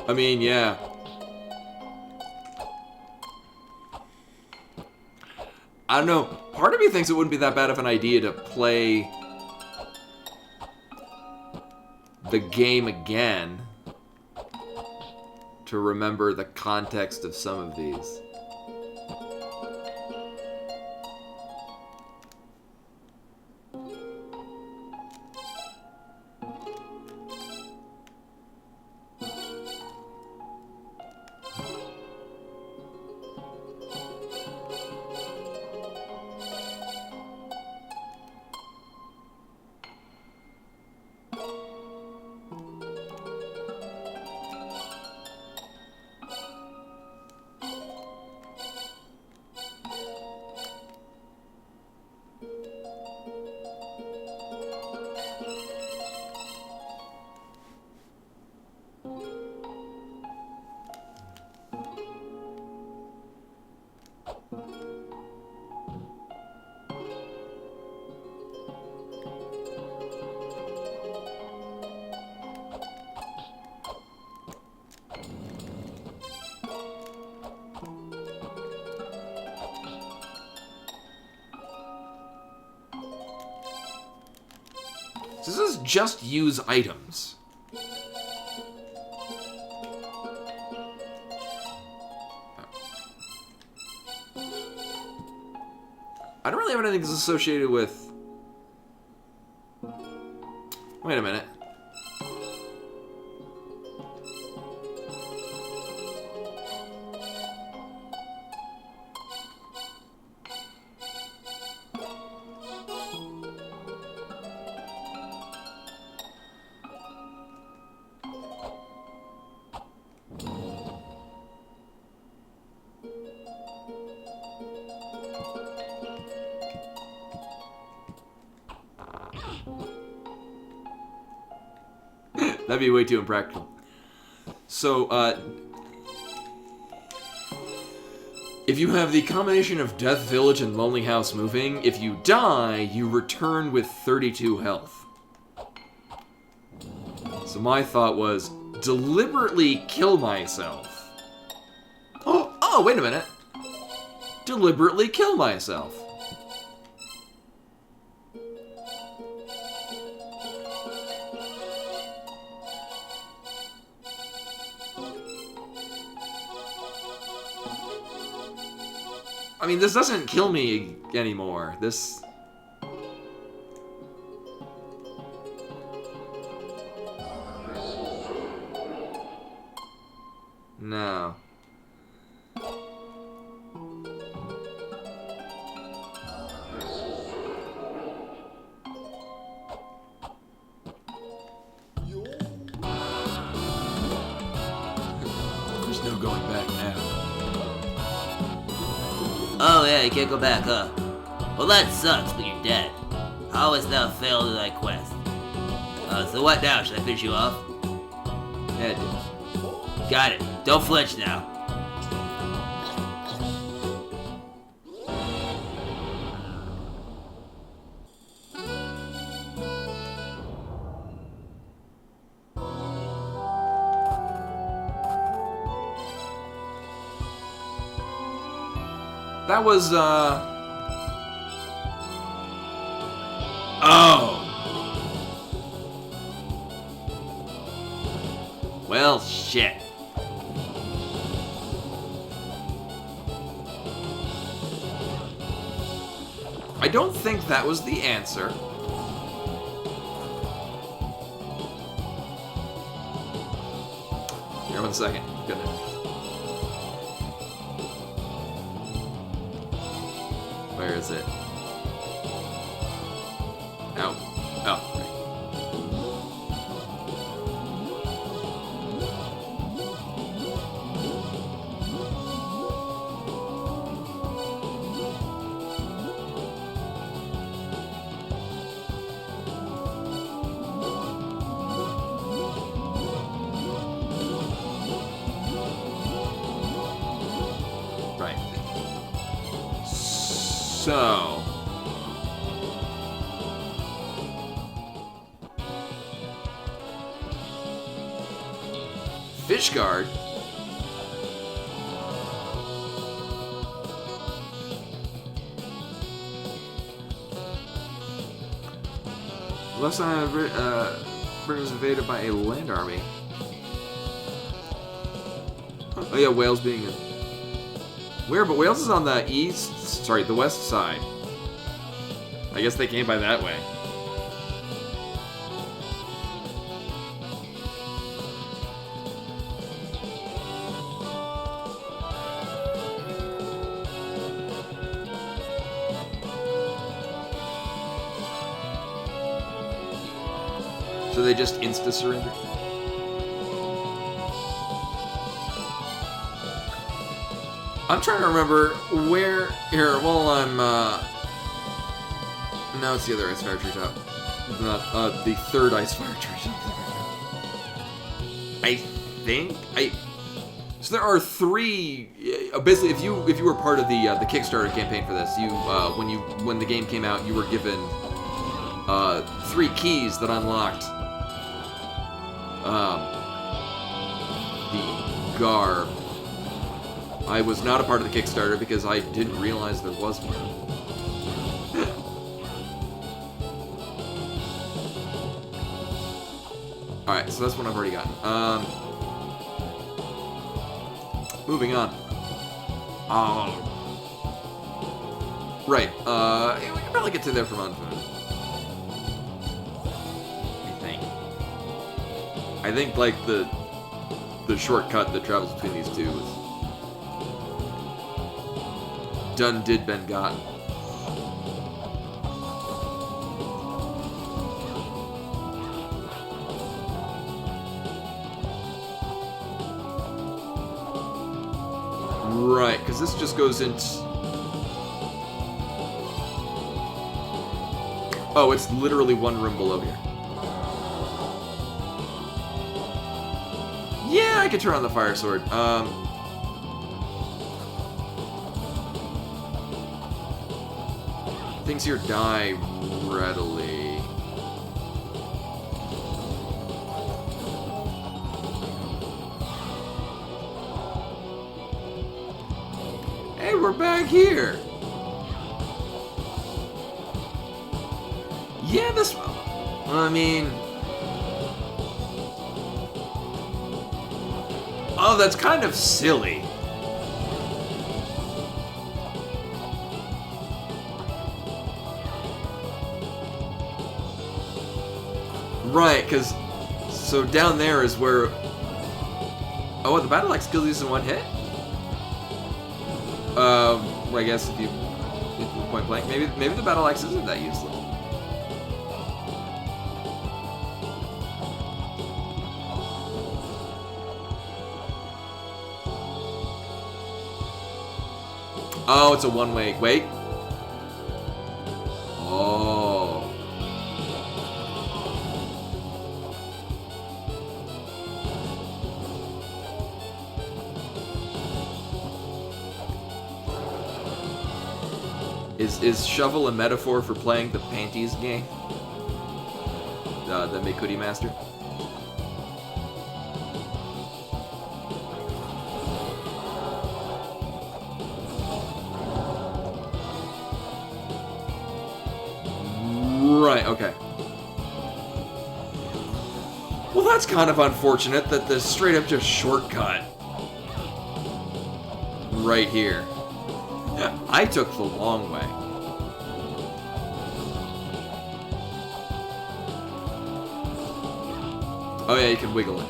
I mean, yeah. I don't know. Part of me thinks it wouldn't be that bad of an idea to play the game again to remember the context of some of these. So this is just use items. I don't really have anything that's associated with... Wait a minute. That'd be way too impractical. So, if you have the combination of Death Village and Lonely House Moving, if you die, you return with 32 health. So my thought was, deliberately kill myself. Oh, wait a minute. Deliberately kill myself. I mean, this doesn't kill me anymore. This... No. There's no going back now. Oh yeah, you can't go back, huh? Well, that sucks, but you're dead. How hast thou failed in thy quest? So what now? Should I finish you off? Yeah, dude. Got it. Don't flinch now. That was, Oh! Well, shit. I don't think that was the answer. Here, 1 second. Goodness. Where is it? Oh. Oh, right. So... Fishguard? Left side of Britain was invaded by a land army. Oh yeah, Wales being in... Where? But Wales is on the east... Sorry, the west side. I guess they came by that way. So they just insta-surrender? I'm trying to remember where... Here, well, I'm, No, it's the other ice fire treetop. Not, the third ice fire treetop. I think... So there are three... Basically, if you were part of the Kickstarter campaign for this, you, when the game came out, you were given, 3 keys that unlocked, the garb. I was not a part of the Kickstarter because I didn't realize there was one. Alright, so that's one I've already gotten. Moving on. Right, we can probably get to there from Unfood. I think, like, the shortcut that travels between these two is... Done, did, been gotten. Right, because this just goes into... Oh, it's literally one room below here. Yeah, I could turn on the fire sword. Things here die readily. Hey, we're back here. Yeah, this... I mean... Oh, that's kind of silly. Right, because so down there is where. Oh, the battle axe kills these in one hit. Well, I guess if you point blank, maybe the battle axe isn't that useless. Oh, it's a one-way. Wait. Oh. Is shovel a metaphor for playing the panties game? The Mekuti Master? Right, okay. Well, that's kind of unfortunate that the straight up just shortcut right here. Yeah, I took the long way. Oh yeah, you can wiggle it.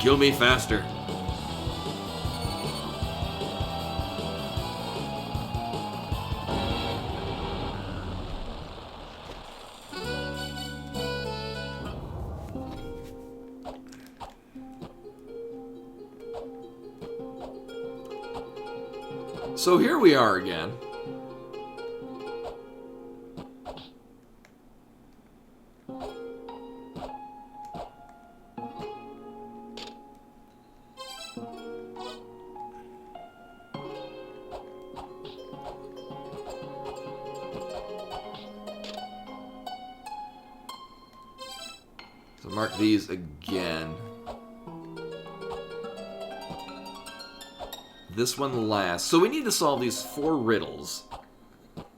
Kill me faster. So here we are again. So mark these again. This one last. So we need to solve these 4 riddles. I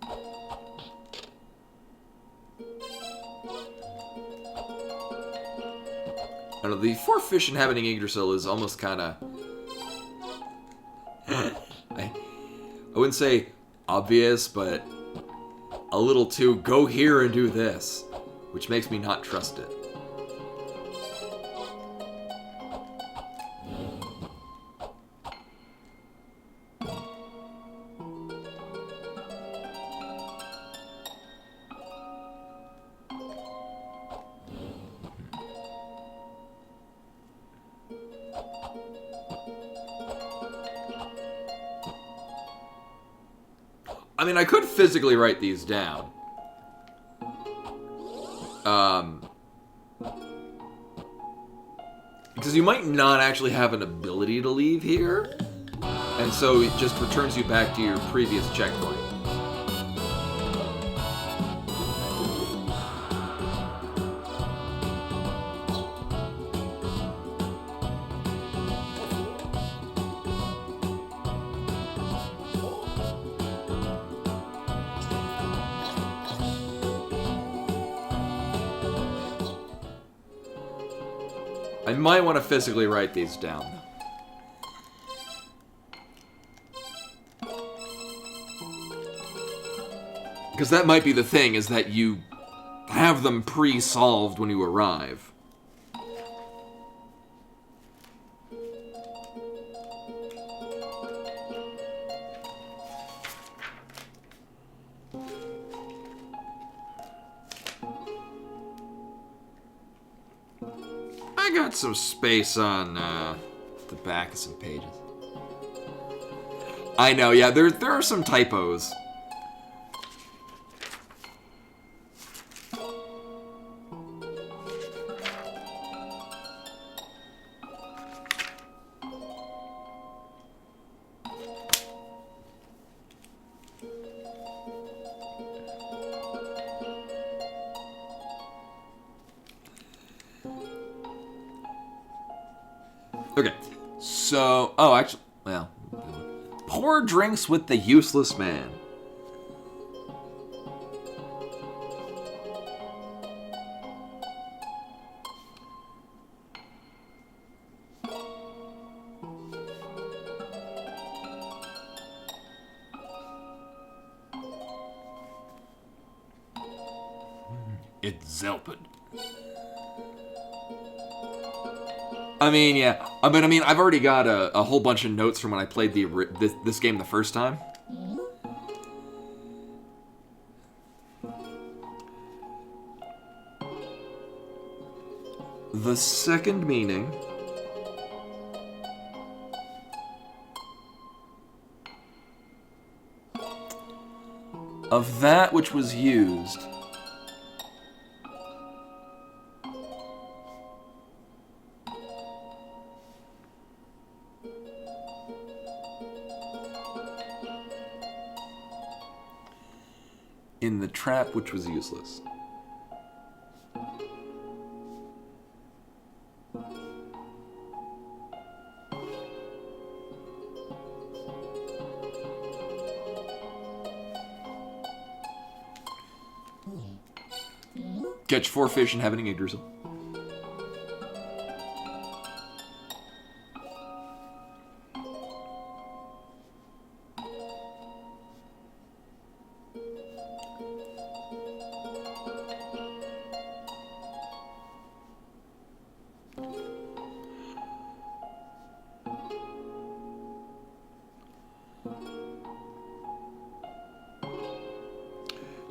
don't know, the 4 fish inhabiting Yggdrasil is almost kind of... I wouldn't say obvious, but a little too go here and do this, which makes me not trust it. I mean, I could physically write these down. Because you might not actually have an ability to leave here. And so it just returns you back to your previous checkpoint. I might want to physically write these down. Because that might be the thing, is that you have them pre-solved when you arrive. I got some space on the back of some pages. I know, yeah, there are some typos. Okay, so... Oh, actually... Well... Pour drinks with the useless man. It's Zelpid. I mean, yeah. But I mean, I've already got a whole bunch of notes from when I played this game the first time. The second meaning of that which was used in the trap which was useless. Catch 4 fish and have an Yggdrasil.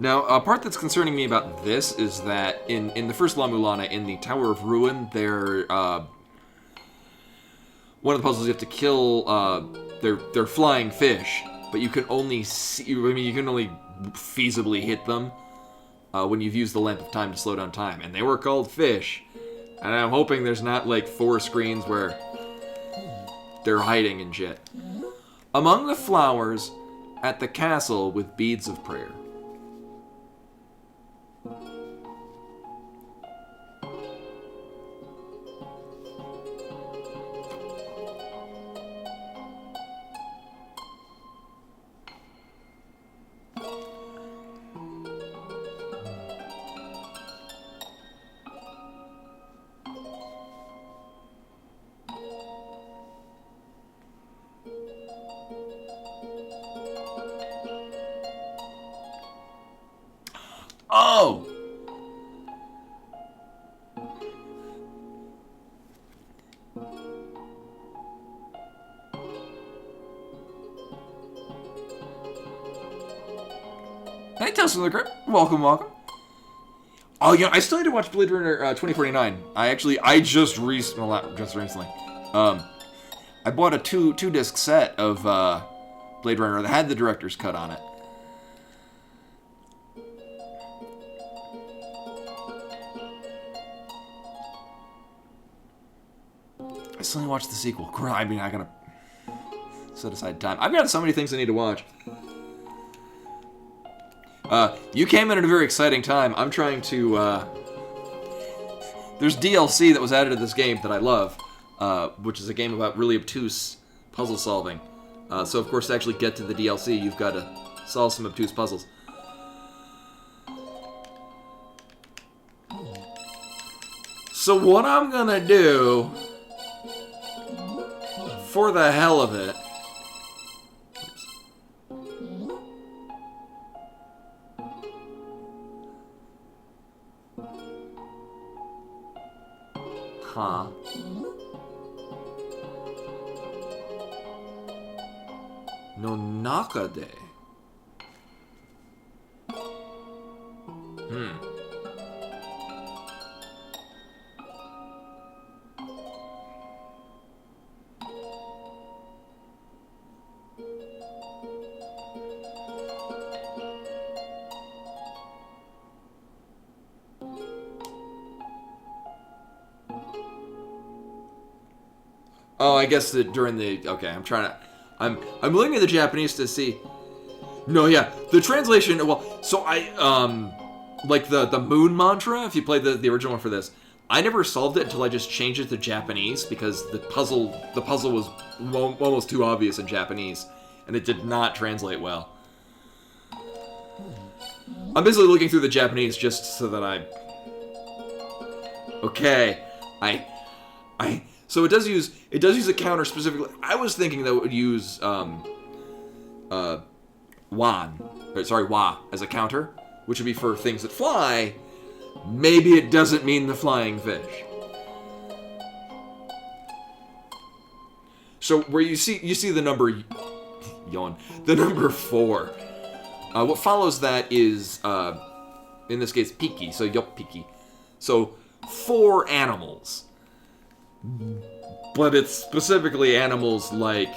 Now, a part that's concerning me about this is that in the first La-Mulana, in the Tower of Ruin, one of the puzzles you have to kill they're flying fish, but you can only you can only feasibly hit them when you've used the Lamp of Time to slow down time, and they were called fish. And I'm hoping there's not like 4 screens where they're hiding and shit. Among the flowers at the castle with beads of prayer. Oh! Hey, Tales from the Crypt. Welcome, welcome. Oh, yeah, I still need to watch Blade Runner 2049. I just recently, I bought a two-disc set of Blade Runner that had the director's cut on it. I still need to watch the sequel. I mean, I gotta set aside time. I've got so many things I need to watch. You came in at a very exciting time. I'm trying to, there's DLC that was added to this game that I love, which is a game about really obtuse puzzle solving. So, of course, to actually get to the DLC, you've got to solve some obtuse puzzles. So what I'm gonna do, for the hell of it, No Nakade. Oh, I guess that during the... Okay, I'm looking at the Japanese to see... No, yeah, the translation... Well, so like the moon mantra, if you played the original one for this, I never solved it until I just changed it to Japanese, because the puzzle was almost too obvious in Japanese, and it did not translate well. I'm basically looking through the Japanese just so that I... Okay, So it does use a counter specifically. I was thinking that it would use wa as a counter, which would be for things that fly, maybe it doesn't mean the flying fish. So where you see the number yawn, the number 4. What follows that is in this case piki, so yup piki. So 4 animals. But it's specifically animals like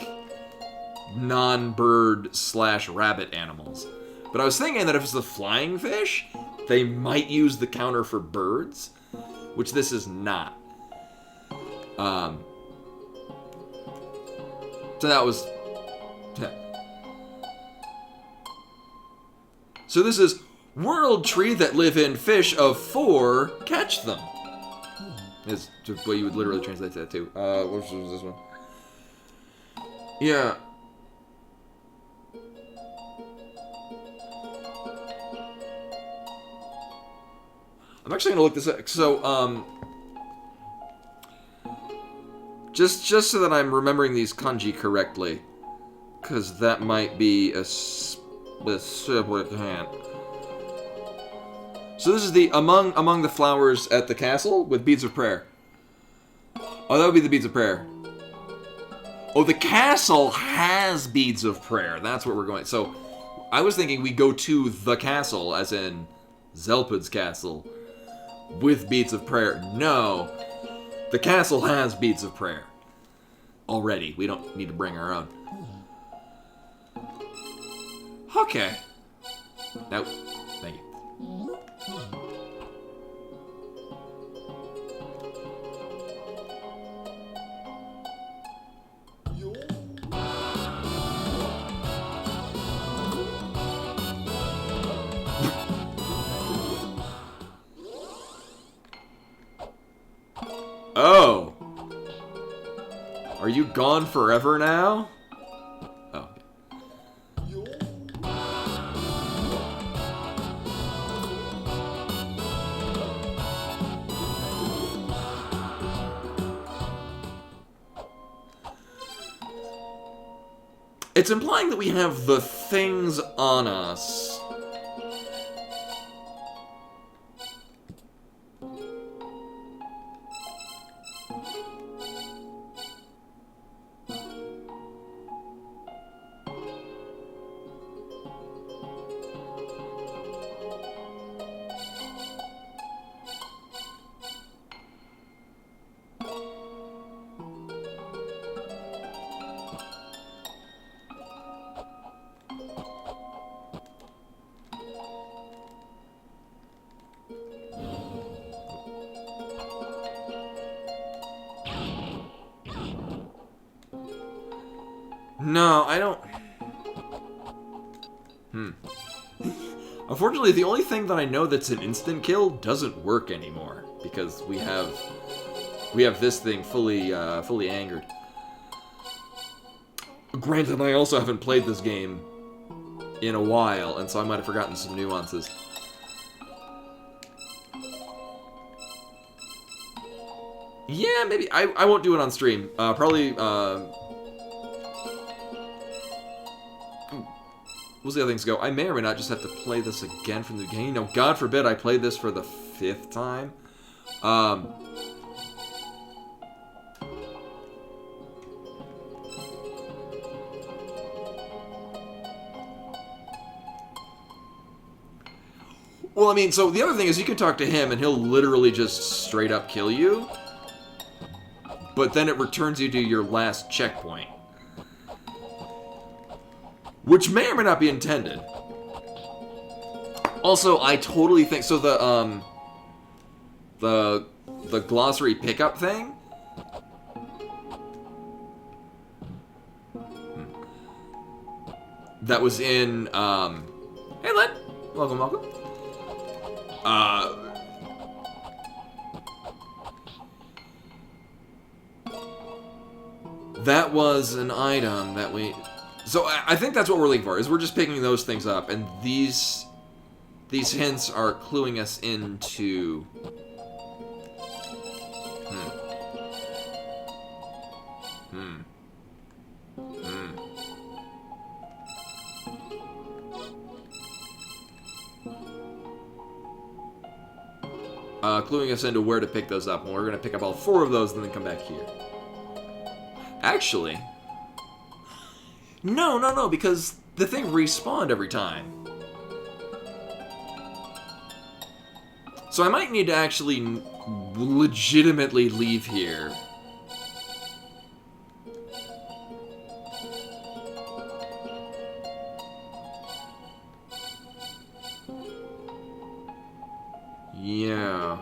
non-bird/rabbit animals. But I was thinking that if it's the flying fish, they might use the counter for birds, which this is not. So that was... So this is world tree that live in fish of 4, catch them. Is what you would literally translate that to. What was this one? Yeah. I'm actually gonna look this up. So, just so that I'm remembering these kanji correctly, because that might be a split hand. So this is the among the flowers at the castle with beads of prayer. Oh, that would be the beads of prayer. Oh, the castle has beads of prayer. That's where we're going. So, I was thinking we go to the castle, as in Zelpud's castle, with beads of prayer. No, the castle has beads of prayer already. We don't need to bring our own. Okay. No, thank you. Oh. Are you gone forever now? Oh. It's implying that we have the things on us. No, I don't... Unfortunately, the only thing that I know that's an instant kill doesn't work anymore, because we have this thing fully angered. Granted, I also haven't played this game in a while, and so I might have forgotten some nuances. Yeah, maybe. I won't do it on stream. Probably, what's the other things go? I may or may not just have to play this again from the beginning. No, God forbid I play this for the 5th time. Well, I mean, so the other thing is you can talk to him and he'll literally just straight up kill you. But then it returns you to your last checkpoint. Which may or may not be intended. Also, I totally think... So the glossary pickup thing... That was in... Hey, Len! Welcome, welcome. That was an item that we... So I think that's what we're looking for, is we're just picking those things up, and these hints are cluing us into... cluing us into where to pick those up. And we're going to pick up all 4 of those and then come back here. Actually... No, because the thing respawned every time. So I might need to actually legitimately leave here. Yeah.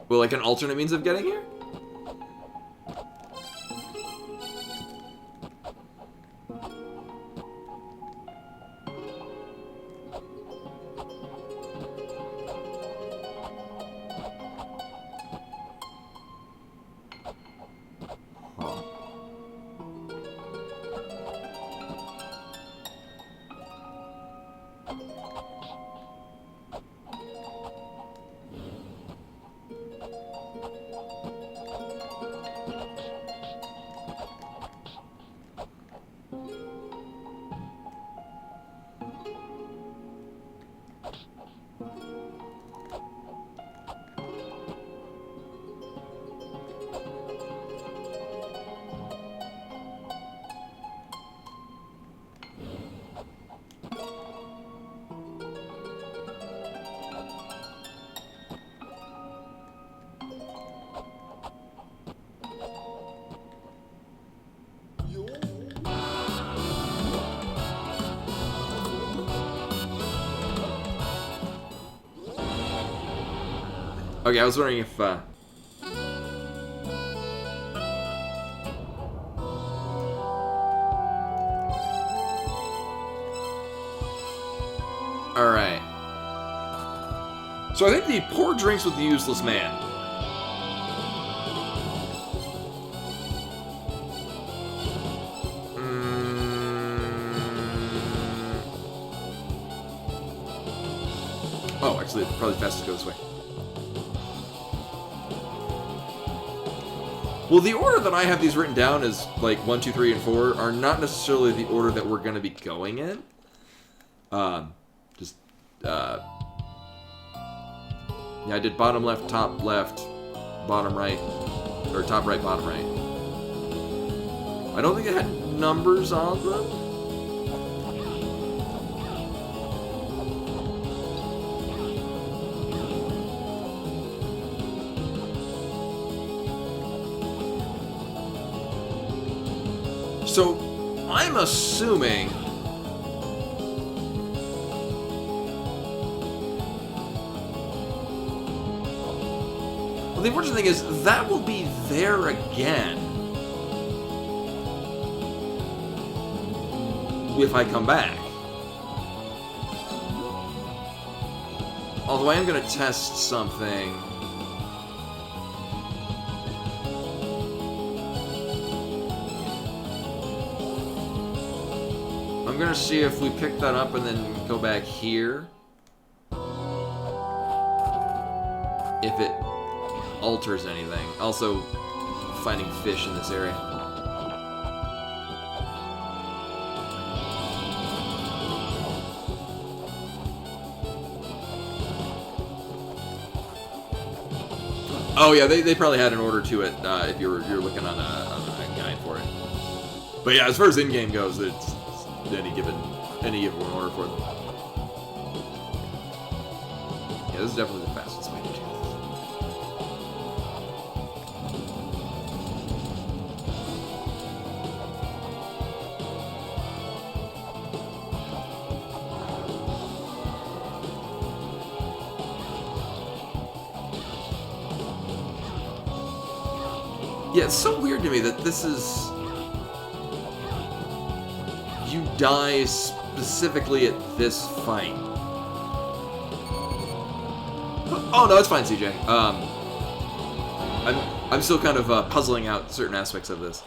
Well, like an alternate means of getting here? Huh. Okay, I was wondering if, Alright. So I think the pour drinks with the useless man. Oh, actually, probably fastest to go this way. Well, the order that I have these written down as, like, 1, 2, 3, and 4 are not necessarily the order that we're going to be going in. Yeah, I did bottom left, bottom right, or top right, bottom right. I don't think it had numbers on them. So, I'm assuming... Well, the unfortunate thing is, that will be there again. If I come back. Although I am going to test something... I'm gonna see if we pick that up and then go back here. If it alters anything. Also, finding fish in this area. Oh yeah, they probably had an order to it if you're looking on a guide for it. But yeah, as far as in-game goes, it's any given order for them. Yeah, this is definitely the fastest way to do this. Yeah, it's so weird to me that this is... You die specifically at this fight. Oh no, it's fine, CJ. I'm still kind of puzzling out certain aspects of this.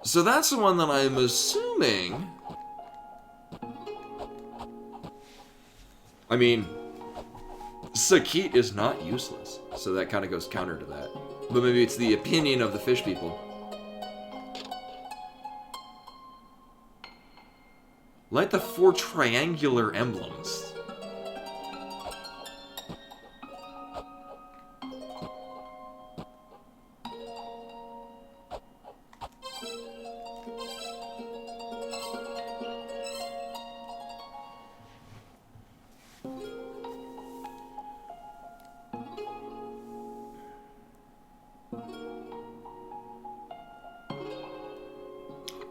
So that's the one that I'm assuming. I mean, Sakit is not useless, so that kind of goes counter to that. But maybe it's the opinion of the fish people. Light the 4 triangular emblems.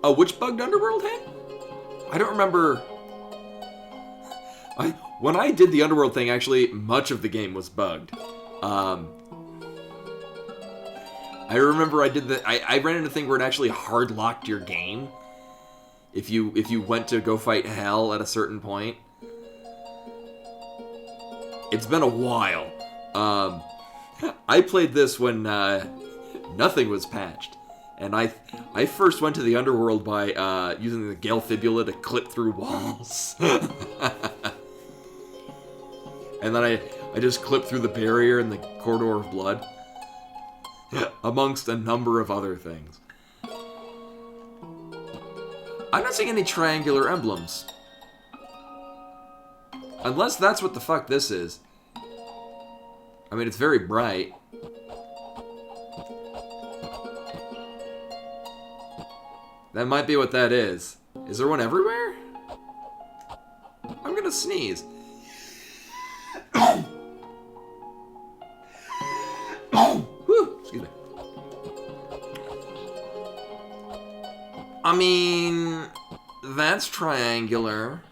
Oh, which bugged Underworld head? I don't remember. When I did the Underworld thing, actually, much of the game was bugged. I remember I did the. I ran into a thing where it actually hard locked your game if you went to go fight Hell at a certain point. It's been a while. I played this when nothing was patched. And I first went to the Underworld by using the Gale Fibula to clip through walls. And then I just clipped through the barrier in the Corridor of Blood. Amongst a number of other things. I'm not seeing any triangular emblems. Unless that's what the fuck this is. I mean, it's very bright. That might be what that is. Is there one everywhere? I'm gonna sneeze. Whew, excuse me. I mean, that's triangular.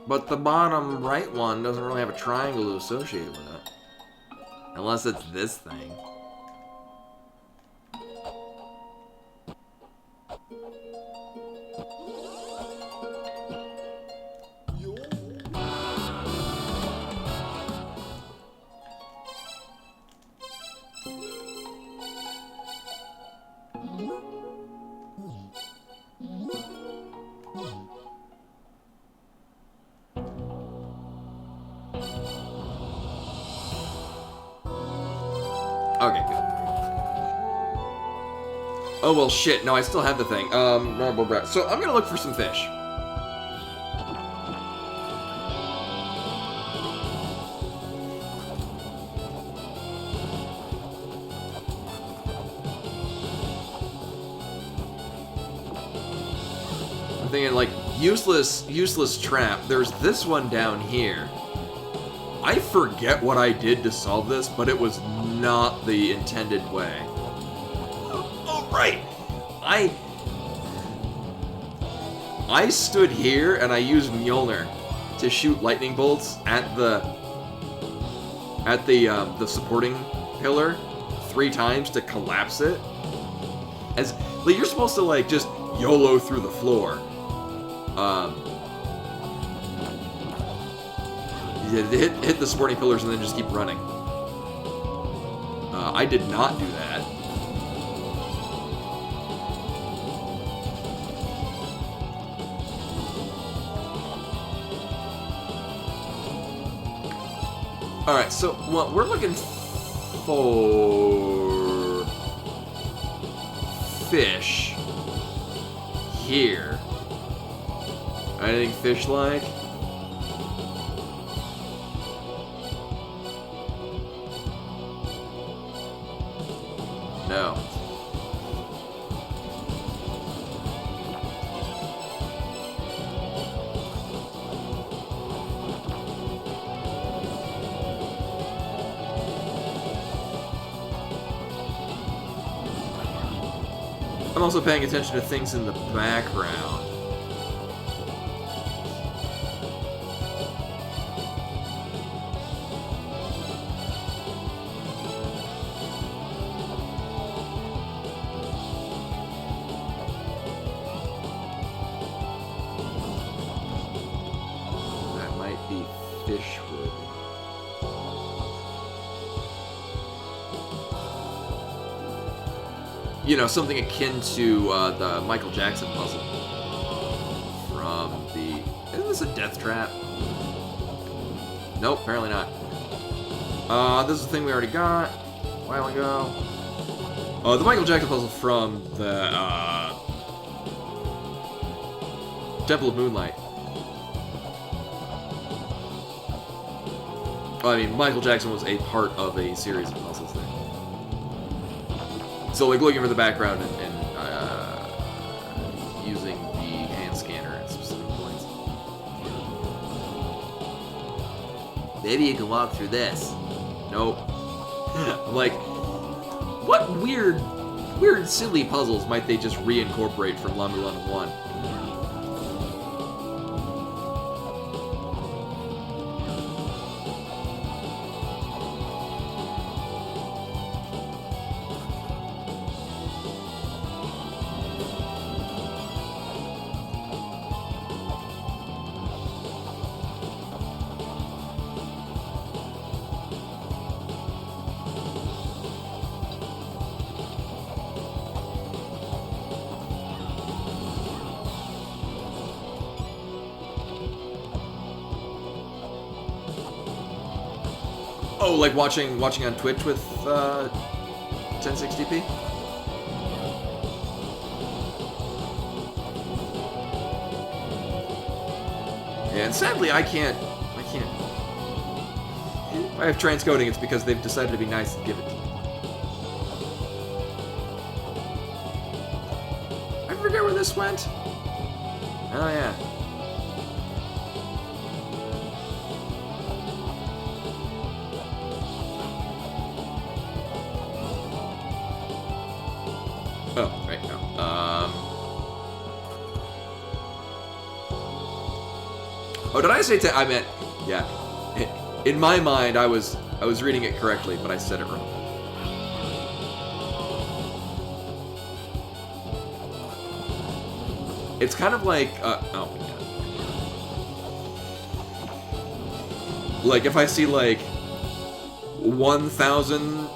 But the bottom right one doesn't really have a triangle associated with it. Unless it's this thing. Okay, good. Oh, well, shit. No, I still have the thing. So I'm gonna look for some fish. I'm thinking, like, useless trap. There's this one down here. I forget what I did to solve this, but it was not the intended way. Oh, right. I stood here and I used Mjolnir to shoot lightning bolts at the supporting pillar 3 times to collapse it. As like, you're supposed to like just YOLO through the floor. Hit the supporting pillars and then just keep running. I did not do that. Alright, so what we're looking for fish here. Anything fish-like? No. I'm also paying attention to things in the background. something akin to the Michael Jackson puzzle from the... Isn't this a death trap? Nope, apparently not. This is the thing we already got a while ago. The Michael Jackson puzzle from the Temple of Moonlight. I mean, Michael Jackson was a part of a series of puzzles there. So, like, looking for the background and using the hand scanner at specific points. Maybe you can walk through this. Nope. I'm like, what weird, silly puzzles might they just reincorporate from La-Mulana 1? Oh, like watching on Twitch with 1060p? Yeah, and sadly I can't. If I have transcoding, it's because they've decided to be nice and give it to me. I forget where this went. Oh yeah. Oh, right now. Oh, did I say I meant, yeah. In my mind, I was reading it correctly, but I said it wrong. It's kind of like, oh my god. Like, if I see, like, 1,000...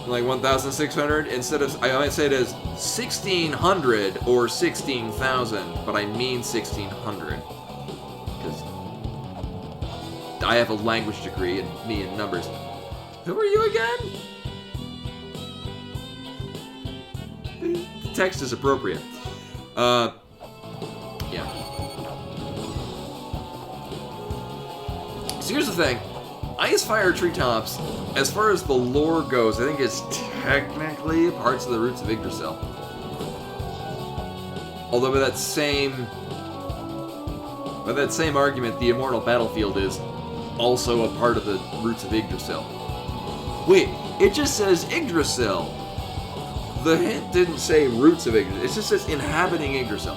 like 1,600, instead of, I might say it as 1,600 or 16,000, but I mean 1,600. Because I have a language degree and me in numbers. Who are you again? The text is appropriate. Yeah. So here's the thing. Ice Fire Treetops, as far as the lore goes, I think it's technically parts of the roots of Yggdrasil. Although by that same argument, the Immortal Battlefield is also a part of the roots of Yggdrasil. Wait, it just says Yggdrasil. The hint didn't say roots of Yggdrasil. It just says inhabiting Yggdrasil.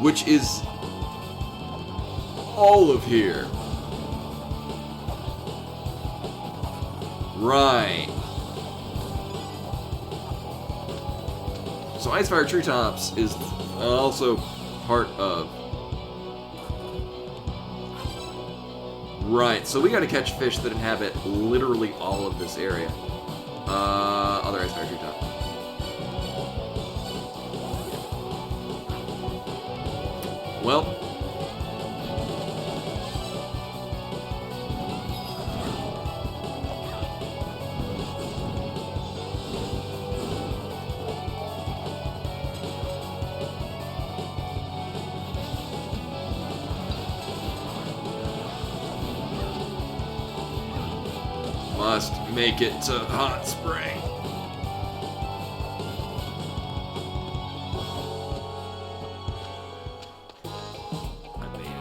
Which is all of here. Right. So Icefire Treetops is also part of... Right, so we gotta catch fish that inhabit literally all of this area. Other Icefire Treetop. Well... must make it to Hot Spring. I made it.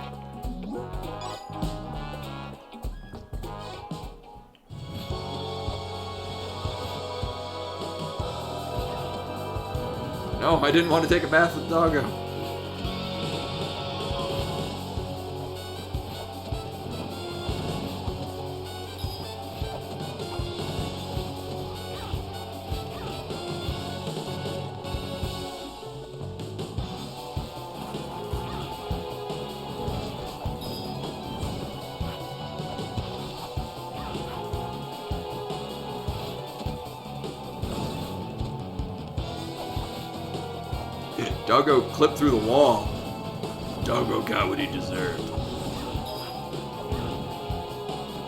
No, I didn't want to take a bath with Doggo. Doggo clipped through the wall. Doggo got what he deserved.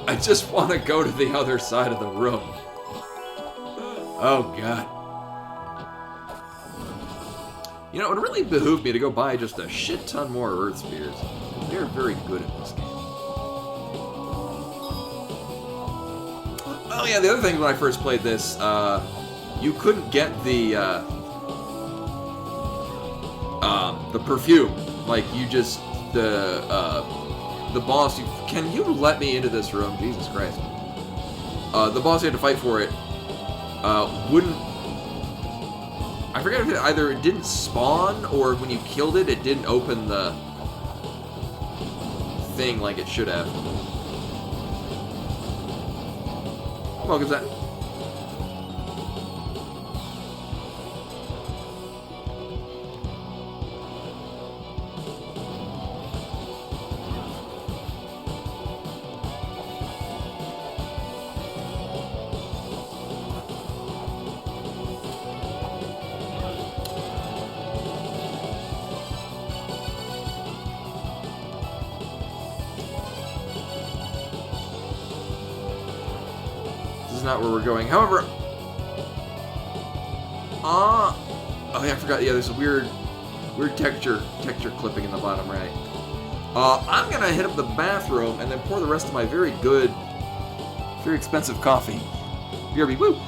I just want to go to the other side of the room. Oh, God. You know, it would really behoove me to go buy just a shit ton more Earth Spears. They're very good at this game. Oh, yeah, the other thing when I first played this, you couldn't get the perfume. Like, you just, the boss, can you let me into this room? Jesus Christ. The boss you had to fight for it, wouldn't, I forget if it didn't spawn, or when you killed it, it didn't open the thing like it should have. Well, because that... not where we're going. However, oh yeah, I forgot. Yeah, there's a weird texture clipping in the bottom right. I'm gonna hit up the bathroom and then pour the rest of my very good, very expensive coffee. BRB, woo!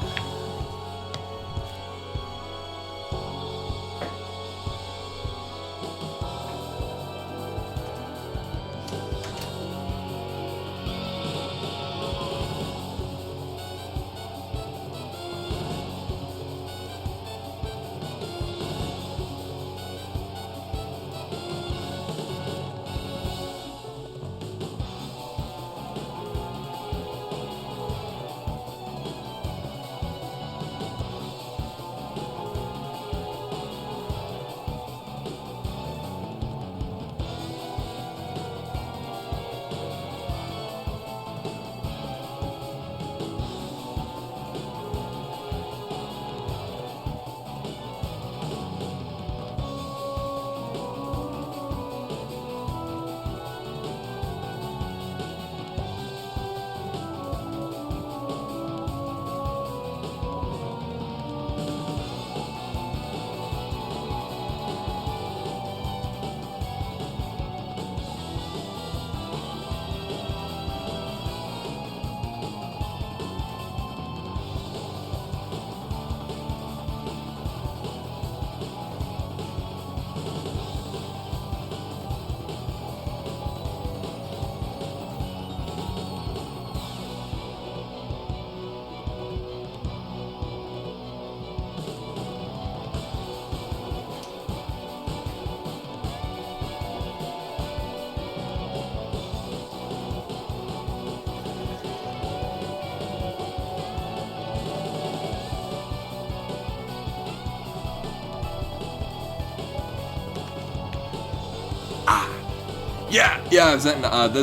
Yeah, there's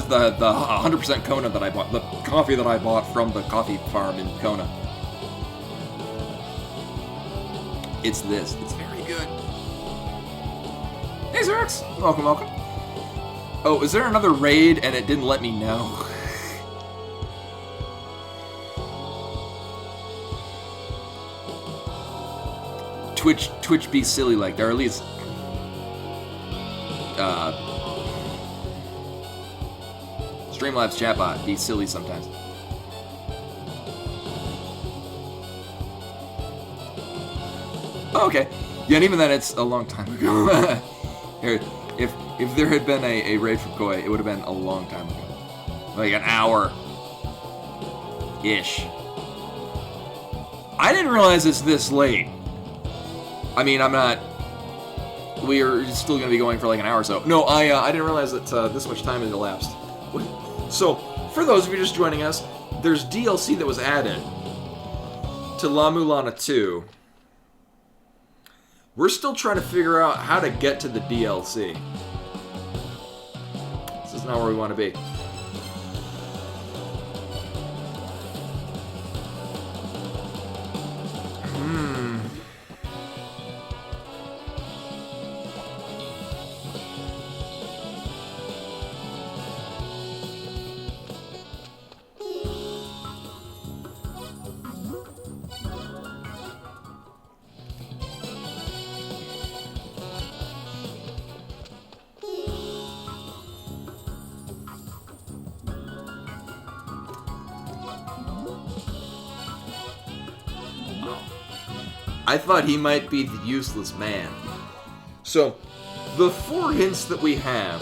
the 100% Kona that I bought, the coffee that I bought from the coffee farm in Kona. It's this. It's very good. Hey, Xerox. Welcome, welcome. Oh, is there another raid and it didn't let me know? Twitch be silly like that, or at least Streamlabs chatbot be silly sometimes. Oh, okay. Yeah, and even then, it's a long time ago. if there had been a raid from Koi, it would have been a long time ago. Like an hour-ish. I didn't realize it's this late. I mean, I'm not... We are still going to be going for like an hour or so. No, I didn't realize that this much time had elapsed. So, for those of you just joining us, there's DLC that was added to La-Mulana 2. We're still trying to figure out how to get to the DLC. This is not where we want to be. I thought he might be the useless man. So, the 4 hints that we have.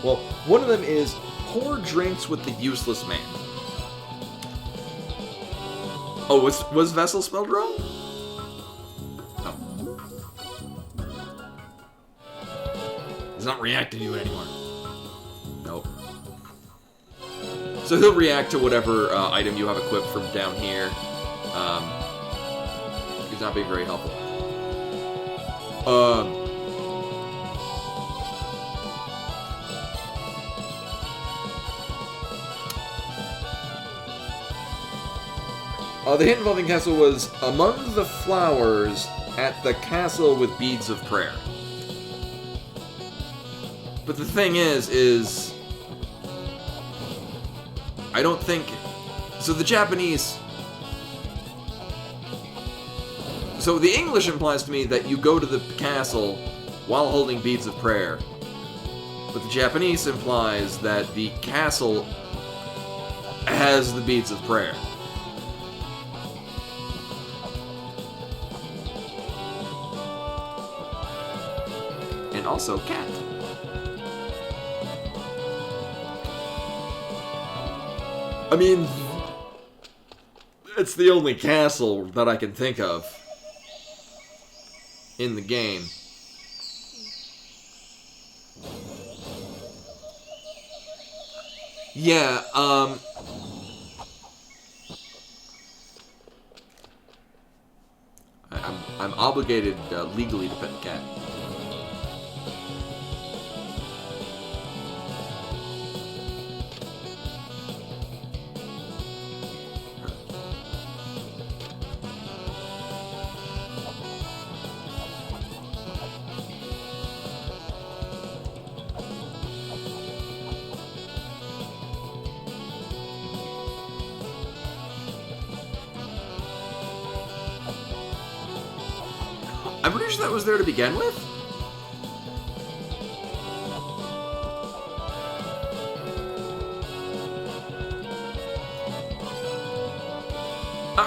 Well, one of them is pour drinks with the useless man. Oh, was vessel spelled wrong? Oh. He's not reacting to it anymore. Nope. So he'll react to whatever item you have equipped from down here. He's not being very helpful. The hint involving castle was among the flowers at the castle with beads of prayer. But the thing is I don't think... So the Japanese... So the English implies to me that you go to the castle while holding beads of prayer. But the Japanese implies that the castle has the beads of prayer. And also cat. I mean, it's the only castle that I can think of in the game. Yeah, I'm obligated legally to pet the cat. I'm pretty sure that was there to begin with.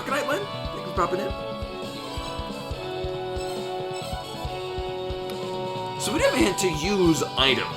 Good night, Lynn. Thank you for popping in. So we do have a hint to use items.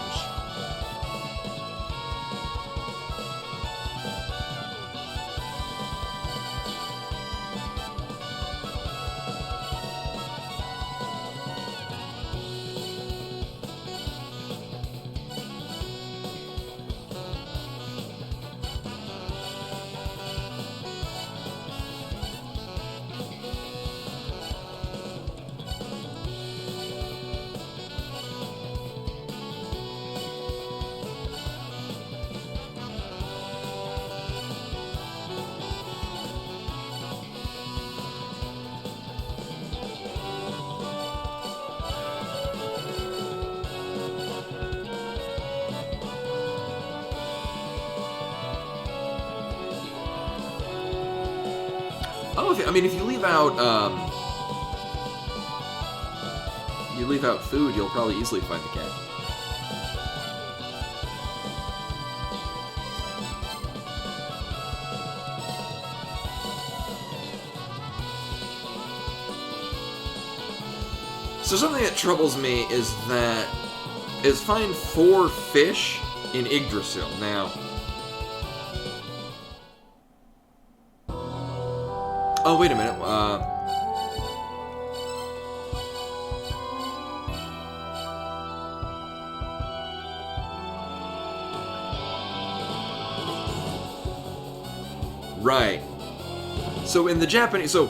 Oh, I mean, if you leave out food, you'll probably easily find the cat. So something that troubles me is find 4 fish in Yggdrasil. Now, oh, wait a minute. Right. So in the Japanese, the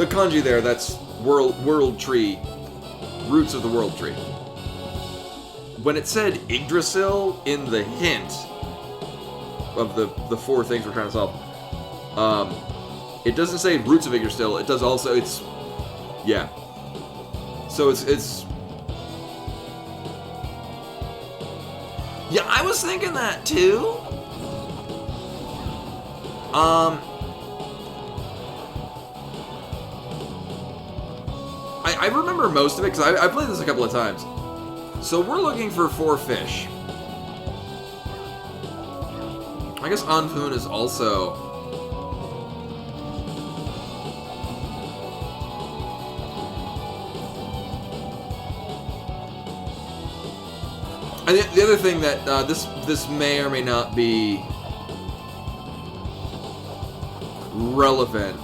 kanji there, that's world tree, roots of the world tree. When it said Yggdrasil in the hint of the 4 things we're trying to solve, it doesn't say roots of Yggdrasil. It does also. Yeah. So it's. Yeah, I was thinking that too. I remember most of it, because I played this a couple of times. So we're looking for 4 fish. I guess Anfun is also... And the other thing that this may or may not be relevant,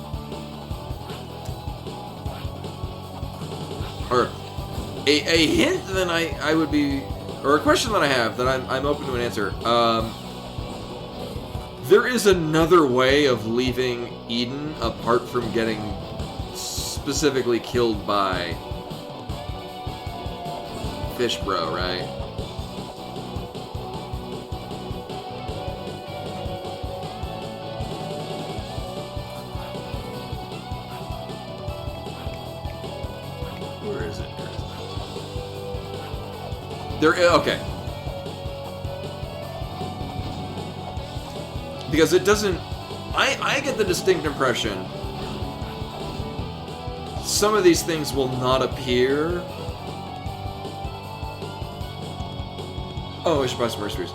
or a hint that I would be, or a question that I have that I'm open to an answer. There is another way of leaving Eden apart from getting specifically killed by Fish Bro, right? Okay. Because it doesn't... I get the distinct impression some of these things will not appear... Oh, I should buy some mercenaries.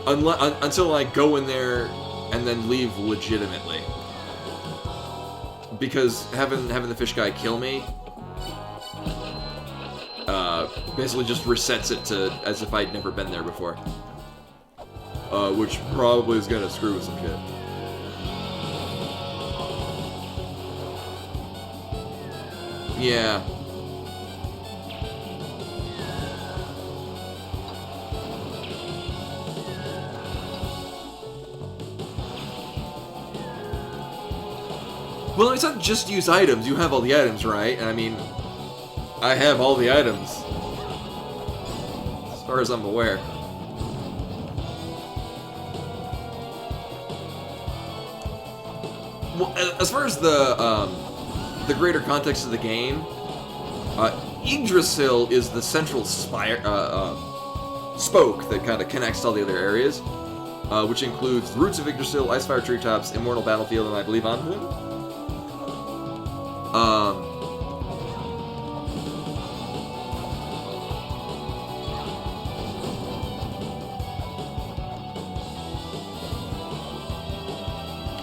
Until I go in there and then leave legitimately. Because having the fish guy kill me... basically just resets it to as if I'd never been there before. Which probably is gonna screw with some shit. Yeah. Well, it's not just use items. You have all the items, right? And I mean, I have all the items. As far as I'm aware. Well, as far as the greater context of the game, Yggdrasil is the central spoke that kind of connects to all the other areas, which includes the roots of Yggdrasil, Icefire Treetops, Immortal Battlefield, and I believe Anhun.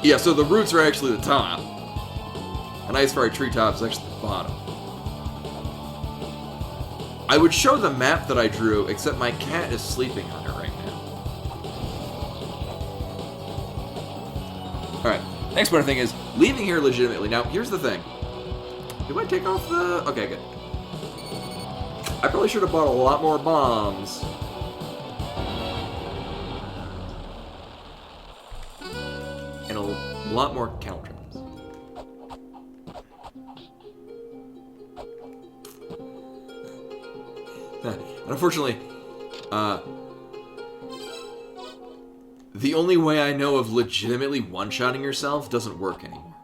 Yeah, so the roots are actually the top, and Icefire Treetops is actually the bottom. I would show the map that I drew, except my cat is sleeping on it right now. Alright, next important thing is leaving here legitimately. Now, here's the thing. Do I take off the... Okay, good. I probably should have bought a lot more bombs. And a lot more caltrops. Unfortunately, the only way I know of legitimately one-shotting yourself doesn't work anymore.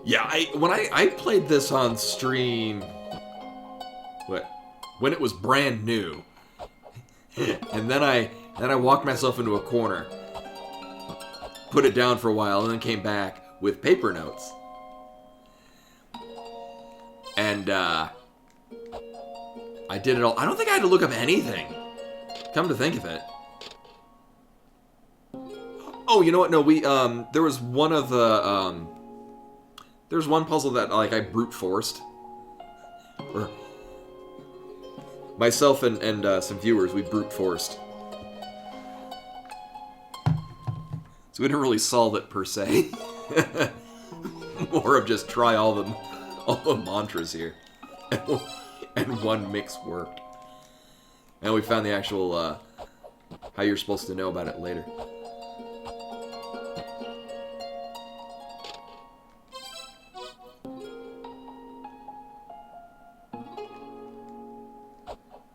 Yeah, when I played this on stream, when it was brand new, and then I walked myself into a corner, put it down for a while, and then came back with paper notes. And I did it all. I don't think I had to look up anything. Come to think of it. Oh, you know what? No, there was one of the there was one puzzle that like I brute forced. Or myself and some viewers, we brute forced. So we didn't really solve it per se. More of just try all the mantras here. And one mix worked. And we found the actual how you're supposed to know about it later.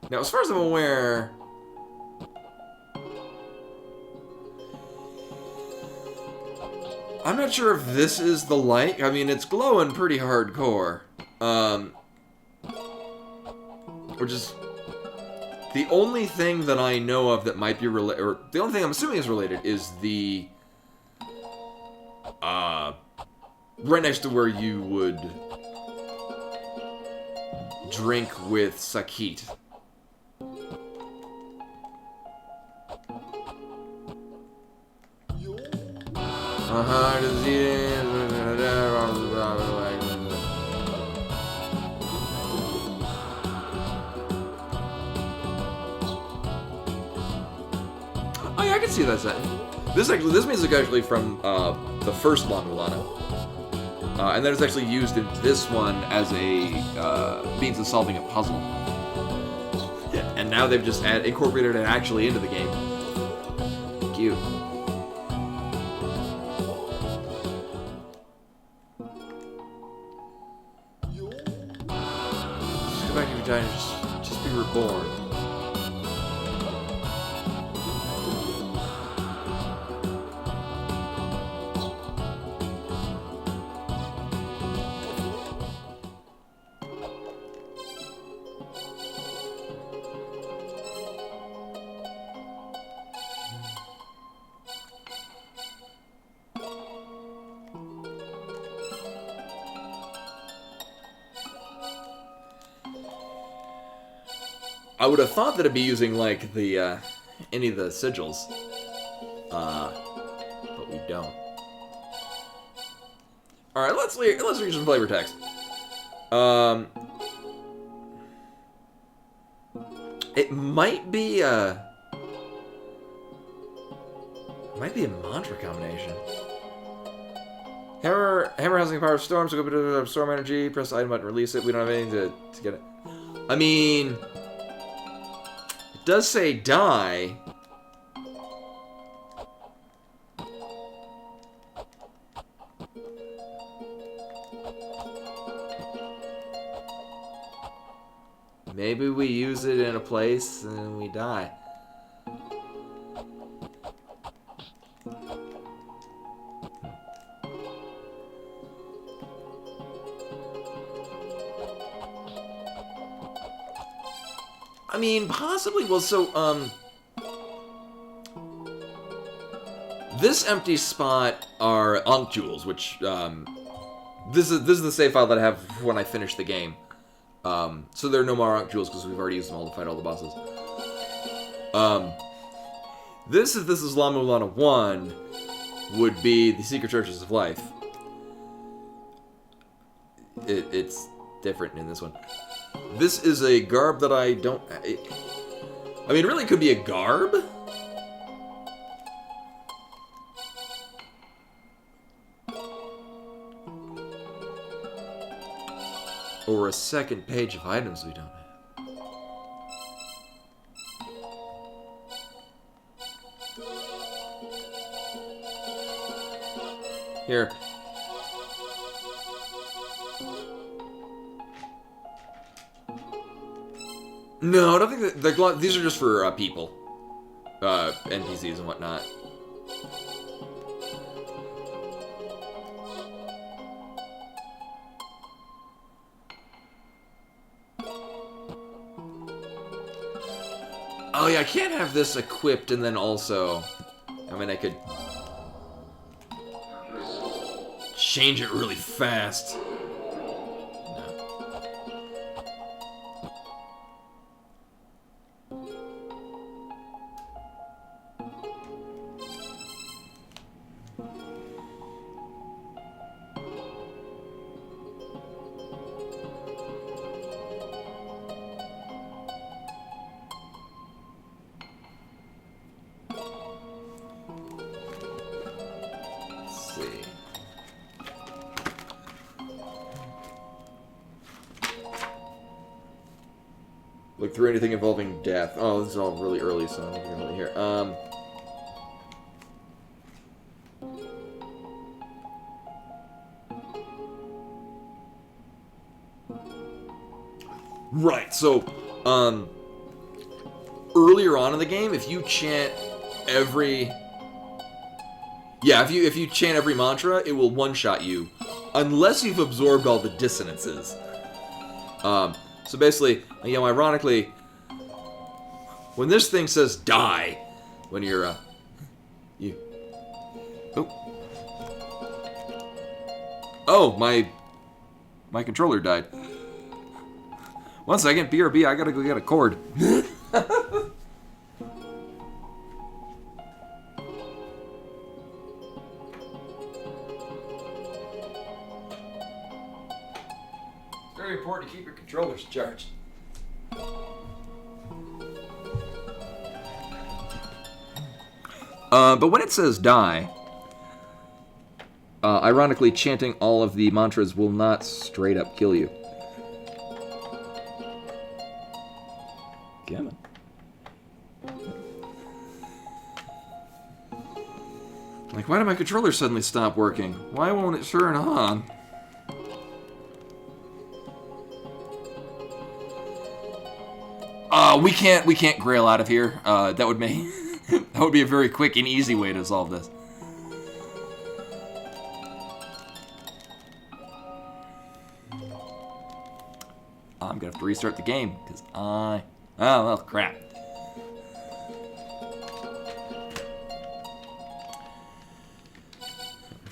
Now, as far as I'm aware, I'm not sure if this is the light. I mean, it's glowing pretty hardcore. Which is The only thing that I know of that might be related, or the only thing I'm assuming is related, is the right next to where you would drink with Sakit. Oh yeah, I can see that set. This music is actually from the first La-Mulana. And then it's actually used in this one as a means of solving a puzzle. Yeah, and now they've just incorporated it actually into the game. Cute. Just go back to your vagina, just be reborn. I would have thought that it'd be using like the any of the sigils, but we don't. All right, let's read some flavor text. It might be a mantra combination. Hammer has the power of storm, so go to storm energy. Press the item button, release it. We don't have anything to get it. I mean. It does say die. Maybe we use it in a place and we die. I mean, possibly. Well, so, this empty spot are Ankh Jewels, which, this is the save file that I have when I finish the game. So there are no more Ankh Jewels because we've already used them all to fight all the bosses. This, if this is La-Mulana 1, would be the Secret Churches of Life. It's different in this one. This is a garb that I don't... I mean, it really could be a garb? Or a second page of items we don't have. Here. No, I don't think that these are just for people, NPCs and whatnot. Oh yeah, I can't have this equipped and then also, I mean, I could change it really fast. Look through anything involving death. Oh, this is all really early, so I'm not really here. Right, so, earlier on in the game, if you chant every... Yeah, if you chant every mantra, it will one-shot you, unless you've absorbed all the dissonances. So basically, you know, ironically, When this thing says die, when you're, you... Oh. Oh, my controller died. 1 second, BRB, I gotta go get a cord. Very important to keep your controllers charged. But when it says die, ironically, chanting all of the mantras will not straight up kill you. Come on. Like, why did my controller suddenly stop working? Why won't it turn on? We can't grail out of here. That would make that would be a very quick and easy way to solve this. I'm gonna have to restart the game because oh well, crap.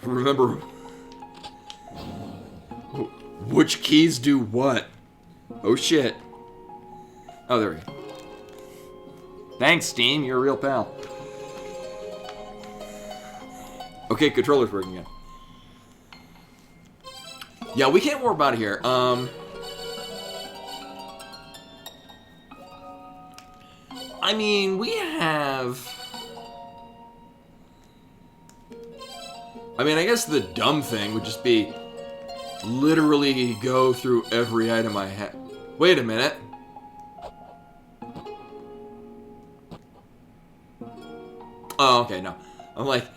Remember which keys do what? Oh shit. Oh, there we go. Thanks, Steam. You're a real pal. Okay, controller's working again. Yeah, we can't warp out of here. I mean, we have... I mean, I guess the dumb thing would just be literally go through every item I have. Wait a minute. Oh, okay, no. I'm like...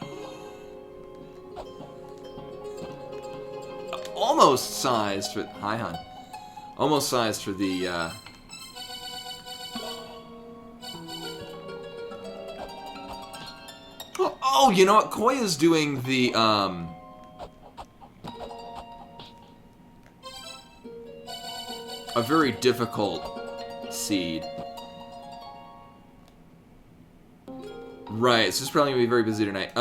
almost sized for... Hi, hon. Almost sized for the, Oh, you know what? Koi is doing the, a very difficult seed. Right, so he's probably gonna be very busy tonight.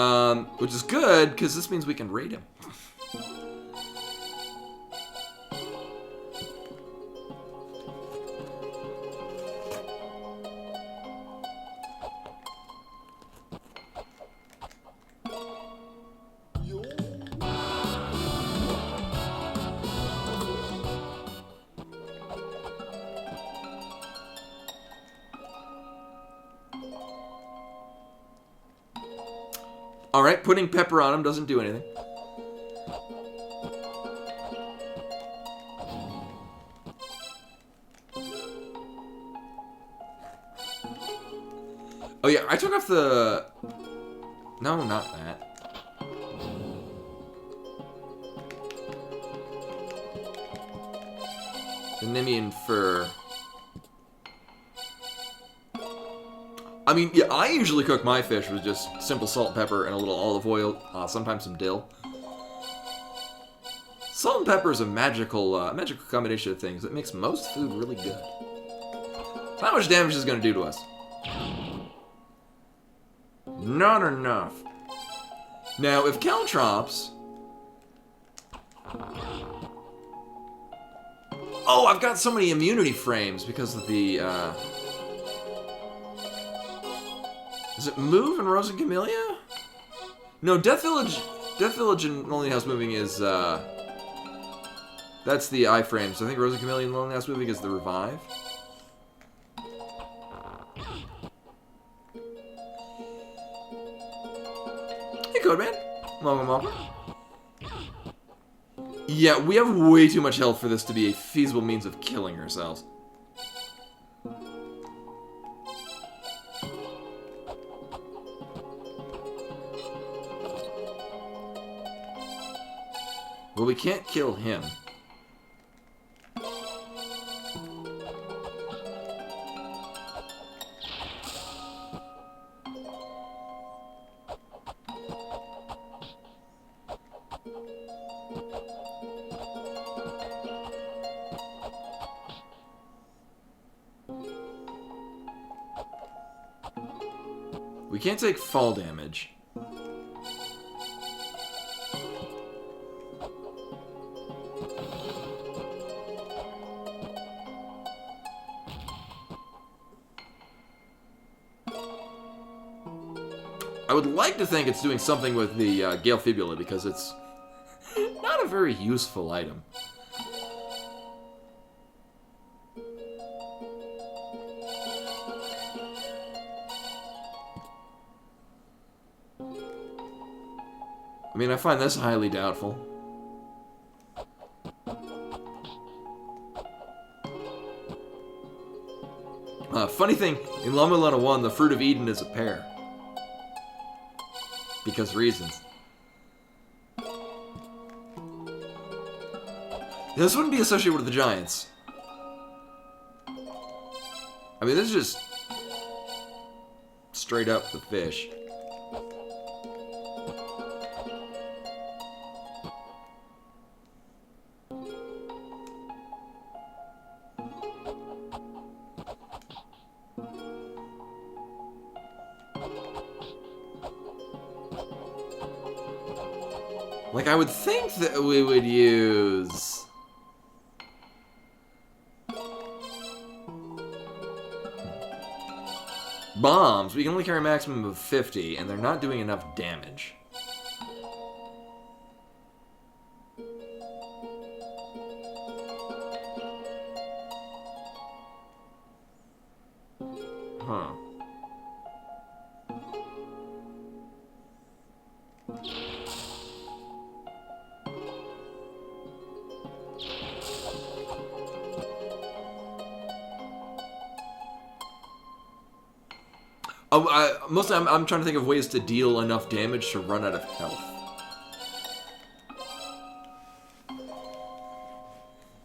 Which is good, because this means we can raid him. Alright, putting pepper on him doesn't do anything. Oh yeah, I took off the... No, not that. The Nimian fur. I mean, yeah, I usually cook my fish with just simple salt, pepper, and a little olive oil, sometimes some dill. Salt and pepper is a magical combination of things that makes most food really good. So how much damage is this going to do to us? Not enough. Now, if Caltrops... Oh, I've got so many immunity frames because of the, Does it move in Rose and Camellia? No, Death Village and Lonely House Moving is, that's the iframe, so I think Rose and Camellia and Lonely House Moving is the revive. Hey, Codeman. Welcome. Yeah, we have way too much health for this to be a feasible means of killing ourselves. Well, we can't kill him. We can't take fall damage. I would like to think it's doing something with the Gale Fibula because it's not a very useful item. I mean, I find this highly doubtful. Funny thing, in La-Mulana 1, the Fruit of Eden is a pear. Because reasons. This wouldn't be associated with the Giants. I mean, this is just straight up the fish. Like, I would think that we would use... bombs. We can only carry a maximum of 50, and they're not doing enough damage. Huh. Mostly I'm trying to think of ways to deal enough damage to run out of health.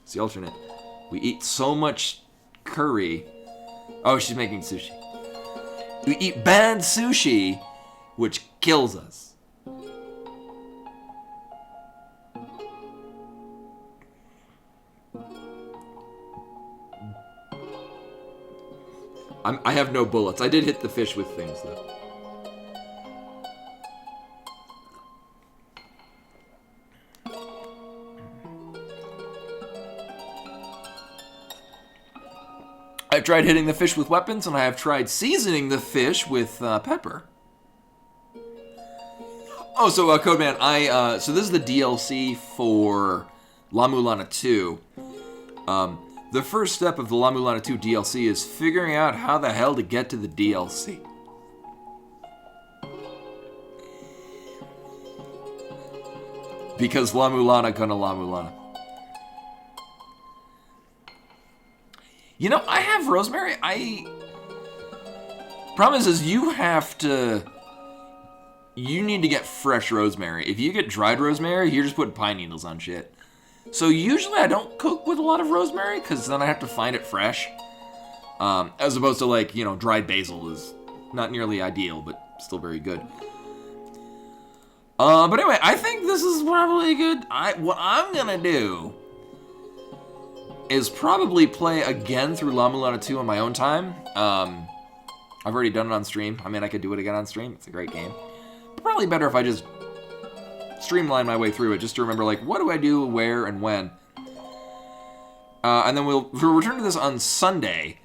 It's the alternate. We eat so much curry. Oh, she's making sushi. We eat bad sushi, which kills us. I have no bullets. I did hit the fish with things, though. I've tried hitting the fish with weapons, and I have tried seasoning the fish with pepper. Oh, so Codeman, so this is the DLC for La-Mulana 2. The first step of the La-Mulana 2 DLC is figuring out how the hell to get to the DLC. Because La-Mulana gonna La-Mulana. You know, I have rosemary. Problem is you have to... You need to get fresh rosemary. If you get dried rosemary, you're just putting pine needles on shit. So usually I don't cook with a lot of rosemary, because then I have to find it fresh. As opposed to, like, you know, dried basil is not nearly ideal, but still very good. But anyway, I think this is probably good. What I'm gonna do is probably play again through La-Mulana 2 on my own time. I've already done it on stream. I mean, I could do it again on stream. It's a great game. But probably better if I just streamline my way through it, just to remember, like, what do I do, where, and when. And then we'll return to this on Sunday.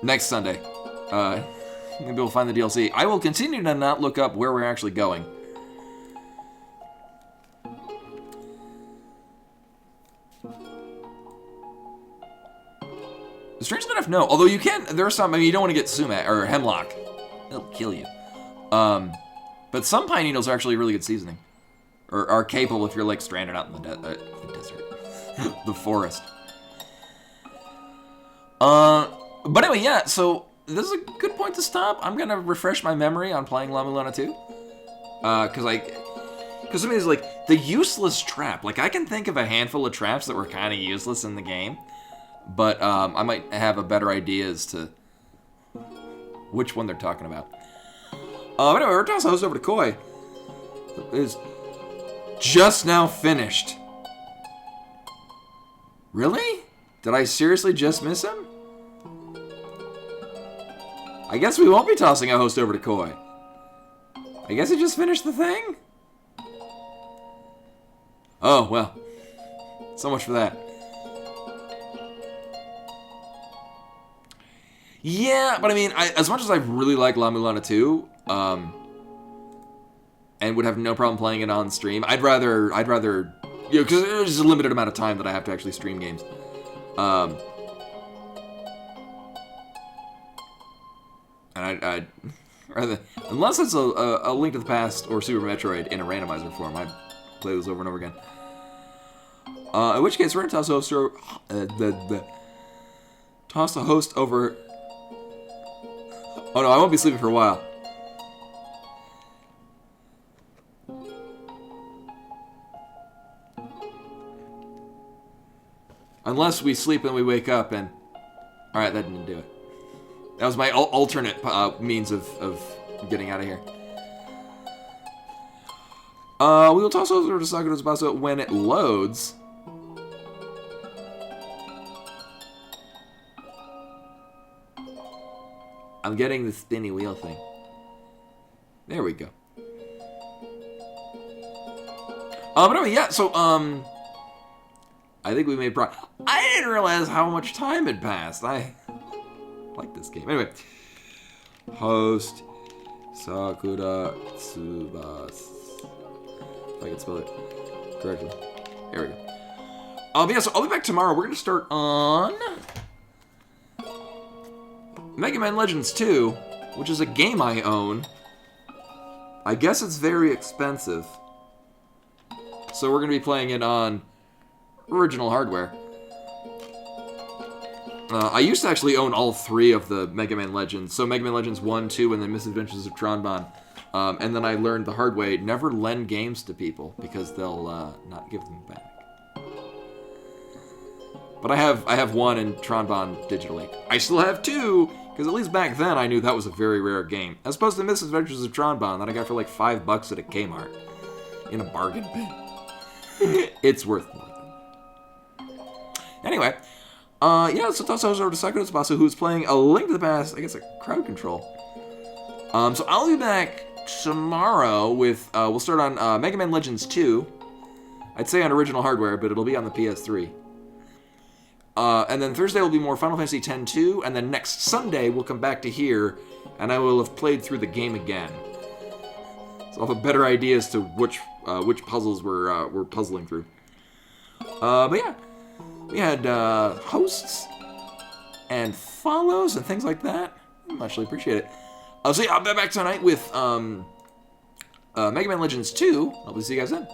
Next Sunday. Maybe we'll find the DLC. I will continue to not look up where we're actually going. Strangely enough, no. Although you can, there are some, I mean, you don't want to get sumac, or hemlock. It'll kill you. But some pine needles are actually really good seasoning. Or are capable if you're, like, stranded out in the desert. The forest. But anyway, yeah, so this is a good point to stop. I'm gonna refresh my memory on playing La-Mulana 2. Because something is like, the useless trap. Like, I can think of a handful of traps that were kind of useless in the game. But I might have a better idea as to which one they're talking about. But anyway, we're tossing host over to Koi. It is just now finished. Really? Did I seriously just miss him? I guess we won't be tossing a host over to Koi. I guess he just finished the thing? Oh, well. So much for that. Yeah, but I mean, as much as I really like La-Mulana 2, and would have no problem playing it on stream, I'd rather, you know, because there's a limited amount of time that I have to actually stream games. And I'd rather, unless it's a Link to the Past or Super Metroid in a randomizer form, I'd play those over and over again. In which case, we're gonna toss toss the host over. Oh no, I won't be sleeping for a while. Unless we sleep and we wake up and... Alright, that didn't do it. That was my alternate means of getting out of here. We will toss over to Sakura's Basso when it loads. I'm getting the spinny wheel thing. There we go. But anyway, yeah, so, I think we made progress. I didn't realize how much time had passed. I like this game. Anyway. Host Sakura Tsubasa. If I can spell it correctly. There we go. But yeah, so I'll be back tomorrow. We're going to start on Mega Man Legends 2, which is a game I own. I guess it's very expensive. So we're going to be playing it on original hardware. I used to actually own all three of the Mega Man Legends. So Mega Man Legends 1, 2, and then Misadventures of Tronbon. And then I learned the hard way, never lend games to people because they'll not give them back. But I have 1 in Tronbon digitally. I still have 2, because at least back then I knew that was a very rare game. As opposed to Misadventures of Tronbon that I got for like $5 at a Kmart. In a bargain bin. It's worth more. Anyway, yeah, so toss over to Sakura Tsubasa, who's playing A Link to the Past, I guess, a crowd control. So I'll be back tomorrow with, we'll start on Mega Man Legends 2. I'd say on original hardware, but it'll be on the PS3. And then Thursday will be more Final Fantasy X-2, and then next Sunday we'll come back to here, and I will have played through the game again. So I'll have a better idea as to which puzzles we're puzzling through. But yeah. We had hosts and follows and things like that. Muchly appreciate it. So yeah, I'll be back tonight with Mega Man Legends 2. I'll see you guys then.